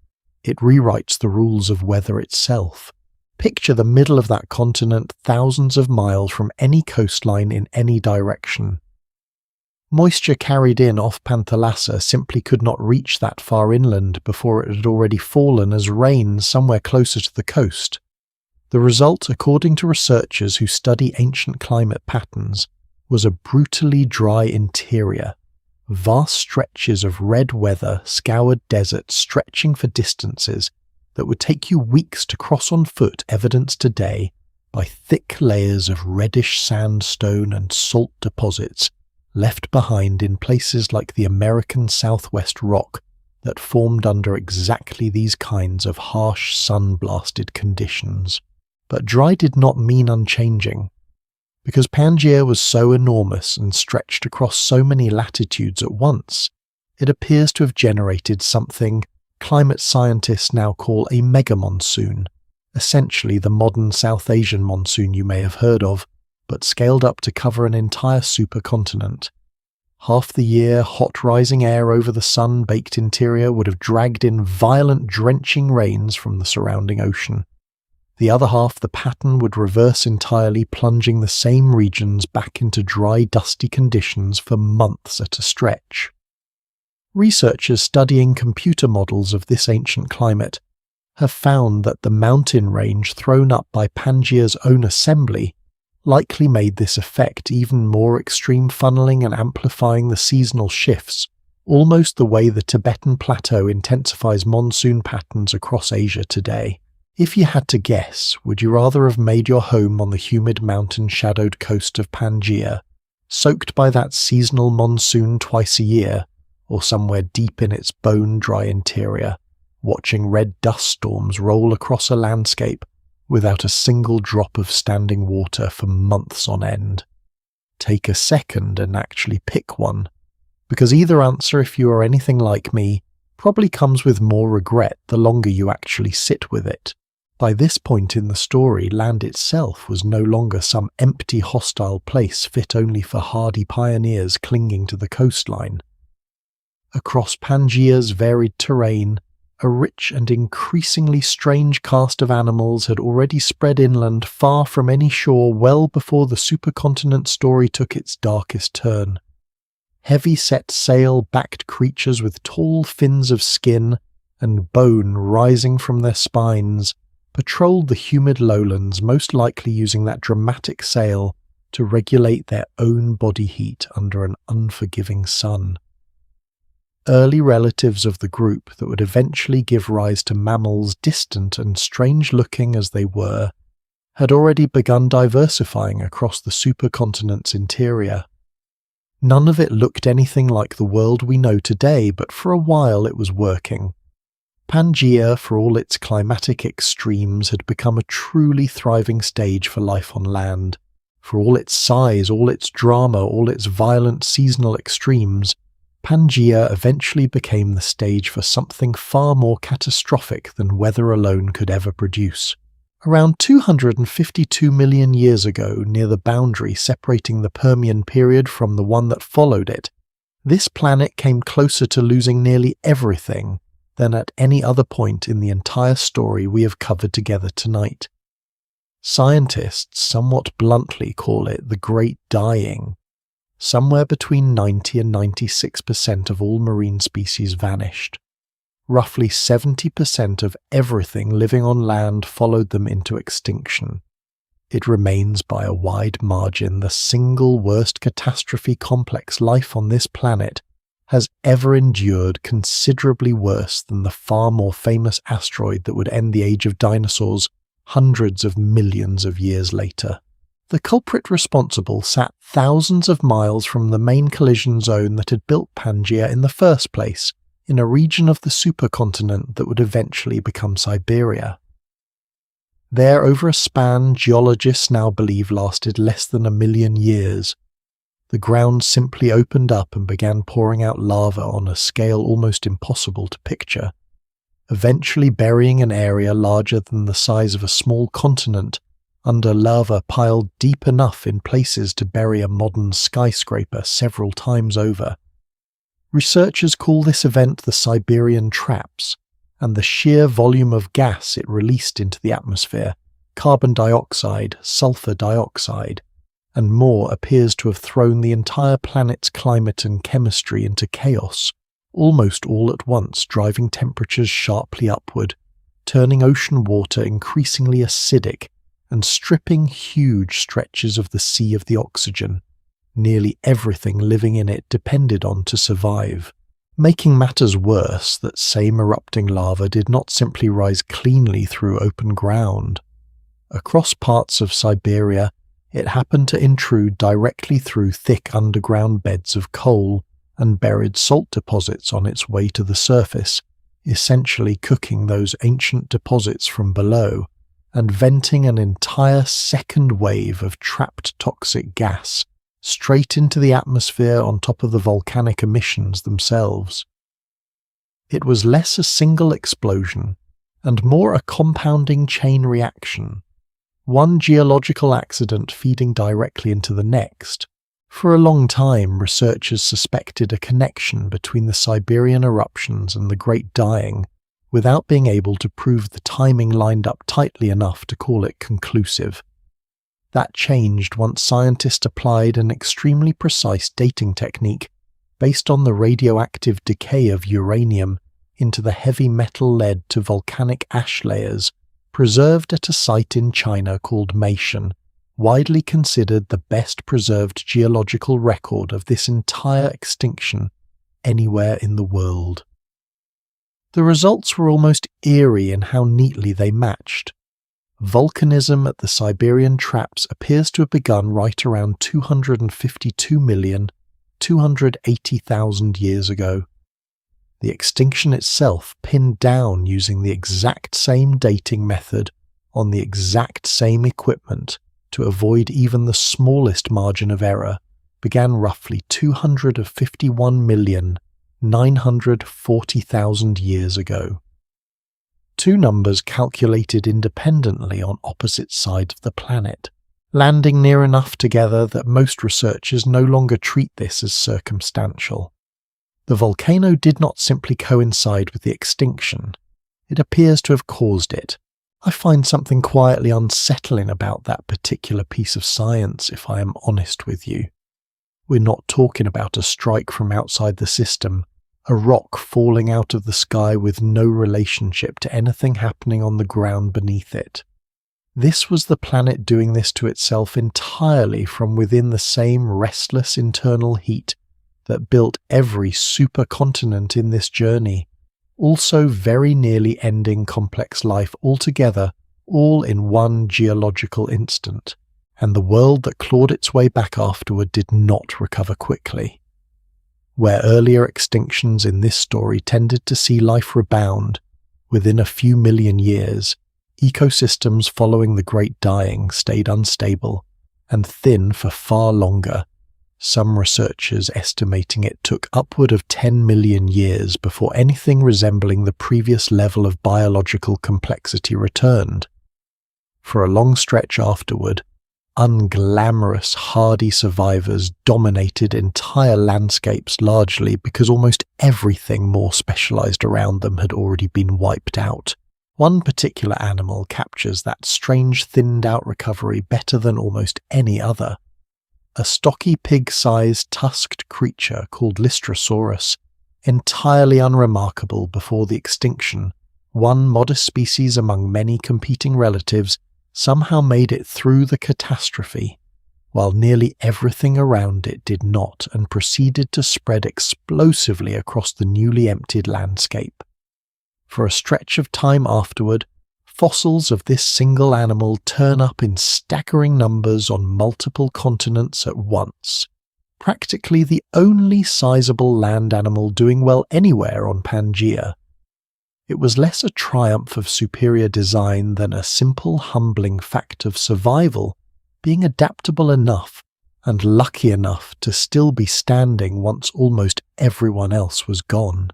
it rewrites the rules of weather itself. Picture the middle of that continent thousands of miles from any coastline in any direction. Moisture carried in off Pangaea simply could not reach that far inland before it had already fallen as rain somewhere closer to the coast. The result, according to researchers who study ancient climate patterns, was a brutally dry interior, vast stretches of red weather, scoured desert stretching for distances that would take you weeks to cross on foot, evidenced today by thick layers of reddish sandstone and salt deposits left behind in places like the American Southwest rock that formed under exactly these kinds of harsh sun-blasted conditions. But dry did not mean unchanging. Because Pangaea was so enormous and stretched across so many latitudes at once, it appears to have generated something climate scientists now call a mega-monsoon, essentially the modern South Asian monsoon you may have heard of, but scaled up to cover an entire supercontinent. Half the year, hot rising air over the sun-baked interior would have dragged in violent drenching rains from the surrounding ocean. The other half, the pattern would reverse entirely, plunging the same regions back into dry, dusty conditions for months at a stretch. Researchers studying computer models of this ancient climate have found that the mountain range thrown up by Pangaea's own assembly likely made this effect even more extreme, funneling and amplifying the seasonal shifts, almost the way the Tibetan Plateau intensifies monsoon patterns across Asia today. If you had to guess, would you rather have made your home on the humid mountain-shadowed coast of Pangaea, soaked by that seasonal monsoon twice a year, or somewhere deep in its bone-dry interior, watching red dust storms roll across a landscape without a single drop of standing water for months on end? Take a second and actually pick one, because either answer, if you are anything like me, probably comes with more regret the longer you actually sit with it. By this point in the story, land itself was no longer some empty, hostile place fit only for hardy pioneers clinging to the coastline. Across Pangaea's varied terrain, a rich and increasingly strange cast of animals had already spread inland far from any shore well before the supercontinent story took its darkest turn. Heavy-set sail-backed creatures with tall fins of skin and bone rising from their spines patrolled the humid lowlands, most likely using that dramatic sail to regulate their own body heat under an unforgiving sun. Early relatives of the group that would eventually give rise to mammals, distant and strange-looking as they were, had already begun diversifying across the supercontinent's interior. None of it looked anything like the world we know today, but for a while it was working. Pangaea, for all its climatic extremes, had become a truly thriving stage for life on land. For all its size, all its drama, all its violent seasonal extremes, Pangaea eventually became the stage for something far more catastrophic than weather alone could ever produce. Around 252 million years ago, near the boundary separating the Permian period from the one that followed it, this planet came closer to losing nearly everything than at any other point in the entire story we have covered together tonight. Scientists somewhat bluntly call it the Great Dying. Somewhere between 90 and 96% of all marine species vanished. roughly 70% of everything living on land followed them into extinction. It remains by a wide margin the single worst catastrophe complex life on this planet has ever endured, considerably worse than the far more famous asteroid that would end the age of dinosaurs hundreds of millions of years later. The culprit responsible sat thousands of miles from the main collision zone that had built Pangaea in the first place, in a region of the supercontinent that would eventually become Siberia. There, over a span geologists now believe lasted less than 1 million years, the ground simply opened up and began pouring out lava on a scale almost impossible to picture, eventually burying an area larger than the size of a small continent under lava piled deep enough in places to bury a modern skyscraper several times over. Researchers call this event the Siberian Traps, and the sheer volume of gas it released into the atmosphere, carbon dioxide, sulfur dioxide, and more, appears to have thrown the entire planet's climate and chemistry into chaos, almost all at once, driving temperatures sharply upward, turning ocean water increasingly acidic, and stripping huge stretches of the sea of the oxygen nearly everything living in it depended on to survive. Making matters worse, that same erupting lava did not simply rise cleanly through open ground. Across parts of Siberia, it happened to intrude directly through thick underground beds of coal and buried salt deposits on its way to the surface, essentially cooking those ancient deposits from below and venting an entire second wave of trapped toxic gas straight into the atmosphere on top of the volcanic emissions themselves. It was less a single explosion and more a compounding chain reaction, one geological accident feeding directly into the next. For a long time, researchers suspected a connection between the Siberian eruptions and the Great Dying, without being able to prove the timing lined up tightly enough to call it conclusive. That changed once scientists applied an extremely precise dating technique based on the radioactive decay of uranium into the heavy metal lead to volcanic ash layers preserved at a site in China called Meishan, widely considered the best preserved geological record of this entire extinction anywhere in the world. The results were almost eerie in how neatly they matched. Volcanism at the Siberian Traps appears to have begun right around 252,280,000 years ago. The extinction itself pinned down using the exact same dating method on the exact same equipment to avoid even the smallest margin of error began roughly 251,940,000 years ago. Two numbers calculated independently on opposite sides of the planet, landing near enough together that most researchers no longer treat this as circumstantial. The volcano did not simply coincide with the extinction, it appears to have caused it. I find something quietly unsettling about that particular piece of science, if I am honest with you. We're not talking about a strike from outside the system, a rock falling out of the sky with no relationship to anything happening on the ground beneath it. This was the planet doing this to itself entirely from within the same restless internal heat that built every supercontinent in this journey, also very nearly ending complex life altogether, all in one geological instant, and the world that clawed its way back afterward did not recover quickly. Where earlier extinctions in this story tended to see life rebound, within a few million years, ecosystems following the Great Dying stayed unstable and thin for far longer, some researchers estimating it took upward of 10 million years before anything resembling the previous level of biological complexity returned. For a long stretch afterward, unglamorous, hardy survivors dominated entire landscapes largely because almost everything more specialized around them had already been wiped out. One particular animal captures that strange thinned-out recovery better than almost any other. A stocky pig-sized tusked creature called Lystrosaurus Entirely unremarkable before the extinction, one modest species among many competing relatives somehow made it through the catastrophe, while nearly everything around it did not and proceeded to spread explosively across the newly emptied landscape. For a stretch of time afterward, fossils of this single animal turn up in staggering numbers on multiple continents at once, practically the only sizable land animal doing well anywhere on Pangaea. It was less a triumph of superior design than a simple humbling fact of survival, being adaptable enough and lucky enough to still be standing once almost everyone else was gone.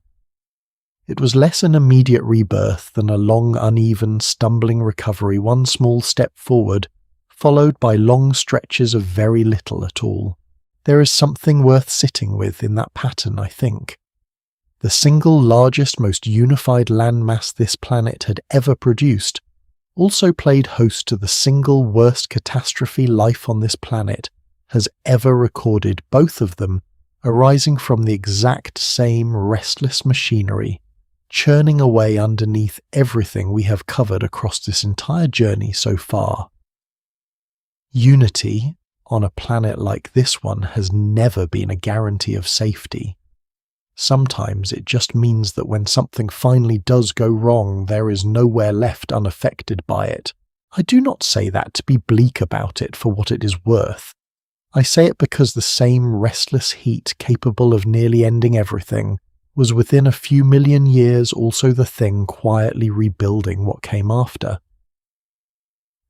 It was less an immediate rebirth than a long, uneven, stumbling recovery, one small step forward, followed by long stretches of very little at all. There is something worth sitting with in that pattern, I think. The single largest, most unified landmass this planet had ever produced also played host to the single worst catastrophe life on this planet has ever recorded, both of them arising from the exact same restless machinery, churning away underneath everything we have covered across this entire journey so far. Unity on a planet like this one has never been a guarantee of safety. Sometimes it just means that when something finally does go wrong, there is nowhere left unaffected by it. I do not say that to be bleak about it for what it is worth. I say it because the same restless heat capable of nearly ending everything was within a few million years also the thing quietly rebuilding what came after.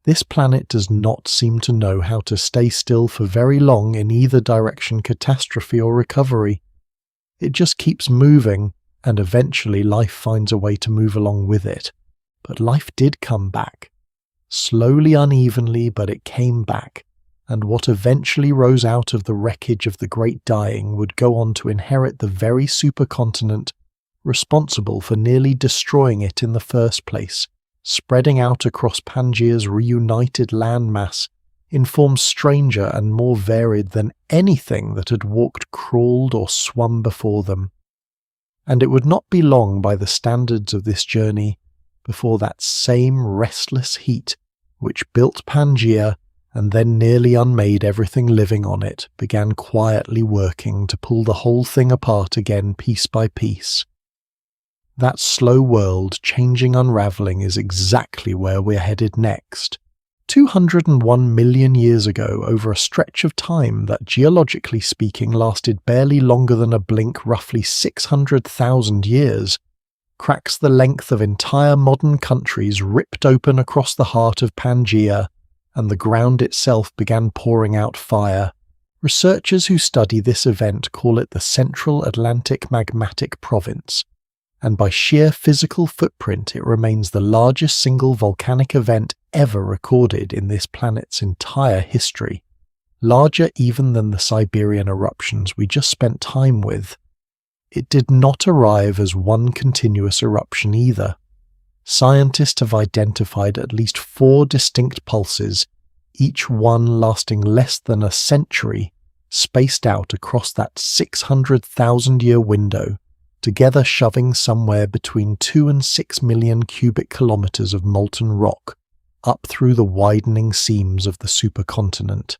This planet does not seem to know how to stay still for very long in either direction, catastrophe or recovery. It just keeps moving, and eventually life finds a way to move along with it. But life did come back. Slowly, unevenly, but it came back, and what eventually rose out of the wreckage of the Great Dying would go on to inherit the very supercontinent responsible for nearly destroying it in the first place, spreading out across Pangaea's reunited landmass in forms stranger and more varied than anything that had walked, crawled, or swum before them. And it would not be long by the standards of this journey before that same restless heat which built Pangaea and then nearly unmade everything living on it began quietly working to pull the whole thing apart again piece by piece. That slow world changing unravelling is exactly where we're headed next. 201 million years ago, over a stretch of time that geologically speaking lasted barely longer than a blink, roughly 600,000 years, cracks the length of entire modern countries ripped open across the heart of Pangaea, and the ground itself began pouring out fire. Researchers who study this event call it the Central Atlantic Magmatic Province, and by sheer physical footprint it remains the largest single volcanic event ever recorded in this planet's entire history, larger even than the Siberian eruptions we just spent time with. It did not arrive as one continuous eruption either. Scientists have identified at least 4 distinct pulses, each one lasting less than a century, spaced out across that 600,000-year window, together shoving somewhere between 2 and 6 million cubic kilometers of molten rock up through the widening seams of the supercontinent.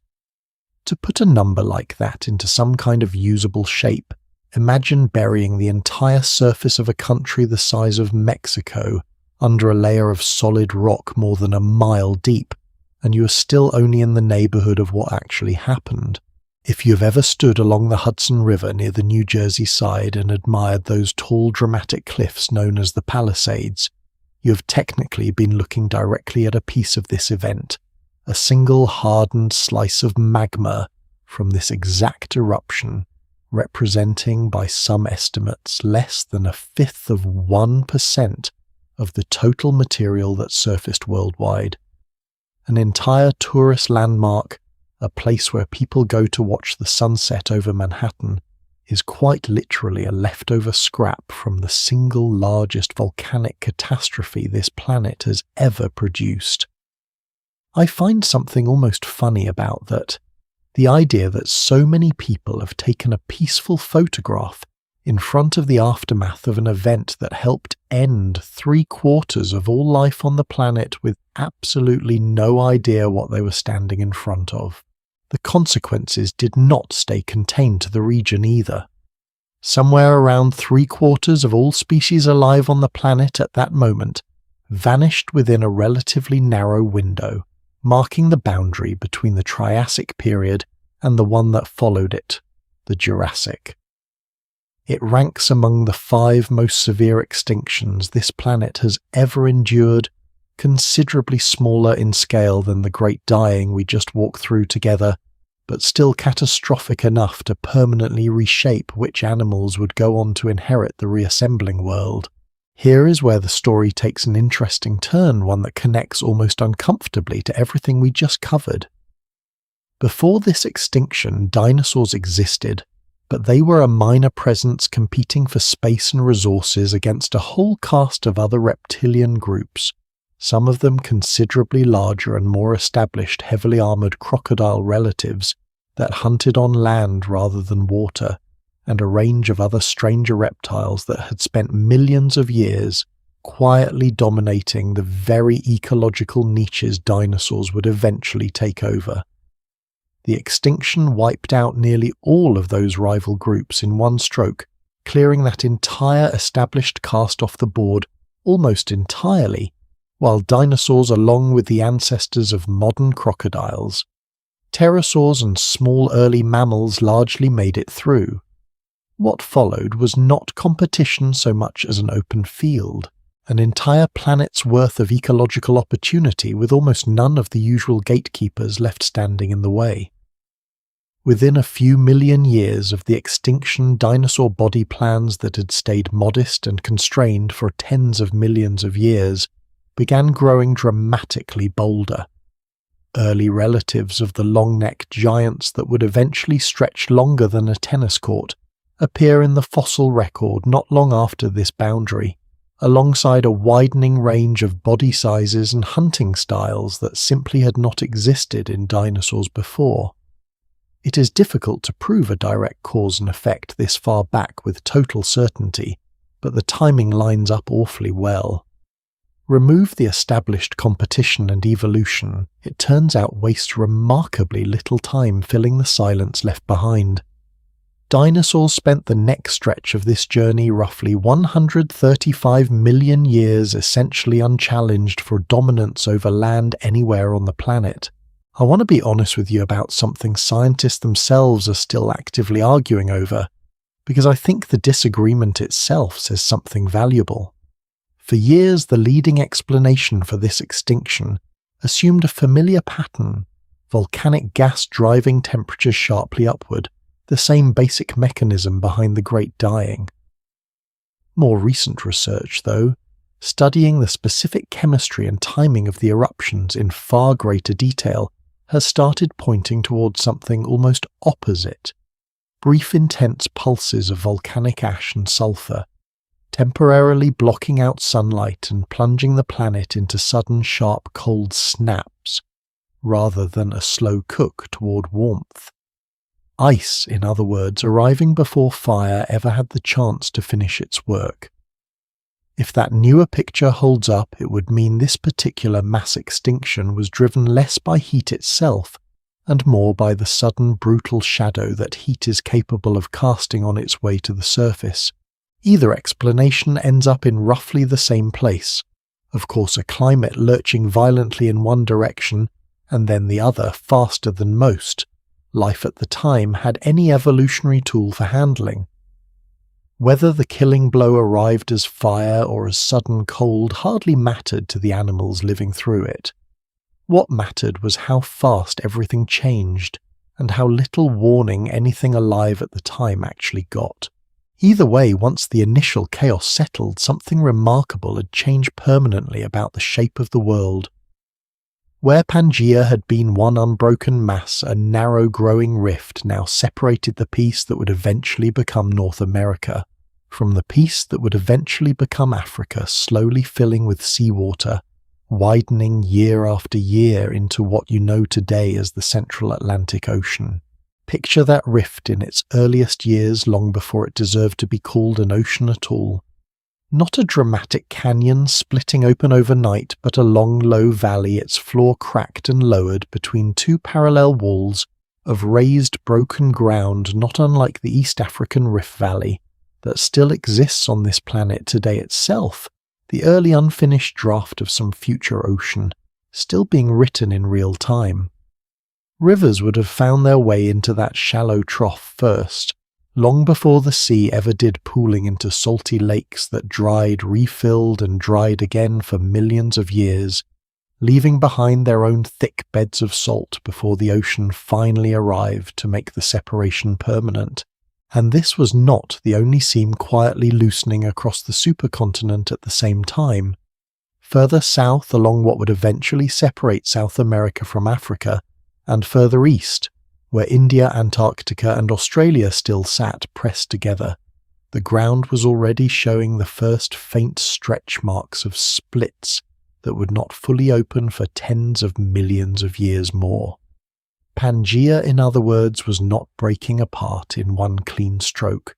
To put a number like that into some kind of usable shape, imagine burying the entire surface of a country the size of Mexico under a layer of solid rock more than a mile deep, and you are still only in the neighbourhood of what actually happened. If you've ever stood along the Hudson River near the New Jersey side and admired those tall dramatic cliffs known as the Palisades, you have technically been looking directly at a piece of this event, a single hardened slice of magma from this exact eruption, representing by some estimates less than 1/5 of 1% of the total material that surfaced worldwide. An entire tourist landmark, a place where people go to watch the sunset over Manhattan, is quite literally a leftover scrap from the single largest volcanic catastrophe this planet has ever produced. I find something almost funny about that. The idea that so many people have taken a peaceful photograph in front of the aftermath of an event that helped end 3/4 of all life on the planet with absolutely no idea what they were standing in front of. The consequences did not stay contained to the region either. Somewhere around 3/4 of all species alive on the planet at that moment vanished within a relatively narrow window, marking the boundary between the Triassic period and the one that followed it, the Jurassic. It ranks among the 5 most severe extinctions this planet has ever endured, considerably smaller in scale than the Great Dying we just walked through together, but still catastrophic enough to permanently reshape which animals would go on to inherit the reassembling world. Here is where the story takes an interesting turn, one that connects almost uncomfortably to everything we just covered. Before this extinction, dinosaurs existed, but they were a minor presence competing for space and resources against a whole cast of other reptilian groups, some of them considerably larger and more established heavily armoured crocodile relatives that hunted on land rather than water, and a range of other stranger reptiles that had spent millions of years quietly dominating the very ecological niches dinosaurs would eventually take over. The extinction wiped out nearly all of those rival groups in one stroke, clearing that entire established caste off the board almost entirely, while dinosaurs, along with the ancestors of modern crocodiles, pterosaurs and small early mammals, largely made it through. What followed was not competition so much as an open field, an entire planet's worth of ecological opportunity with almost none of the usual gatekeepers left standing in the way. Within a few million years of the extinction, dinosaur body plans that had stayed modest and constrained for tens of millions of years began growing dramatically bolder. Early relatives of the long-necked giants that would eventually stretch longer than a tennis court appear in the fossil record not long after this boundary, alongside a widening range of body sizes and hunting styles that simply had not existed in dinosaurs before. It is difficult to prove a direct cause and effect this far back with total certainty, but the timing lines up awfully well. Remove the established competition and evolution, it turns out wastes remarkably little time filling the silence left behind. Dinosaurs spent the next stretch of this journey roughly 135 million years essentially unchallenged for dominance over land anywhere on the planet. I want to be honest with you about something scientists themselves are still actively arguing over, because I think the disagreement itself says something valuable. For years, the leading explanation for this extinction assumed a familiar pattern: volcanic gas driving temperatures sharply upward, the same basic mechanism behind the Great Dying. More recent research, though, studying the specific chemistry and timing of the eruptions in far greater detail, has started pointing towards something almost opposite: brief intense pulses of volcanic ash and sulfur, temporarily blocking out sunlight and plunging the planet into sudden sharp cold snaps, rather than a slow cook toward warmth. Ice, in other words, arriving before fire ever had the chance to finish its work. If that newer picture holds up, it would mean this particular mass extinction was driven less by heat itself and more by the sudden brutal shadow that heat is capable of casting on its way to the surface. Either explanation ends up in roughly the same place. Of course, a climate lurching violently in one direction and then the other faster than most life at the time had any evolutionary tool for handling. Whether the killing blow arrived as fire or as sudden cold hardly mattered to the animals living through it. What mattered was how fast everything changed, and how little warning anything alive at the time actually got. Either way, once the initial chaos settled, something remarkable had changed permanently about the shape of the world. Where Pangaea had been one unbroken mass, a narrow growing rift now separated the piece that would eventually become North America from the piece that would eventually become Africa, slowly filling with seawater, widening year after year into what you know today as the Central Atlantic Ocean. Picture that rift in its earliest years, long before it deserved to be called an ocean at all. Not a dramatic canyon splitting open overnight, but a long, low valley, its floor cracked and lowered between two parallel walls of raised, broken ground, not unlike the East African Rift Valley that still exists on this planet today itself, the early unfinished draft of some future ocean, still being written in real time. Rivers would have found their way into that shallow trough first, long before the sea ever did pooling into salty lakes that dried, refilled and dried again for millions of years, leaving behind their own thick beds of salt before the ocean finally arrived to make the separation permanent. And this was not the only seam quietly loosening across the supercontinent at the same time. Further south along what would eventually separate South America from Africa, and further east, where India, Antarctica and Australia still sat pressed together, the ground was already showing the first faint stretch marks of splits that would not fully open for tens of millions of years more. Pangaea, in other words, was not breaking apart in one clean stroke.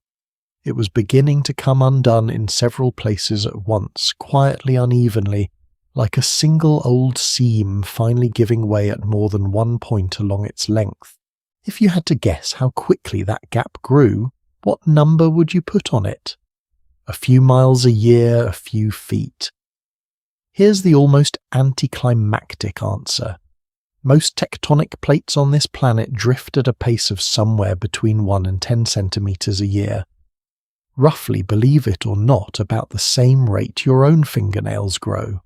It was beginning to come undone in several places at once, quietly, unevenly, like a single old seam finally giving way at more than one point along its length. If you had to guess how quickly that gap grew, what number would you put on it? A few miles a year, a few feet. Here's the almost anticlimactic answer. Most tectonic plates on this planet drift at a pace of somewhere between 1 and 10 centimeters a year. Roughly, believe it or not, about the same rate your own fingernails grow.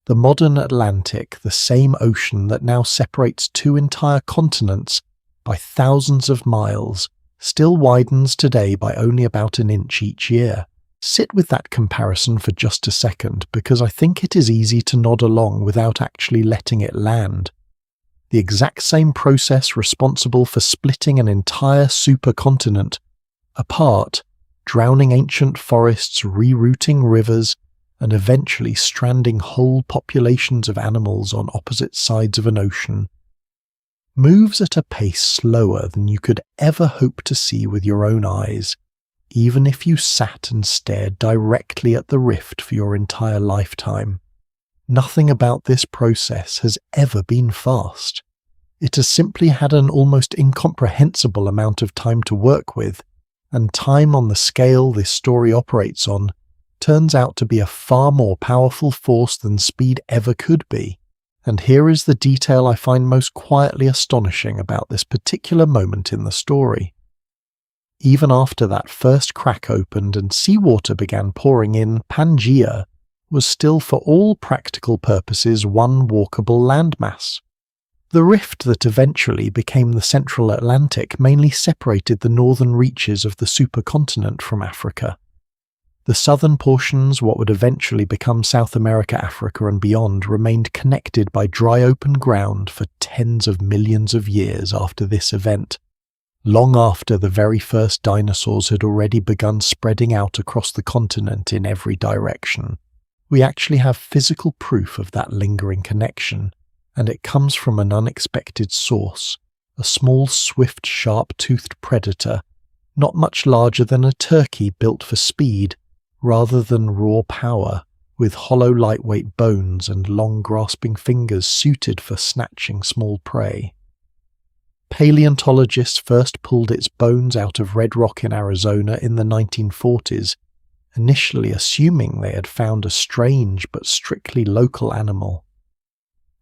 The modern Atlantic, the same ocean that now separates two entire continents by thousands of miles, still widens today by only about an inch each year. Sit with that comparison for just a second, because I think it is easy to nod along without actually letting it land. The exact same process responsible for splitting an entire supercontinent apart, drowning ancient forests, rerouting rivers, and eventually stranding whole populations of animals on opposite sides of an ocean, moves at a pace slower than you could ever hope to see with your own eyes, even if you sat and stared directly at the rift for your entire lifetime. Nothing about this process has ever been fast. It has simply had an almost incomprehensible amount of time to work with, and time on the scale this story operates on turns out to be a far more powerful force than speed ever could be. And here is the detail I find most quietly astonishing about this particular moment in the story. Even after that first crack opened and seawater began pouring in, Pangaea was still for all practical purposes one walkable landmass. The rift that eventually became the Central Atlantic mainly separated the northern reaches of the supercontinent from Africa. The southern portions, what would eventually become South America, Africa and beyond, remained connected by dry open ground for tens of millions of years after this event, long after the very first dinosaurs had already begun spreading out across the continent in every direction. We actually have physical proof of that lingering connection, and it comes from an unexpected source, a small, swift, sharp-toothed predator, not much larger than a turkey built for speed, rather than raw power, with hollow lightweight bones and long grasping fingers suited for snatching small prey. Paleontologists first pulled its bones out of red rock in Arizona in the 1940s, initially assuming they had found a strange but strictly local animal.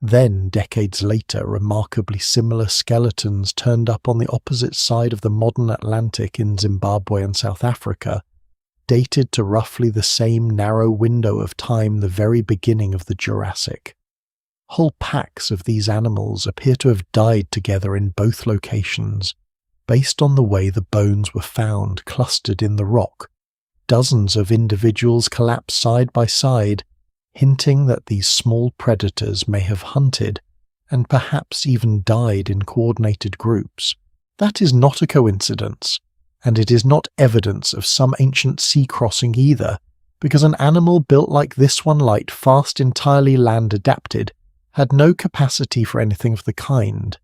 Then, decades later, remarkably similar skeletons turned up on the opposite side of the modern Atlantic in Zimbabwe and South Africa, dated to roughly the same narrow window of time, the very beginning of the Jurassic. Whole packs of these animals appear to have died together in both locations, based on the way the bones were found clustered in the rock. Dozens of individuals collapsed side by side, hinting that these small predators may have hunted and perhaps even died in coordinated groups. That is not a coincidence, and it is not evidence of some ancient sea crossing either, because an animal built like this one, light, fast, entirely land adapted, had no capacity for anything of the kind.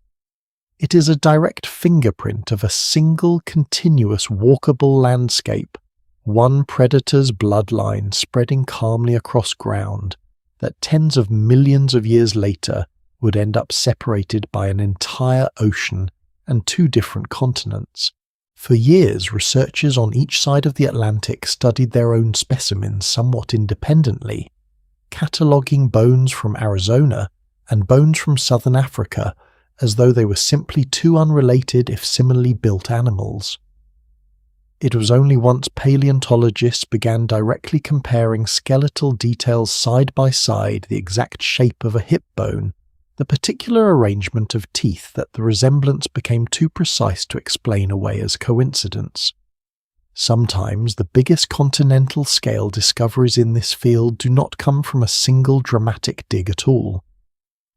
It is a direct fingerprint of a single continuous walkable landscape, one predator's bloodline spreading calmly across ground that tens of millions of years later would end up separated by an entire ocean and two different continents. For years, researchers on each side of the Atlantic studied their own specimens somewhat independently, cataloguing bones from Arizona and bones from southern Africa as though they were simply two unrelated if similarly built animals. It was only once paleontologists began directly comparing skeletal details side by side, the exact shape of a hip bone, the particular arrangement of teeth, that the resemblance became too precise to explain away as coincidence. Sometimes the biggest continental scale discoveries in this field do not come from a single dramatic dig at all.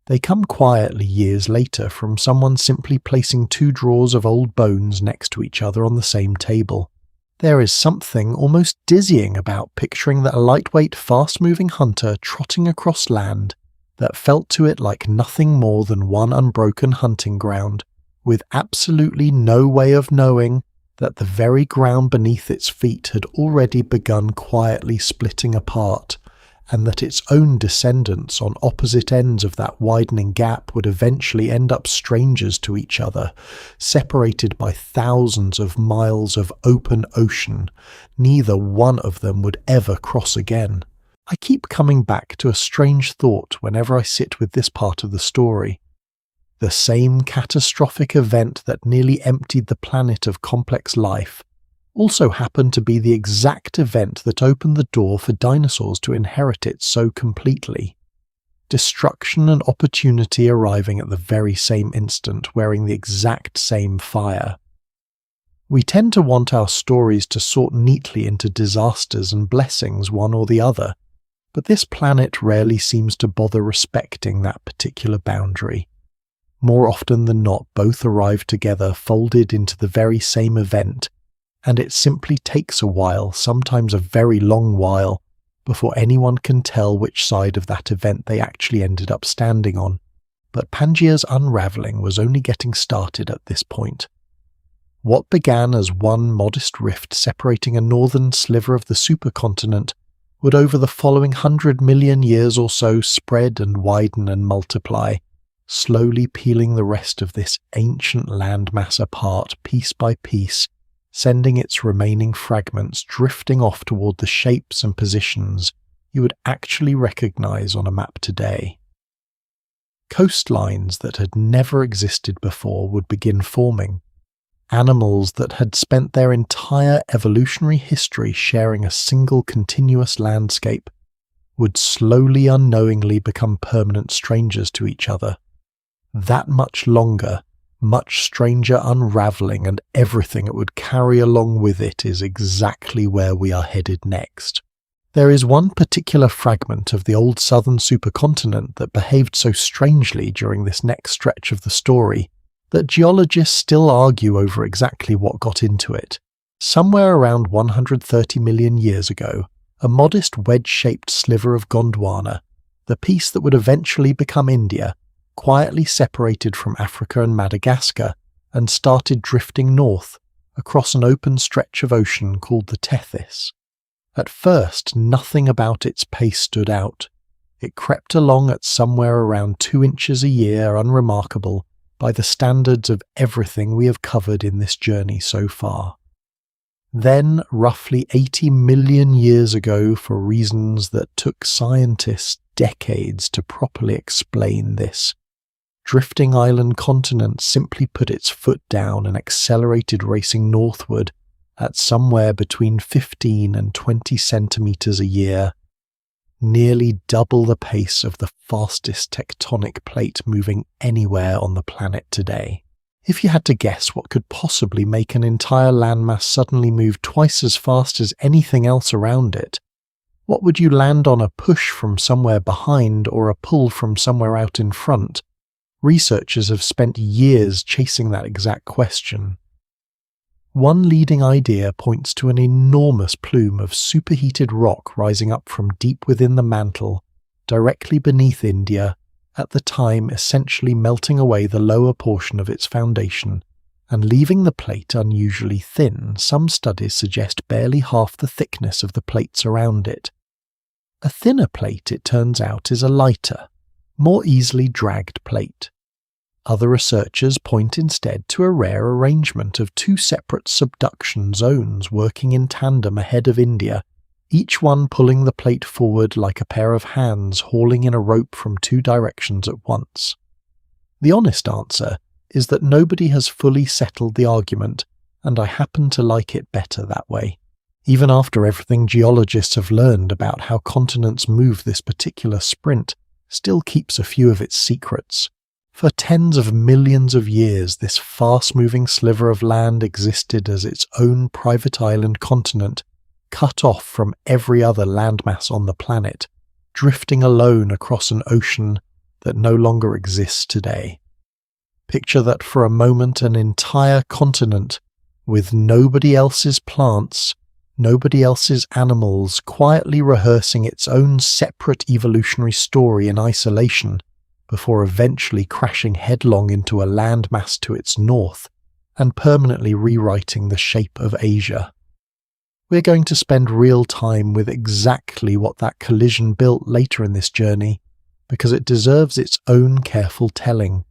They come quietly years later from someone simply placing two drawers of old bones next to each other on the same table. There is something almost dizzying about picturing that a lightweight, fast-moving hunter trotting across land that felt to it like nothing more than one unbroken hunting ground, with absolutely no way of knowing that the very ground beneath its feet had already begun quietly splitting apart, and that its own descendants on opposite ends of that widening gap would eventually end up strangers to each other, separated by thousands of miles of open ocean. Neither one of them would ever cross again. I keep coming back to a strange thought whenever I sit with this part of the story. The same catastrophic event that nearly emptied the planet of complex life also happened to be the exact event that opened the door for dinosaurs to inherit it so completely. Destruction and opportunity arriving at the very same instant, wearing the exact same fire. We tend to want our stories to sort neatly into disasters and blessings, one or the other, but this planet rarely seems to bother respecting that particular boundary. More often than not, both arrive together, folded into the very same event, and it simply takes a while, sometimes a very long while, before anyone can tell which side of that event they actually ended up standing on. But Pangaea's unravelling was only getting started at this point. What began as one modest rift separating a northern sliver of the supercontinent would over the following 100 million years or so spread and widen and multiply, slowly peeling the rest of this ancient landmass apart piece by piece, sending its remaining fragments drifting off toward the shapes and positions you would actually recognize on a map today. Coastlines that had never existed before would begin forming. Animals that had spent their entire evolutionary history sharing a single continuous landscape would slowly, unknowingly become permanent strangers to each other. That much longer, much stranger unravelling and everything it would carry along with it is exactly where we are headed next. There is one particular fragment of the old southern supercontinent that behaved so strangely during this next stretch of the story that geologists still argue over exactly what got into it. Somewhere around 130 million years ago, a modest wedge-shaped sliver of Gondwana, the piece that would eventually become India, quietly separated from Africa and Madagascar and started drifting north across an open stretch of ocean called the Tethys. At first, nothing about its pace stood out. It crept along at somewhere around 2 inches a year, unremarkable by the standards of everything we have covered in this journey so far. Then, roughly 80 million years ago, for reasons that took scientists decades to properly explain this, drifting island continent simply put its foot down and accelerated racing northward at somewhere between 15 and 20 centimetres a year, nearly double the pace of the fastest tectonic plate moving anywhere on the planet today. If you had to guess what could possibly make an entire landmass suddenly move twice as fast as anything else around it, what would you land on, a push from somewhere behind or a pull from somewhere out in front? Researchers have spent years chasing that exact question. One leading idea points to an enormous plume of superheated rock rising up from deep within the mantle, directly beneath India, at the time essentially melting away the lower portion of its foundation and leaving the plate unusually thin. Some studies suggest barely half the thickness of the plates around it. A thinner plate, it turns out, is a lighter, more easily dragged plate. Other researchers point instead to a rare arrangement of two separate subduction zones working in tandem ahead of India, each one pulling the plate forward like a pair of hands hauling in a rope from two directions at once. The honest answer is that nobody has fully settled the argument, and I happen to like it better that way, even after everything geologists have learned about how continents move. This particular sprint still keeps a few of its secrets. For tens of millions of years, this fast-moving sliver of land existed as its own private island continent, cut off from every other landmass on the planet, drifting alone across an ocean that no longer exists today. Picture that for a moment, an entire continent, with nobody else's plants, nobody else's animals, quietly rehearsing its own separate evolutionary story in isolation, before eventually crashing headlong into a landmass to its north and permanently rewriting the shape of Asia. We're going to spend real time with exactly what that collision built later in this journey, because it deserves its own careful telling.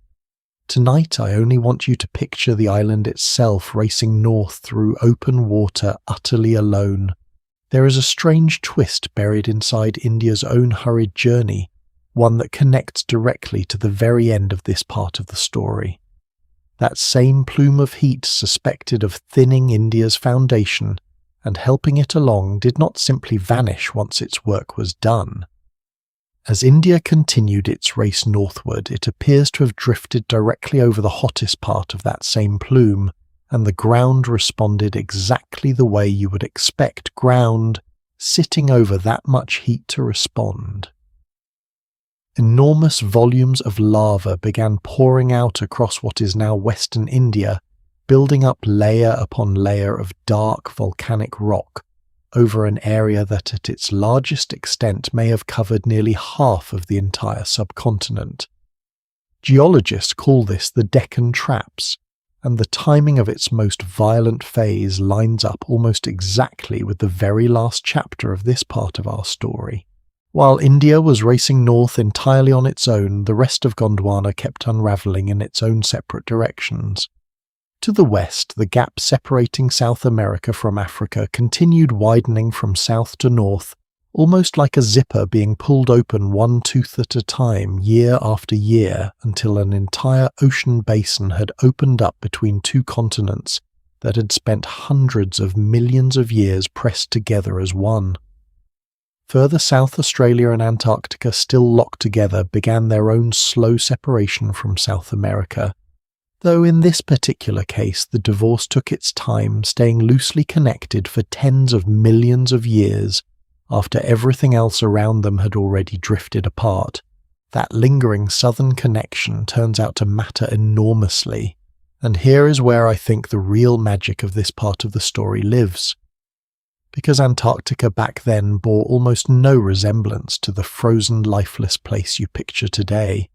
Tonight I only want you to picture the island itself racing north through open water utterly alone. There is a strange twist buried inside India's own hurried journey, one that connects directly to the very end of this part of the story. That same plume of heat suspected of thinning India's foundation and helping it along did not simply vanish once its work was done. As India continued its race northward, it appears to have drifted directly over the hottest part of that same plume, and the ground responded exactly the way you would expect ground sitting over that much heat to respond. Enormous volumes of lava began pouring out across what is now western India, building up layer upon layer of dark volcanic rock over an area that at its largest extent may have covered nearly half of the entire subcontinent. Geologists call this the Deccan Traps, and the timing of its most violent phase lines up almost exactly with the very last chapter of this part of our story. While India was racing north entirely on its own, the rest of Gondwana kept unravelling in its own separate directions. To the west, the gap separating South America from Africa continued widening from south to north, almost like a zipper being pulled open one tooth at a time, year after year, until an entire ocean basin had opened up between two continents that had spent hundreds of millions of years pressed together as one. Further south, Australia and Antarctica, still locked together, began their own slow separation from South America, though in this particular case the divorce took its time, staying loosely connected for tens of millions of years after everything else around them had already drifted apart. That lingering southern connection turns out to matter enormously, and here is where I think the real magic of this part of the story lives. Because Antarctica back then bore almost no resemblance to the frozen, lifeless place you picture today.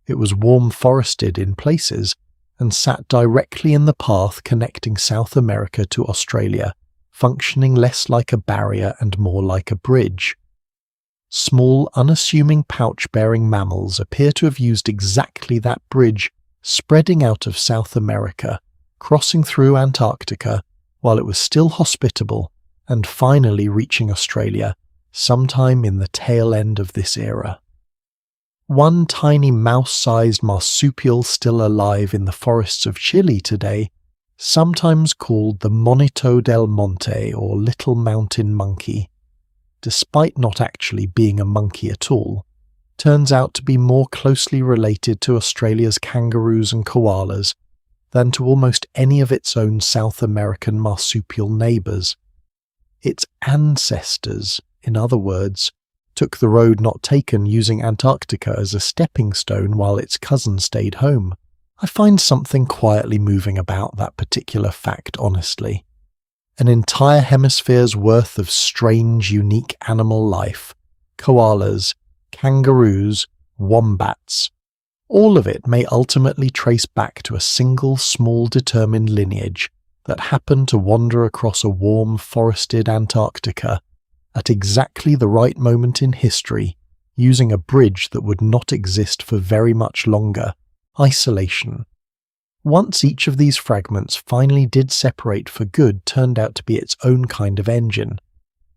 It was warm forested in places, and sat directly in the path connecting South America to Australia, functioning less like a barrier and more like a bridge. Small, unassuming pouch-bearing mammals appear to have used exactly that bridge, spreading out of South America, crossing through Antarctica while it was still hospitable, and finally reaching Australia sometime in the tail end of this era. One tiny mouse-sized marsupial still alive in the forests of Chile today, sometimes called the Monito del Monte or Little Mountain Monkey, despite not actually being a monkey at all, turns out to be more closely related to Australia's kangaroos and koalas than to almost any of its own South American marsupial neighbours. Its ancestors, in other words, took the road not taken, using Antarctica as a stepping stone while its cousin stayed home. I find something quietly moving about that particular fact, honestly. An entire hemisphere's worth of strange, unique animal life, koalas, kangaroos, wombats. All of it may ultimately trace back to a single small determined lineage that happened to wander across a warm, forested Antarctica at exactly the right moment in history, using a bridge that would not exist for very much longer: isolation. Once each of these fragments finally did separate for good, turned out to be its own kind of engine.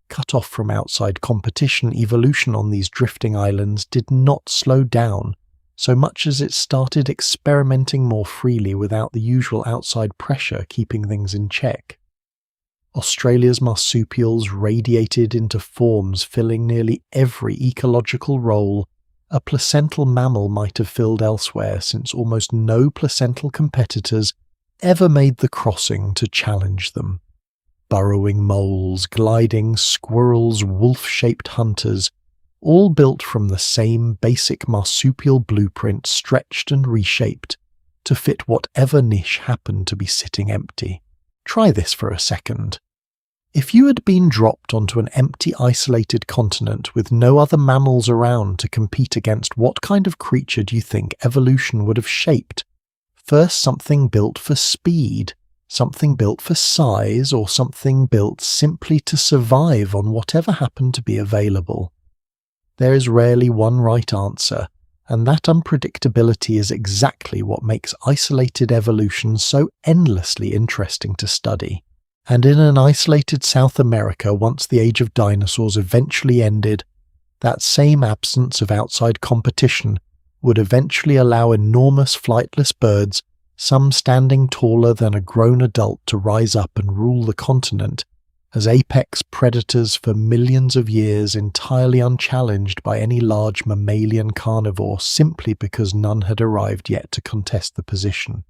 Cut off from outside competition, evolution on these drifting islands did not slow down so much as it started experimenting more freely without the usual outside pressure keeping things in check. Australia's marsupials radiated into forms filling nearly every ecological role a placental mammal might have filled elsewhere, since almost no placental competitors ever made the crossing to challenge them. Burrowing moles, gliding squirrels, wolf-shaped hunters, all built from the same basic marsupial blueprint, stretched and reshaped to fit whatever niche happened to be sitting empty. Try this for a second. If you had been dropped onto an empty, isolated continent with no other mammals around to compete against, what kind of creature do you think evolution would have shaped? First, something built for speed, something built for size, or something built simply to survive on whatever happened to be available? There is rarely one right answer, and that unpredictability is exactly what makes isolated evolution so endlessly interesting to study. And in an isolated South America, once the age of dinosaurs eventually ended, that same absence of outside competition would eventually allow enormous flightless birds, some standing taller than a grown adult, to rise up and rule the continent as apex predators for millions of years, entirely unchallenged by any large mammalian carnivore, simply because none had arrived yet to contest the position.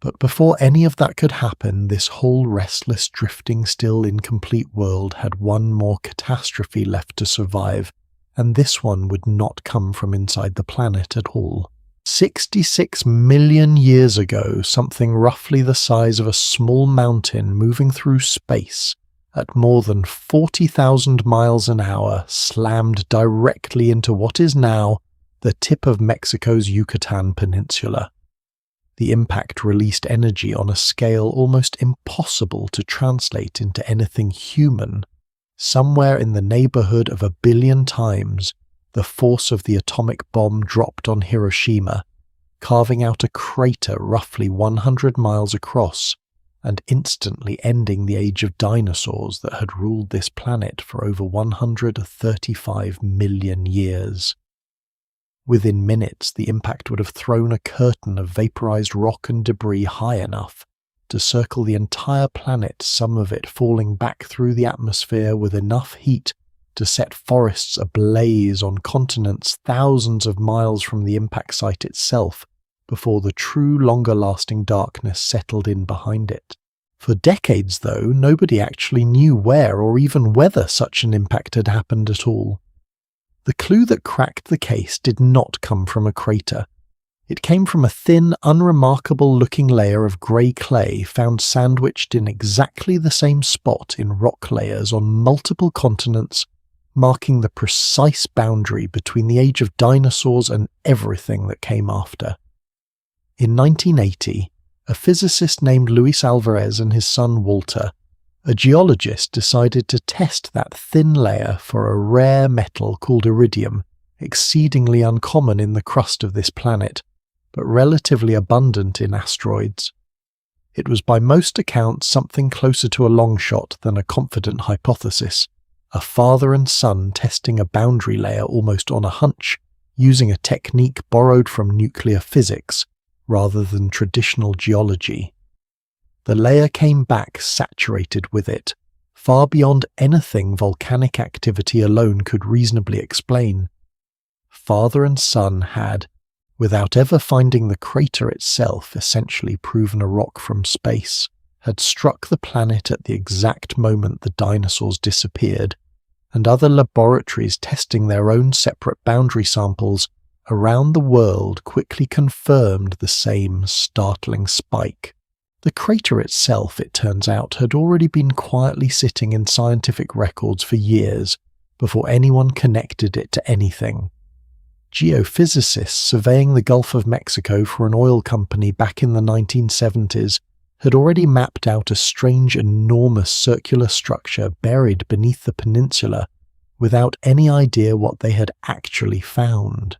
But before any of that could happen, this whole restless, drifting, still incomplete world had one more catastrophe left to survive, and this one would not come from inside the planet at all. 66 million years ago, something roughly the size of a small mountain moving through space at more than 40,000 miles an hour slammed directly into what is now the tip of Mexico's Yucatan Peninsula. The impact released energy on a scale almost impossible to translate into anything human, somewhere in the neighborhood of 1 billion times the force of the atomic bomb dropped on Hiroshima, carving out a crater roughly 100 miles across and instantly ending the age of dinosaurs that had ruled this planet for over 135 million years. Within minutes, the impact would have thrown a curtain of vaporized rock and debris high enough to circle the entire planet, some of it falling back through the atmosphere with enough heat to set forests ablaze on continents thousands of miles from the impact site itself, before the true longer-lasting darkness settled in behind it. For decades, though, nobody actually knew where or even whether such an impact had happened at all. The clue that cracked the case did not come from a crater. It came from a thin, unremarkable-looking layer of grey clay found sandwiched in exactly the same spot in rock layers on multiple continents, marking the precise boundary between the age of dinosaurs and everything that came after. In 1980, a physicist named Luis Alvarez and his son Walter, a geologist, decided to test that thin layer for a rare metal called iridium, exceedingly uncommon in the crust of this planet, but relatively abundant in asteroids. It was by most accounts something closer to a long shot than a confident hypothesis, a father and son testing a boundary layer almost on a hunch, using a technique borrowed from nuclear physics rather than traditional geology. The layer came back saturated with it, far beyond anything volcanic activity alone could reasonably explain. Father and son had, without ever finding the crater itself, essentially proven a rock from space, had struck the planet at the exact moment the dinosaurs disappeared, and other laboratories testing their own separate boundary samples around the world quickly confirmed the same startling spike. The crater itself, it turns out, had already been quietly sitting in scientific records for years before anyone connected it to anything. Geophysicists surveying the Gulf of Mexico for an oil company back in the 1970s had already mapped out a strange, enormous circular structure buried beneath the peninsula without any idea what they had actually found.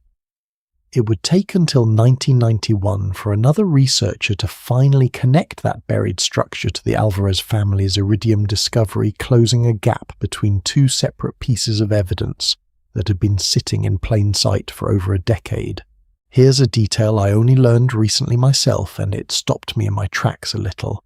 It would take until 1991 for another researcher to finally connect that buried structure to the Alvarez family's iridium discovery, closing a gap between two separate pieces of evidence that had been sitting in plain sight for over a decade. Here's a detail I only learned recently myself, and it stopped me in my tracks a little.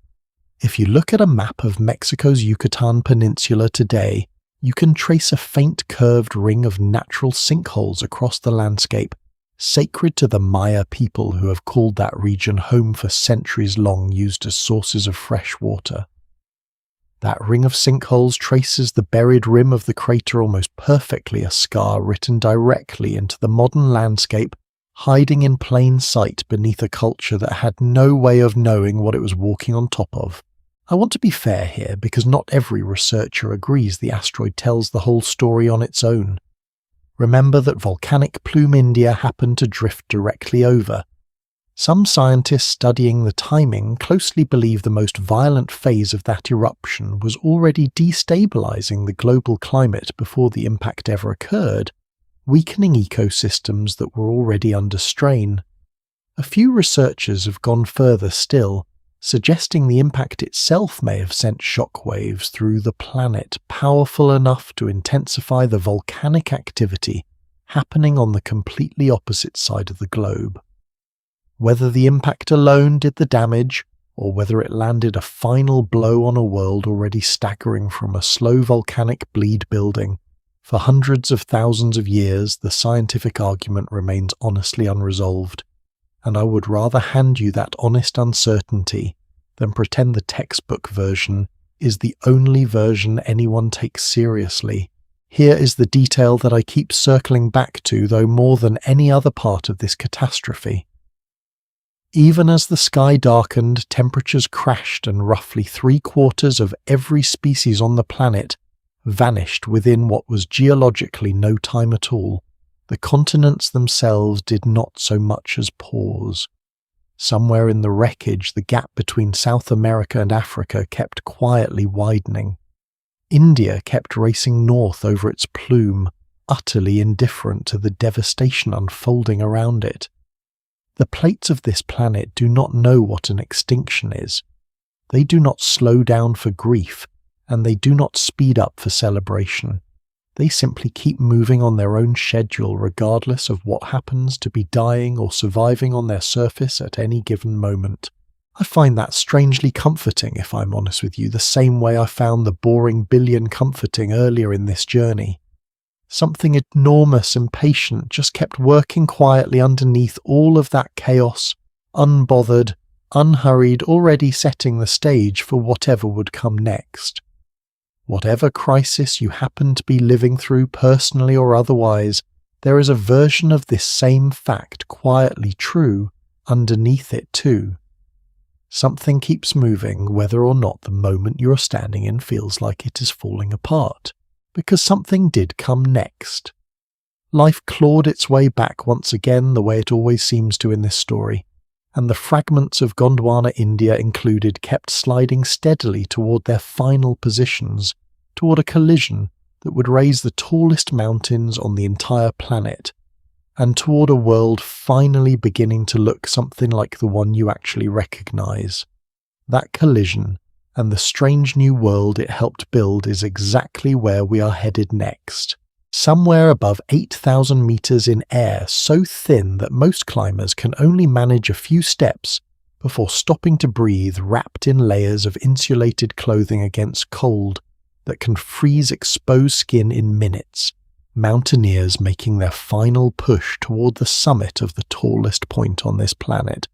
If you look at a map of Mexico's Yucatan Peninsula today, you can trace a faint curved ring of natural sinkholes across the landscape, sacred to the Maya people who have called that region home for centuries long, used as sources of fresh water. That ring of sinkholes traces the buried rim of the crater almost perfectly, a scar written directly into the modern landscape, hiding in plain sight beneath a culture that had no way of knowing what it was walking on top of. I want to be fair here, because not every researcher agrees the asteroid tells the whole story on its own. Remember that volcanic plume India happened to drift directly over. Some scientists studying the timing closely believe the most violent phase of that eruption was already destabilizing the global climate before the impact ever occurred, weakening ecosystems that were already under strain. A few researchers have gone further still, suggesting the impact itself may have sent shockwaves through the planet powerful enough to intensify the volcanic activity happening on the completely opposite side of the globe. Whether the impact alone did the damage, or whether it landed a final blow on a world already staggering from a slow volcanic bleed building, for hundreds of thousands of years the scientific argument remains honestly unresolved, and I would rather hand you that honest uncertainty than pretend the textbook version is the only version anyone takes seriously. Here is the detail that I keep circling back to, though more than any other part of this catastrophe. Even as the sky darkened, temperatures crashed, and roughly 3/4 of every species on the planet vanished within what was geologically no time at all. The continents themselves did not so much as pause. Somewhere in the wreckage, the gap between South America and Africa kept quietly widening. India kept racing north over its plume, utterly indifferent to the devastation unfolding around it. The plates of this planet do not know what an extinction is. They do not slow down for grief, and they do not speed up for celebration. They simply keep moving on their own schedule regardless of what happens to be dying or surviving on their surface at any given moment. I find that strangely comforting, if I'm honest with you, the same way I found the boring billion comforting earlier in this journey. Something enormous and patient just kept working quietly underneath all of that chaos, unbothered, unhurried, already setting the stage for whatever would come next. Whatever crisis you happen to be living through, personally or otherwise, there is a version of this same fact quietly true underneath it too. Something keeps moving whether or not the moment you're standing in feels like it is falling apart, because something did come next. Life clawed its way back once again the way it always seems to in this story, and the fragments of Gondwana, India included, kept sliding steadily toward their final positions, toward a collision that would raise the tallest mountains on the entire planet, and toward a world finally beginning to look something like the one you actually recognize. That collision, and the strange new world it helped build, is exactly where we are headed next. Somewhere above 8,000 meters in air so thin that most climbers can only manage a few steps before stopping to breathe, wrapped in layers of insulated clothing against cold that can freeze exposed skin in minutes, mountaineers making their final push toward the summit of the tallest point on this planet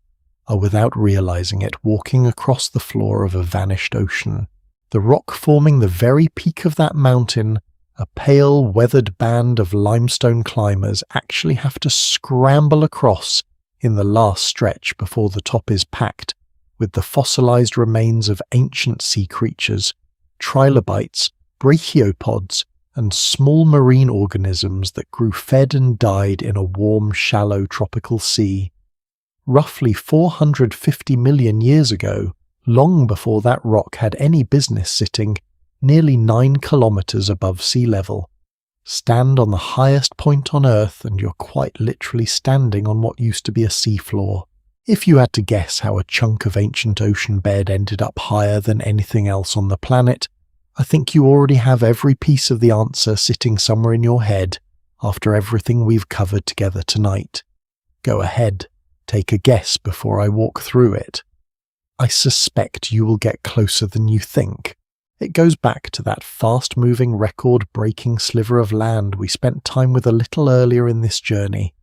are, without realizing it, walking across the floor of a vanished ocean. The rock forming the very peak of that mountain, a pale, weathered band of limestone climbers actually have to scramble across in the last stretch before the top is packed with the fossilized remains of ancient sea creatures, trilobites, brachiopods, and small marine organisms that grew fed and died in a warm, shallow tropical sea. Roughly 450 million years ago, long before that rock had any business sitting nearly 9 kilometers above sea level. Stand on the highest point on Earth and you're quite literally standing on what used to be a seafloor. If you had to guess how a chunk of ancient ocean bed ended up higher than anything else on the planet, I think you already have every piece of the answer sitting somewhere in your head after everything we've covered together tonight. Go ahead, take a guess before I walk through it. I suspect you will get closer than you think. It goes back to that fast-moving, record-breaking sliver of land we spent time with a little earlier in this journey.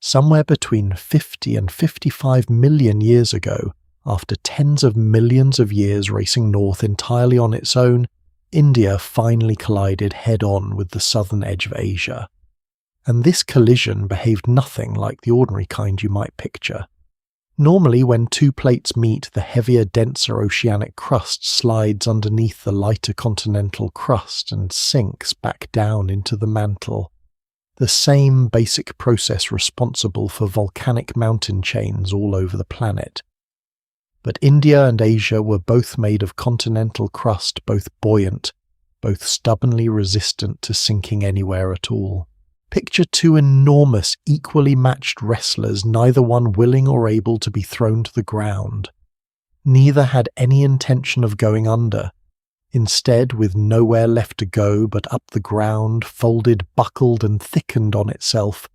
Somewhere between 50 and 55 million years ago, after tens of millions of years racing north entirely on its own, India finally collided head-on with the southern edge of Asia. And this collision behaved nothing like the ordinary kind you might picture. Normally, when two plates meet, the heavier, denser oceanic crust slides underneath the lighter continental crust and sinks back down into the mantle. The same basic process responsible for volcanic mountain chains all over the planet. But India and Asia were both made of continental crust, both buoyant, both stubbornly resistant to sinking anywhere at all. Picture two enormous, equally matched wrestlers, neither one willing or able to be thrown to the ground. Neither had any intention of going under. Instead, with nowhere left to go but up the ground, folded, buckled and thickened on itself,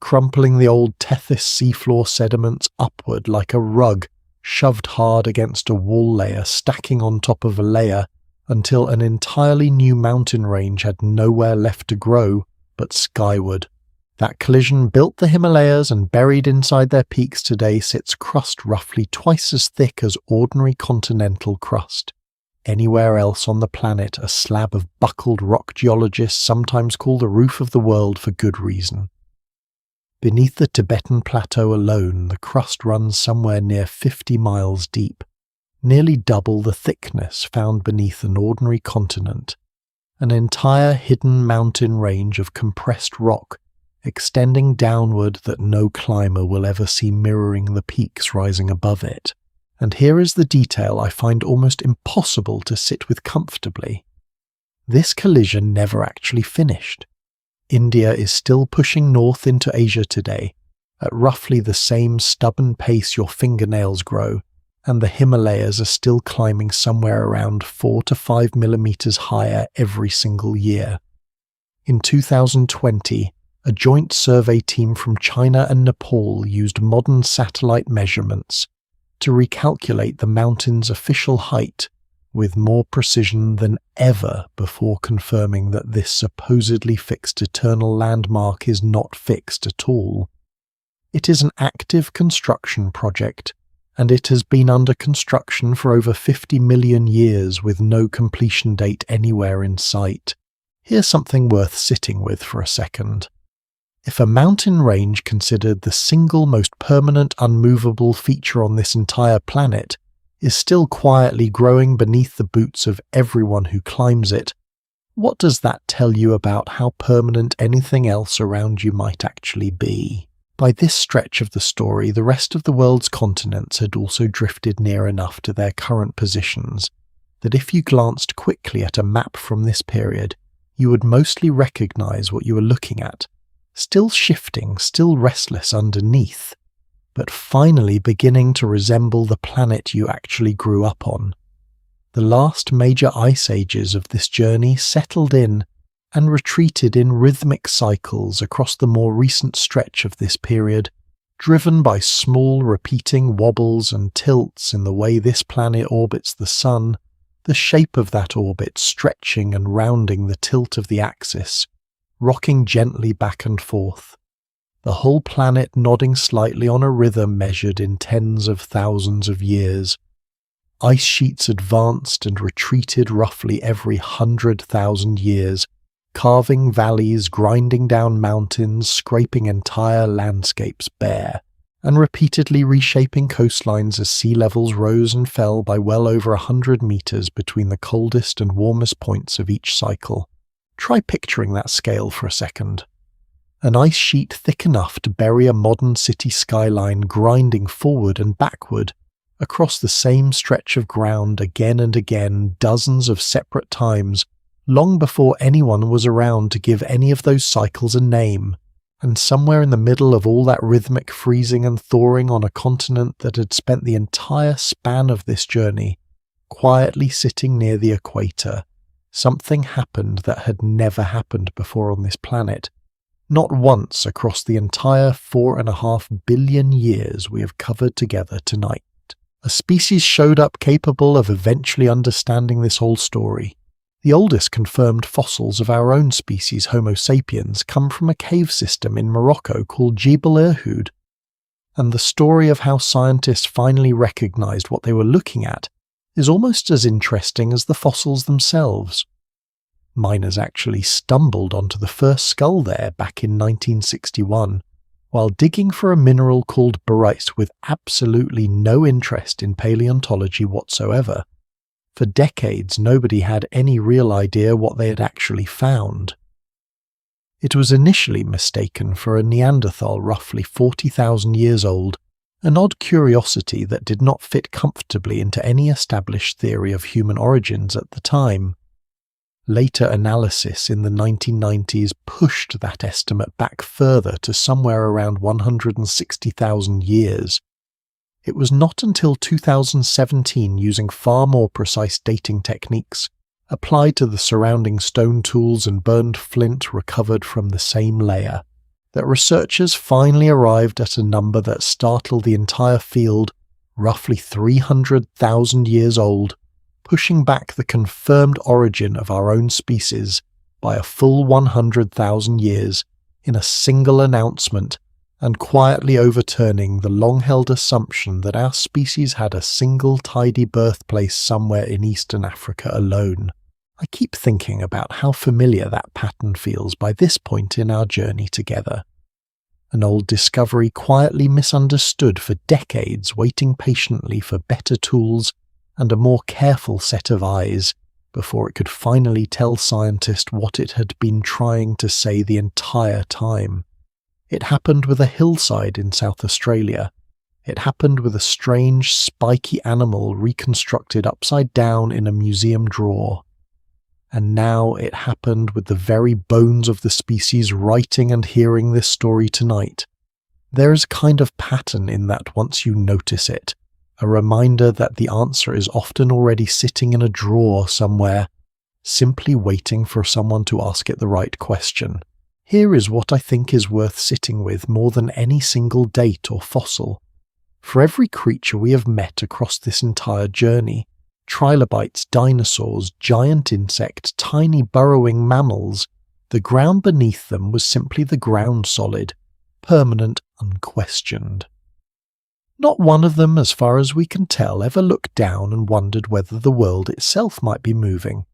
crumpling the old Tethys seafloor sediments upward like a rug shoved hard against a wall layer, stacking on top of a layer, until an entirely new mountain range had nowhere left to grow but skyward. That collision built the Himalayas, and buried inside their peaks today sits crust roughly twice as thick as ordinary continental crust. Anywhere else on the planet, a slab of buckled rock geologists sometimes call the roof of the world for good reason. Beneath the Tibetan plateau alone, the crust runs somewhere near 50 miles deep, nearly double the thickness found beneath an ordinary continent. An entire hidden mountain range of compressed rock, extending downward that no climber will ever see mirroring the peaks rising above it. And here is the detail I find almost impossible to sit with comfortably. This collision never actually finished. India is still pushing north into Asia today, at roughly the same stubborn pace your fingernails grow, and the Himalayas are still climbing somewhere around 4 to 5 millimeters higher every single year. In 2020, a joint survey team from China and Nepal used modern satellite measurements to recalculate the mountain's official height with more precision than ever before confirming that this supposedly fixed eternal landmark is not fixed at all. It is an active construction project, and it has been under construction for over 50 million years with no completion date anywhere in sight. Here's something worth sitting with for a second. If a mountain range considered the single most permanent unmovable feature on this entire planet is still quietly growing beneath the boots of everyone who climbs it, what does that tell you about how permanent anything else around you might actually be? By this stretch of the story, the rest of the world's continents had also drifted near enough to their current positions that if you glanced quickly at a map from this period, you would mostly recognize what you were looking at, still shifting, still restless underneath, but finally beginning to resemble the planet you actually grew up on. The last major ice ages of this journey settled in and retreated in rhythmic cycles across the more recent stretch of this period, driven by small repeating wobbles and tilts in the way this planet orbits the Sun, the shape of that orbit stretching and rounding the tilt of the axis, rocking gently back and forth, the whole planet nodding slightly on a rhythm measured in tens of thousands of years. Ice sheets advanced and retreated roughly every 100,000 years, carving valleys, grinding down mountains, scraping entire landscapes bare, and repeatedly reshaping coastlines as sea levels rose and fell by well over 100 meters between the coldest and warmest points of each cycle. Try picturing that scale for a second. An ice sheet thick enough to bury a modern city skyline grinding forward and backward across the same stretch of ground again and again, dozens of separate times, long before anyone was around to give any of those cycles a name. And somewhere in the middle of all that rhythmic freezing and thawing on a continent that had spent the entire span of this journey quietly sitting near the equator, something happened that had never happened before on this planet. Not once across the entire 4.5 billion years we have covered together tonight. A species showed up capable of eventually understanding this whole story. The oldest confirmed fossils of our own species, Homo sapiens, come from a cave system in Morocco called Jebel Irhoud. And the story of how scientists finally recognized what they were looking at is almost as interesting as the fossils themselves. Miners actually stumbled onto the first skull there back in 1961, while digging for a mineral called barite with absolutely no interest in paleontology whatsoever. For decades, nobody had any real idea what they had actually found. It was initially mistaken for a Neanderthal roughly 40,000 years old, an odd curiosity that did not fit comfortably into any established theory of human origins at the time. Later analysis in the 1990s pushed that estimate back further to somewhere around 160,000 years. It was not until 2017, using far more precise dating techniques, applied to the surrounding stone tools and burned flint recovered from the same layer, that researchers finally arrived at a number that startled the entire field, roughly 300,000 years old, pushing back the confirmed origin of our own species by a full 100,000 years in a single announcement, and quietly overturning the long-held assumption that our species had a single tidy birthplace somewhere in Eastern Africa alone. I keep thinking about how familiar that pattern feels by this point in our journey together. An old discovery quietly misunderstood for decades, waiting patiently for better tools and a more careful set of eyes before it could finally tell scientists what it had been trying to say the entire time. It happened with a hillside in South Australia. It happened with a strange, spiky animal reconstructed upside down in a museum drawer. And now it happened with the very bones of the species writing and hearing this story tonight. There is a kind of pattern in that once you notice it, a reminder that the answer is often already sitting in a drawer somewhere, simply waiting for someone to ask it the right question. Here is what I think is worth sitting with more than any single date or fossil. For every creature we have met across this entire journey, trilobites, dinosaurs, giant insects, tiny burrowing mammals, the ground beneath them was simply the ground solid, permanent, unquestioned. Not one of them, as far as we can tell, ever looked down and wondered whether the world itself might be moving.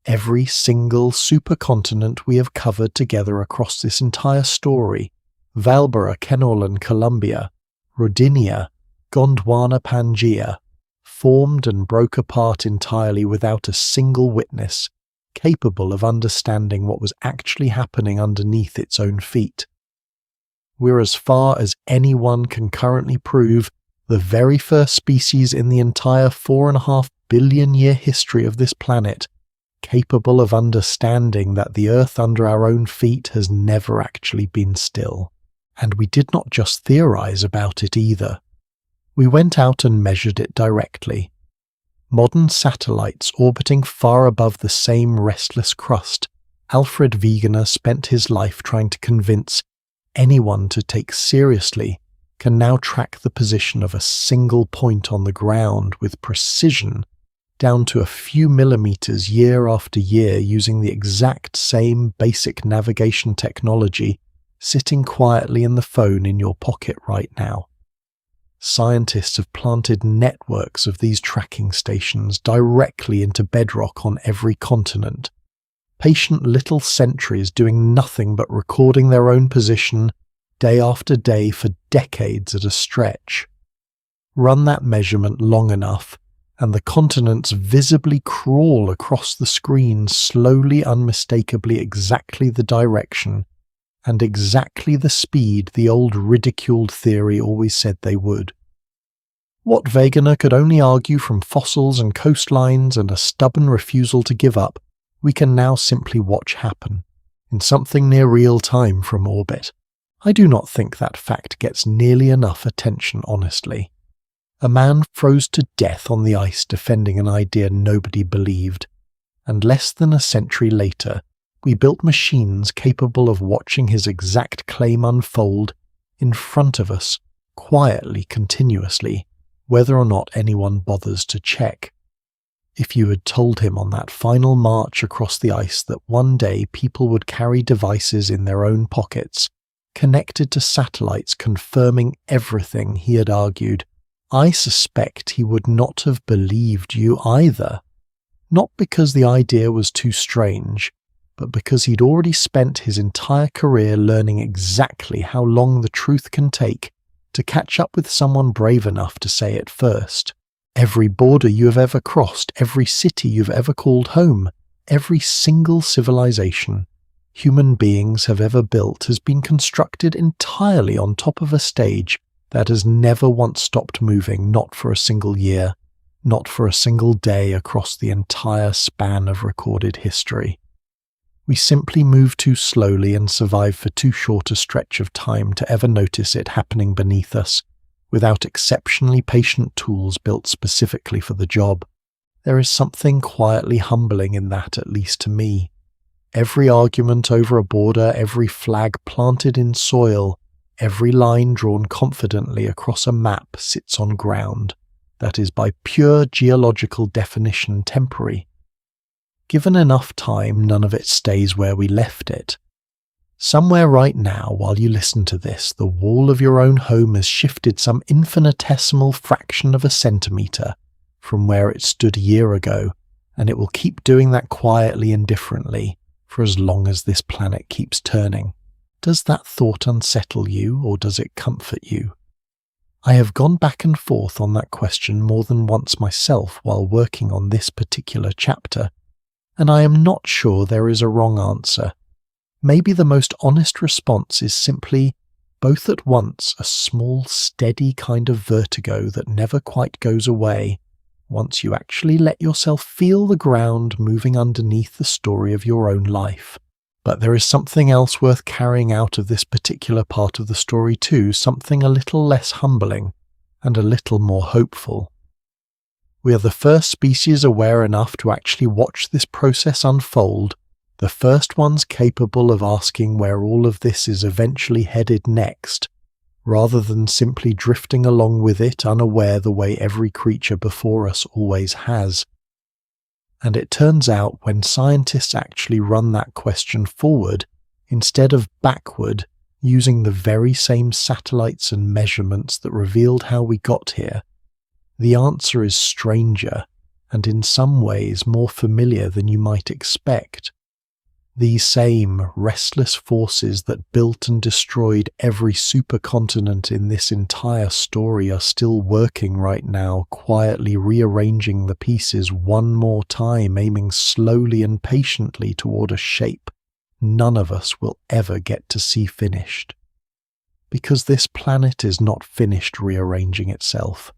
Every single supercontinent we have covered together across this entire story, Vaalbara, Kenorland, Colombia, Rodinia, Gondwana, Pangaea, formed and broke apart entirely without a single witness, capable of understanding what was actually happening underneath its own feet. We're, as far as anyone can currently prove, the very first species in the entire 4.5 billion year history of this planet, capable of understanding that the earth under our own feet has never actually been still. And we did not just theorize about it either. We went out and measured it directly. Modern satellites orbiting far above the same restless crust, Alfred Wegener spent his life trying to convince anyone to take seriously, can now track the position of a single point on the ground with precision, down to a few millimeters year after year, using the exact same basic navigation technology sitting quietly in the phone in your pocket right now. Scientists have planted networks of these tracking stations directly into bedrock on every continent. Patient little sentries doing nothing but recording their own position day after day for decades at a stretch. Run that measurement long enough, and the continents visibly crawl across the screen slowly, unmistakably exactly the direction and exactly the speed the old ridiculed theory always said they would. What Wegener could only argue from fossils and coastlines and a stubborn refusal to give up, we can now simply watch happen, in something near real time from orbit. I do not think that fact gets nearly enough attention, honestly. A man froze to death on the ice defending an idea nobody believed, and less than a century later, we built machines capable of watching his exact claim unfold in front of us, quietly, continuously, whether or not anyone bothers to check. If you had told him on that final march across the ice that one day people would carry devices in their own pockets, connected to satellites confirming everything he had argued, I suspect he would not have believed you either. Not because the idea was too strange, but because he'd already spent his entire career learning exactly how long the truth can take to catch up with someone brave enough to say it first. Every border you have ever crossed, every city you've ever called home, every single civilization human beings have ever built has been constructed entirely on top of a stage that has never once stopped moving, not for a single year, not for a single day across the entire span of recorded history. We simply move too slowly and survive for too short a stretch of time to ever notice it happening beneath us, without exceptionally patient tools built specifically for the job. There is something quietly humbling in that, at least to me. Every argument over a border, every flag planted in soil, every line drawn confidently across a map sits on ground that is by pure geological definition temporary. Given enough time, none of it stays where we left it. Somewhere right now, while you listen to this, the wall of your own home has shifted some infinitesimal fraction of a centimetre from where it stood a year ago, and it will keep doing that quietly and differently for as long as this planet keeps turning. Does that thought unsettle you, or does it comfort you? I have gone back and forth on that question more than once myself while working on this particular chapter, and I am not sure there is a wrong answer. Maybe the most honest response is simply, both at once, a small, steady kind of vertigo that never quite goes away once you actually let yourself feel the ground moving underneath the story of your own life. But there is something else worth carrying out of this particular part of the story too, something a little less humbling and a little more hopeful. We are the first species aware enough to actually watch this process unfold, the first ones capable of asking where all of this is eventually headed next, rather than simply drifting along with it unaware the way every creature before us always has. And it turns out when scientists actually run that question forward, instead of backward, using the very same satellites and measurements that revealed how we got here, the answer is stranger and in some ways more familiar than you might expect. These same restless forces that built and destroyed every supercontinent in this entire story are still working right now, quietly rearranging the pieces one more time, aiming slowly and patiently toward a shape none of us will ever get to see finished. Because this planet is not finished rearranging itself,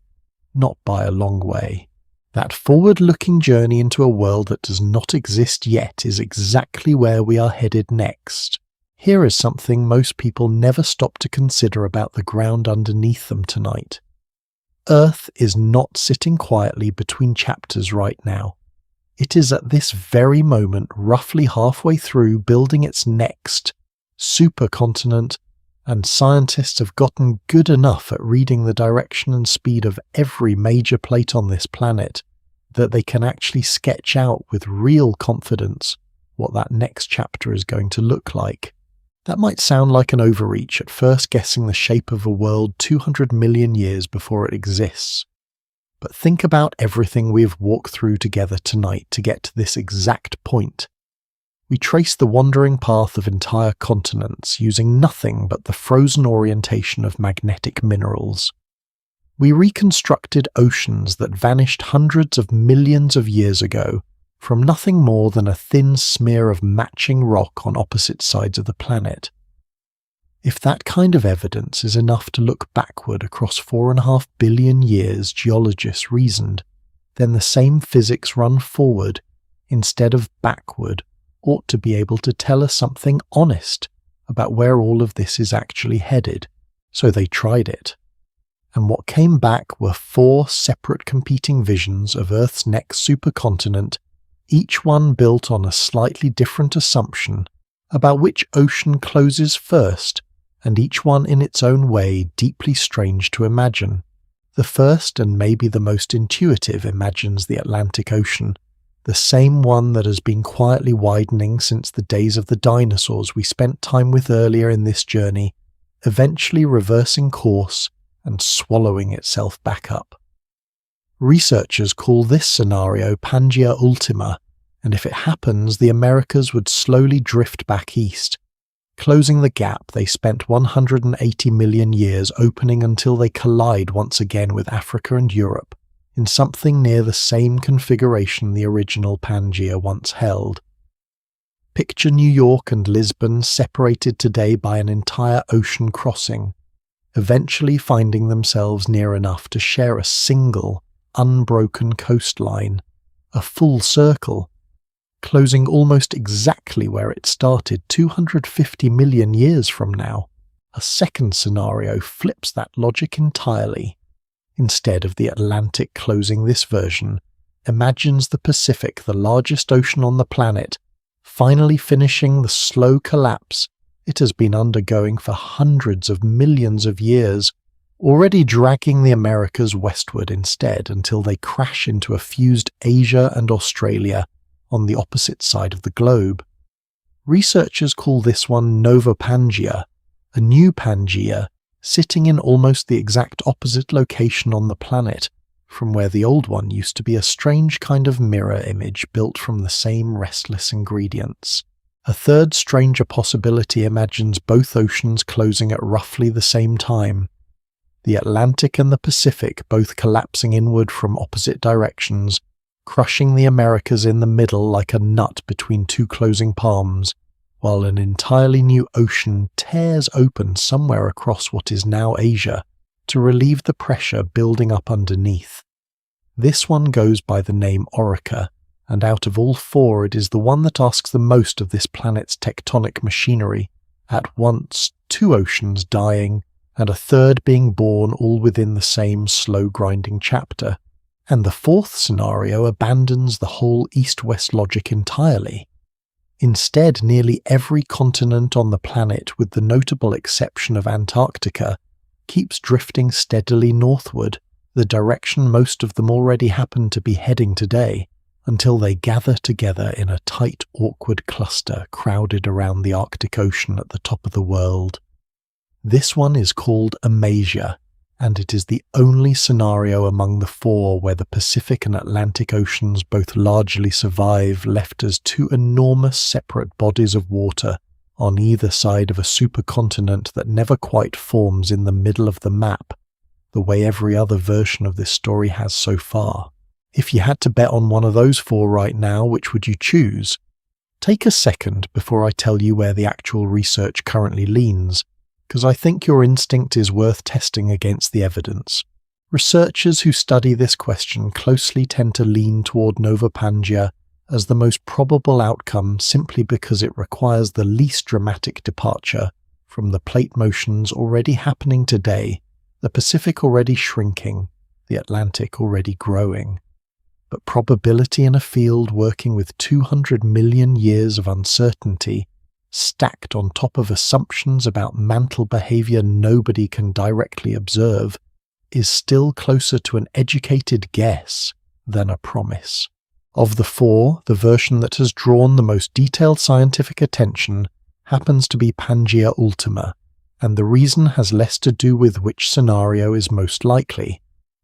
not by a long way. That forward-looking journey into a world that does not exist yet is exactly where we are headed next. Here is something most people never stop to consider about the ground underneath them tonight. Earth is not sitting quietly between chapters right now. It is at this very moment roughly halfway through building its next supercontinent, and scientists have gotten good enough at reading the direction and speed of every major plate on this planet that they can actually sketch out with real confidence what that next chapter is going to look like. That might sound like an overreach at first guessing the shape of a world 200 million years before it exists. But think about everything we have walked through together tonight to get to this exact point. We trace the wandering path of entire continents using nothing but the frozen orientation of magnetic minerals. We reconstructed oceans that vanished hundreds of millions of years ago from nothing more than a thin smear of matching rock on opposite sides of the planet. If that kind of evidence is enough to look backward across 4.5 billion years, geologists reasoned, then the same physics run forward instead of backward ought to be able to tell us something honest about where all of this is actually headed. So they tried it. And what came back were 4 separate competing visions of Earth's next supercontinent, each one built on a slightly different assumption about which ocean closes first, and each one in its own way deeply strange to imagine. The first, and maybe the most intuitive, imagines the Atlantic Ocean, the same one that has been quietly widening since the days of the dinosaurs we spent time with earlier in this journey, eventually reversing course and swallowing itself back up. Researchers call this scenario Pangaea Ultima, and if it happens, the Americas would slowly drift back east, closing the gap they spent 180 million years opening until they collide once again with Africa and Europe, in something near the same configuration the original Pangaea once held. Picture New York and Lisbon separated today by an entire ocean crossing, eventually finding themselves near enough to share a single, unbroken coastline, a full circle, closing almost exactly where it started 250 million years from now. A second scenario flips that logic entirely. Instead of the Atlantic closing this version, imagines the Pacific, the largest ocean on the planet, finally finishing the slow collapse it has been undergoing for hundreds of millions of years, already dragging the Americas westward instead until they crash into a fused Asia and Australia on the opposite side of the globe. Researchers call this one Nova Pangaea, a new Pangaea sitting in almost the exact opposite location on the planet from where the old one used to be, a strange kind of mirror image built from the same restless ingredients. A third stranger possibility imagines both oceans closing at roughly the same time, the Atlantic and the Pacific both collapsing inward from opposite directions, crushing the Americas in the middle like a nut between two closing palms, while an entirely new ocean tears open somewhere across what is now Asia to relieve the pressure building up underneath. This one goes by the name Orica, and out of all 4 it is the one that asks the most of this planet's tectonic machinery, at once 2 oceans dying and a third being born all within the same slow-grinding chapter. And the 4th scenario abandons the whole east-west logic entirely. Instead, nearly every continent on the planet, with the notable exception of Antarctica, keeps drifting steadily northward, the direction most of them already happen to be heading today, until they gather together in a tight, awkward cluster crowded around the Arctic Ocean at the top of the world. This one is called Amasia, and it is the only scenario among the 4 where the Pacific and Atlantic Oceans both largely survive, left as 2 enormous separate bodies of water on either side of a supercontinent that never quite forms in the middle of the map, the way every other version of this story has so far. If you had to bet on one of those 4 right now, which would you choose? Take a second before I tell you where the actual research currently leans, because I think your instinct is worth testing against the evidence. Researchers who study this question closely tend to lean toward Nova Pangaea as the most probable outcome simply because it requires the least dramatic departure from the plate motions already happening today, the Pacific already shrinking, the Atlantic already growing. But probability in a field working with 200 million years of uncertainty, stacked on top of assumptions about mantle behavior nobody can directly observe, is still closer to an educated guess than a promise. Of the 4, the version that has drawn the most detailed scientific attention happens to be Pangaea Ultima, and the reason has less to do with which scenario is most likely,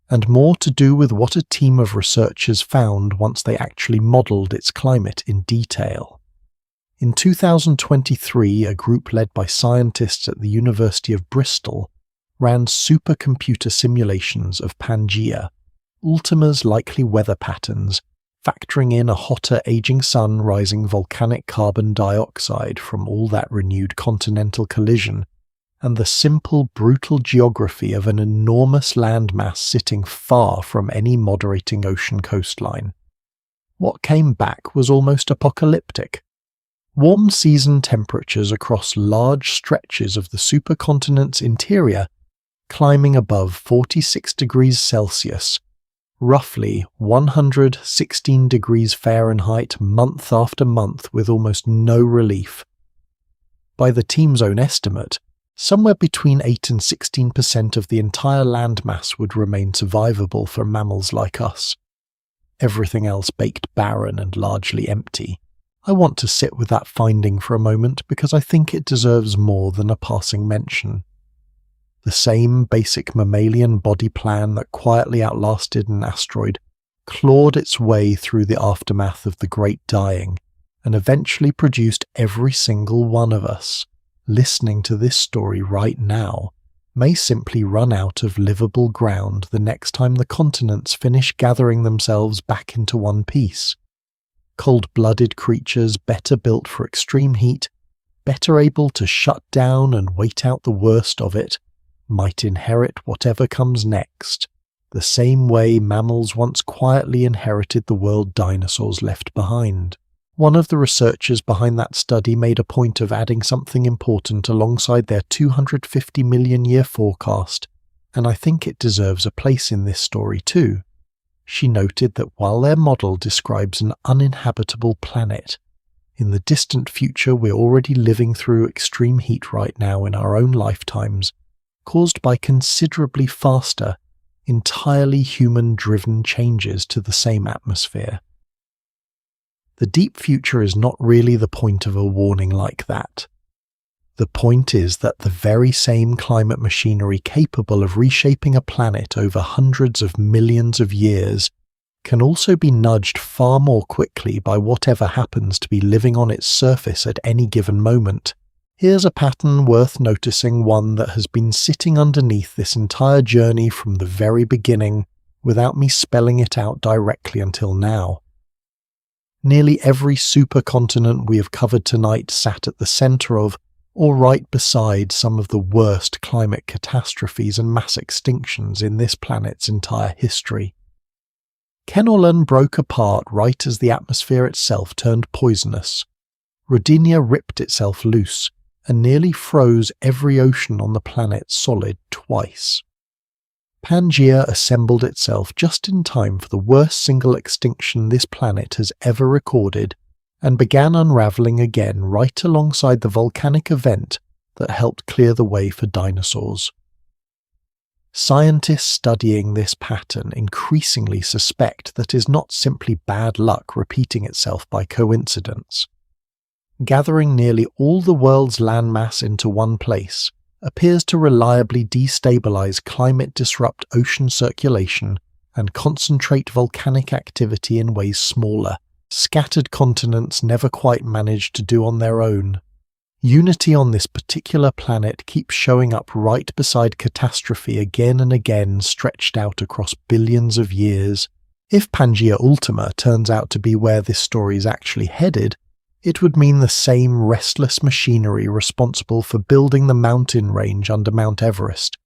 and more to do with what a team of researchers found once they actually modelled its climate in detail. In 2023, a group led by scientists at the University of Bristol ran supercomputer simulations of Pangaea, Ultima's likely weather patterns, factoring in a hotter aging sun rising volcanic carbon dioxide from all that renewed continental collision, and the simple, brutal geography of an enormous landmass sitting far from any moderating ocean coastline. What came back was almost apocalyptic. Warm season temperatures across large stretches of the supercontinent's interior, climbing above 46 degrees Celsius, roughly 116 degrees Fahrenheit month after month with almost no relief. By the team's own estimate, somewhere between 8 and 16% of the entire landmass would remain survivable for mammals like us. Everything else baked barren and largely empty. I want to sit with that finding for a moment because I think it deserves more than a passing mention. The same basic mammalian body plan that quietly outlasted an asteroid clawed its way through the aftermath of the Great Dying and eventually produced every single one of us, listening to this story right now, may simply run out of livable ground the next time the continents finish gathering themselves back into one piece. Cold-blooded creatures better built for extreme heat, better able to shut down and wait out the worst of it, might inherit whatever comes next, the same way mammals once quietly inherited the world dinosaurs left behind. One of the researchers behind that study made a point of adding something important alongside their 250 million year forecast, and I think it deserves a place in this story too. She noted that while their model describes an uninhabitable planet, in the distant future we're already living through extreme heat right now in our own lifetimes, caused by considerably faster, entirely human-driven changes to the same atmosphere. The deep future is not really the point of a warning like that. The point is that the very same climate machinery capable of reshaping a planet over hundreds of millions of years can also be nudged far more quickly by whatever happens to be living on its surface at any given moment. Here's a pattern worth noticing, one that has been sitting underneath this entire journey from the very beginning without me spelling it out directly until now. Nearly every supercontinent we have covered tonight sat at the centre of, or right beside, some of the worst climate catastrophes and mass extinctions in this planet's entire history. Kenorland broke apart right as the atmosphere itself turned poisonous. Rodinia ripped itself loose and nearly froze every ocean on the planet solid twice. Pangaea assembled itself just in time for the worst single extinction this planet has ever recorded and began unravelling again right alongside the volcanic event that helped clear the way for dinosaurs. Scientists studying this pattern increasingly suspect that it is not simply bad luck repeating itself by coincidence. Gathering nearly all the world's landmass into one place appears to reliably destabilize climate-disrupt ocean circulation and concentrate volcanic activity in ways smaller, scattered continents never quite managed to do on their own. Unity on this particular planet keeps showing up right beside catastrophe again and again, stretched out across billions of years. If Pangaea Ultima turns out to be where this story is actually headed, it would mean the same restless machinery responsible for building the mountain range under Mount Everest.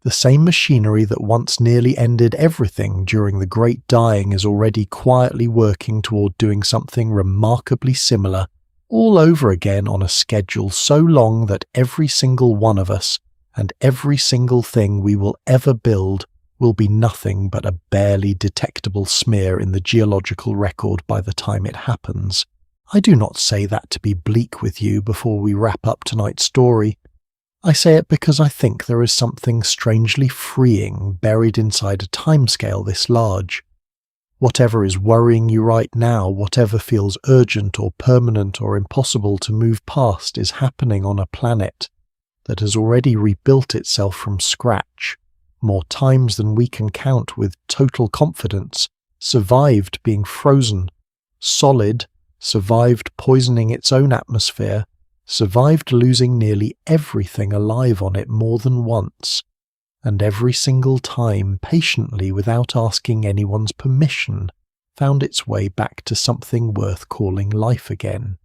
The same machinery that once nearly ended everything during the Great Dying is already quietly working toward doing something remarkably similar all over again on a schedule so long that every single one of us and every single thing we will ever build will be nothing but a barely detectable smear in the geological record by the time it happens. I do not say that to be bleak with you before we wrap up tonight's story. I say it because I think there is something strangely freeing buried inside a timescale this large. Whatever is worrying you right now, whatever feels urgent or permanent or impossible to move past, is happening on a planet that has already rebuilt itself from scratch, more times than we can count with total confidence, survived being frozen, solid, survived poisoning its own atmosphere, survived losing nearly everything alive on it more than once, and every single time, patiently without asking anyone's permission, found its way back to something worth calling life again.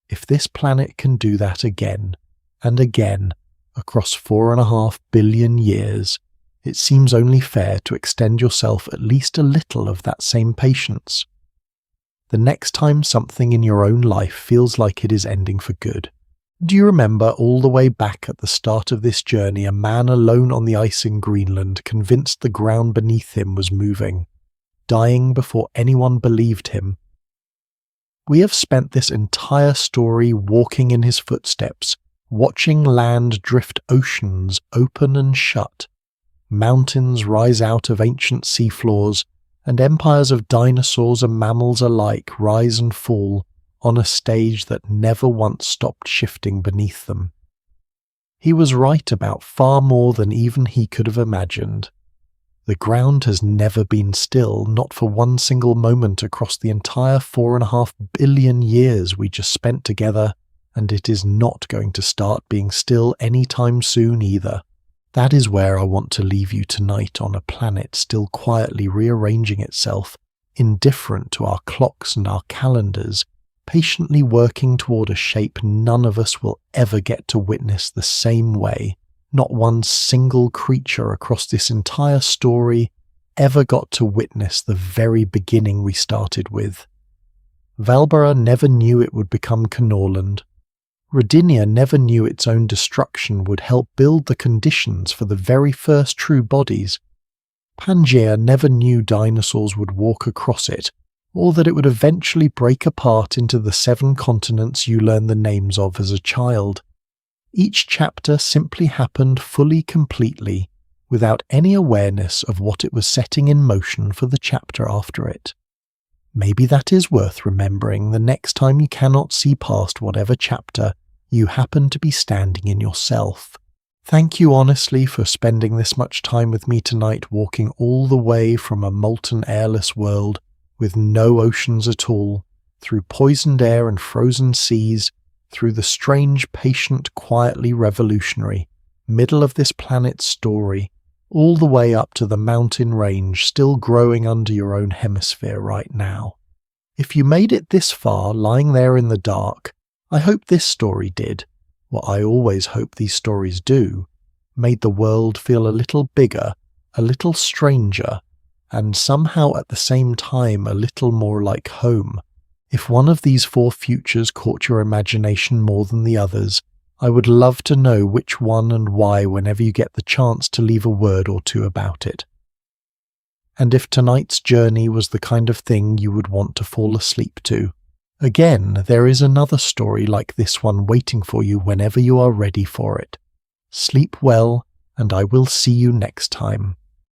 If this planet can do that again and again across 4.5 billion years, it seems only fair to extend yourself at least a little of that same patience. The next time something in your own life feels like it is ending for good, do you remember all the way back at the start of this journey a man alone on the ice in Greenland, convinced the ground beneath him was moving, dying before anyone believed him? We have spent this entire story walking in his footsteps, watching land drift oceans open and shut, mountains rise out of ancient seafloors, and empires of dinosaurs and mammals alike rise and fall on a stage that never once stopped shifting beneath them. He was right about far more than even he could have imagined. The ground has never been still, not for one single moment across the entire 4.5 billion years we just spent together, and it is not going to start being still any time soon either. That is where I want to leave you tonight, on a planet still quietly rearranging itself, indifferent to our clocks and our calendars, patiently working toward a shape none of us will ever get to witness the same way. Not one single creature across this entire story ever got to witness the very beginning we started with. Vaalbara never knew it would become Kenorland. Rodinia never knew its own destruction would help build the conditions for the very first true bodies. Pangaea never knew dinosaurs would walk across it, or that it would eventually break apart into the 7 continents you learn the names of as a child. Each chapter simply happened fully completely, without any awareness of what it was setting in motion for the chapter after it. Maybe that is worth remembering the next time you cannot see past whatever chapter you happen to be standing in yourself. Thank you honestly for spending this much time with me tonight, walking all the way from a molten airless world with no oceans at all, through poisoned air and frozen seas, through the strange, patient, quietly revolutionary middle of this planet's story, all the way up to the mountain range still growing under your own hemisphere right now. If you made it this far, lying there in the dark, I hope this story did what I always hope these stories do, made the world feel a little bigger, a little stranger, and somehow at the same time a little more like home. If one of these 4 futures caught your imagination more than the others, I would love to know which one and why whenever you get the chance to leave a word or two about it. And if tonight's journey was the kind of thing you would want to fall asleep to, again, there is another story like this one waiting for you whenever you are ready for it. Sleep well, and I will see you next time.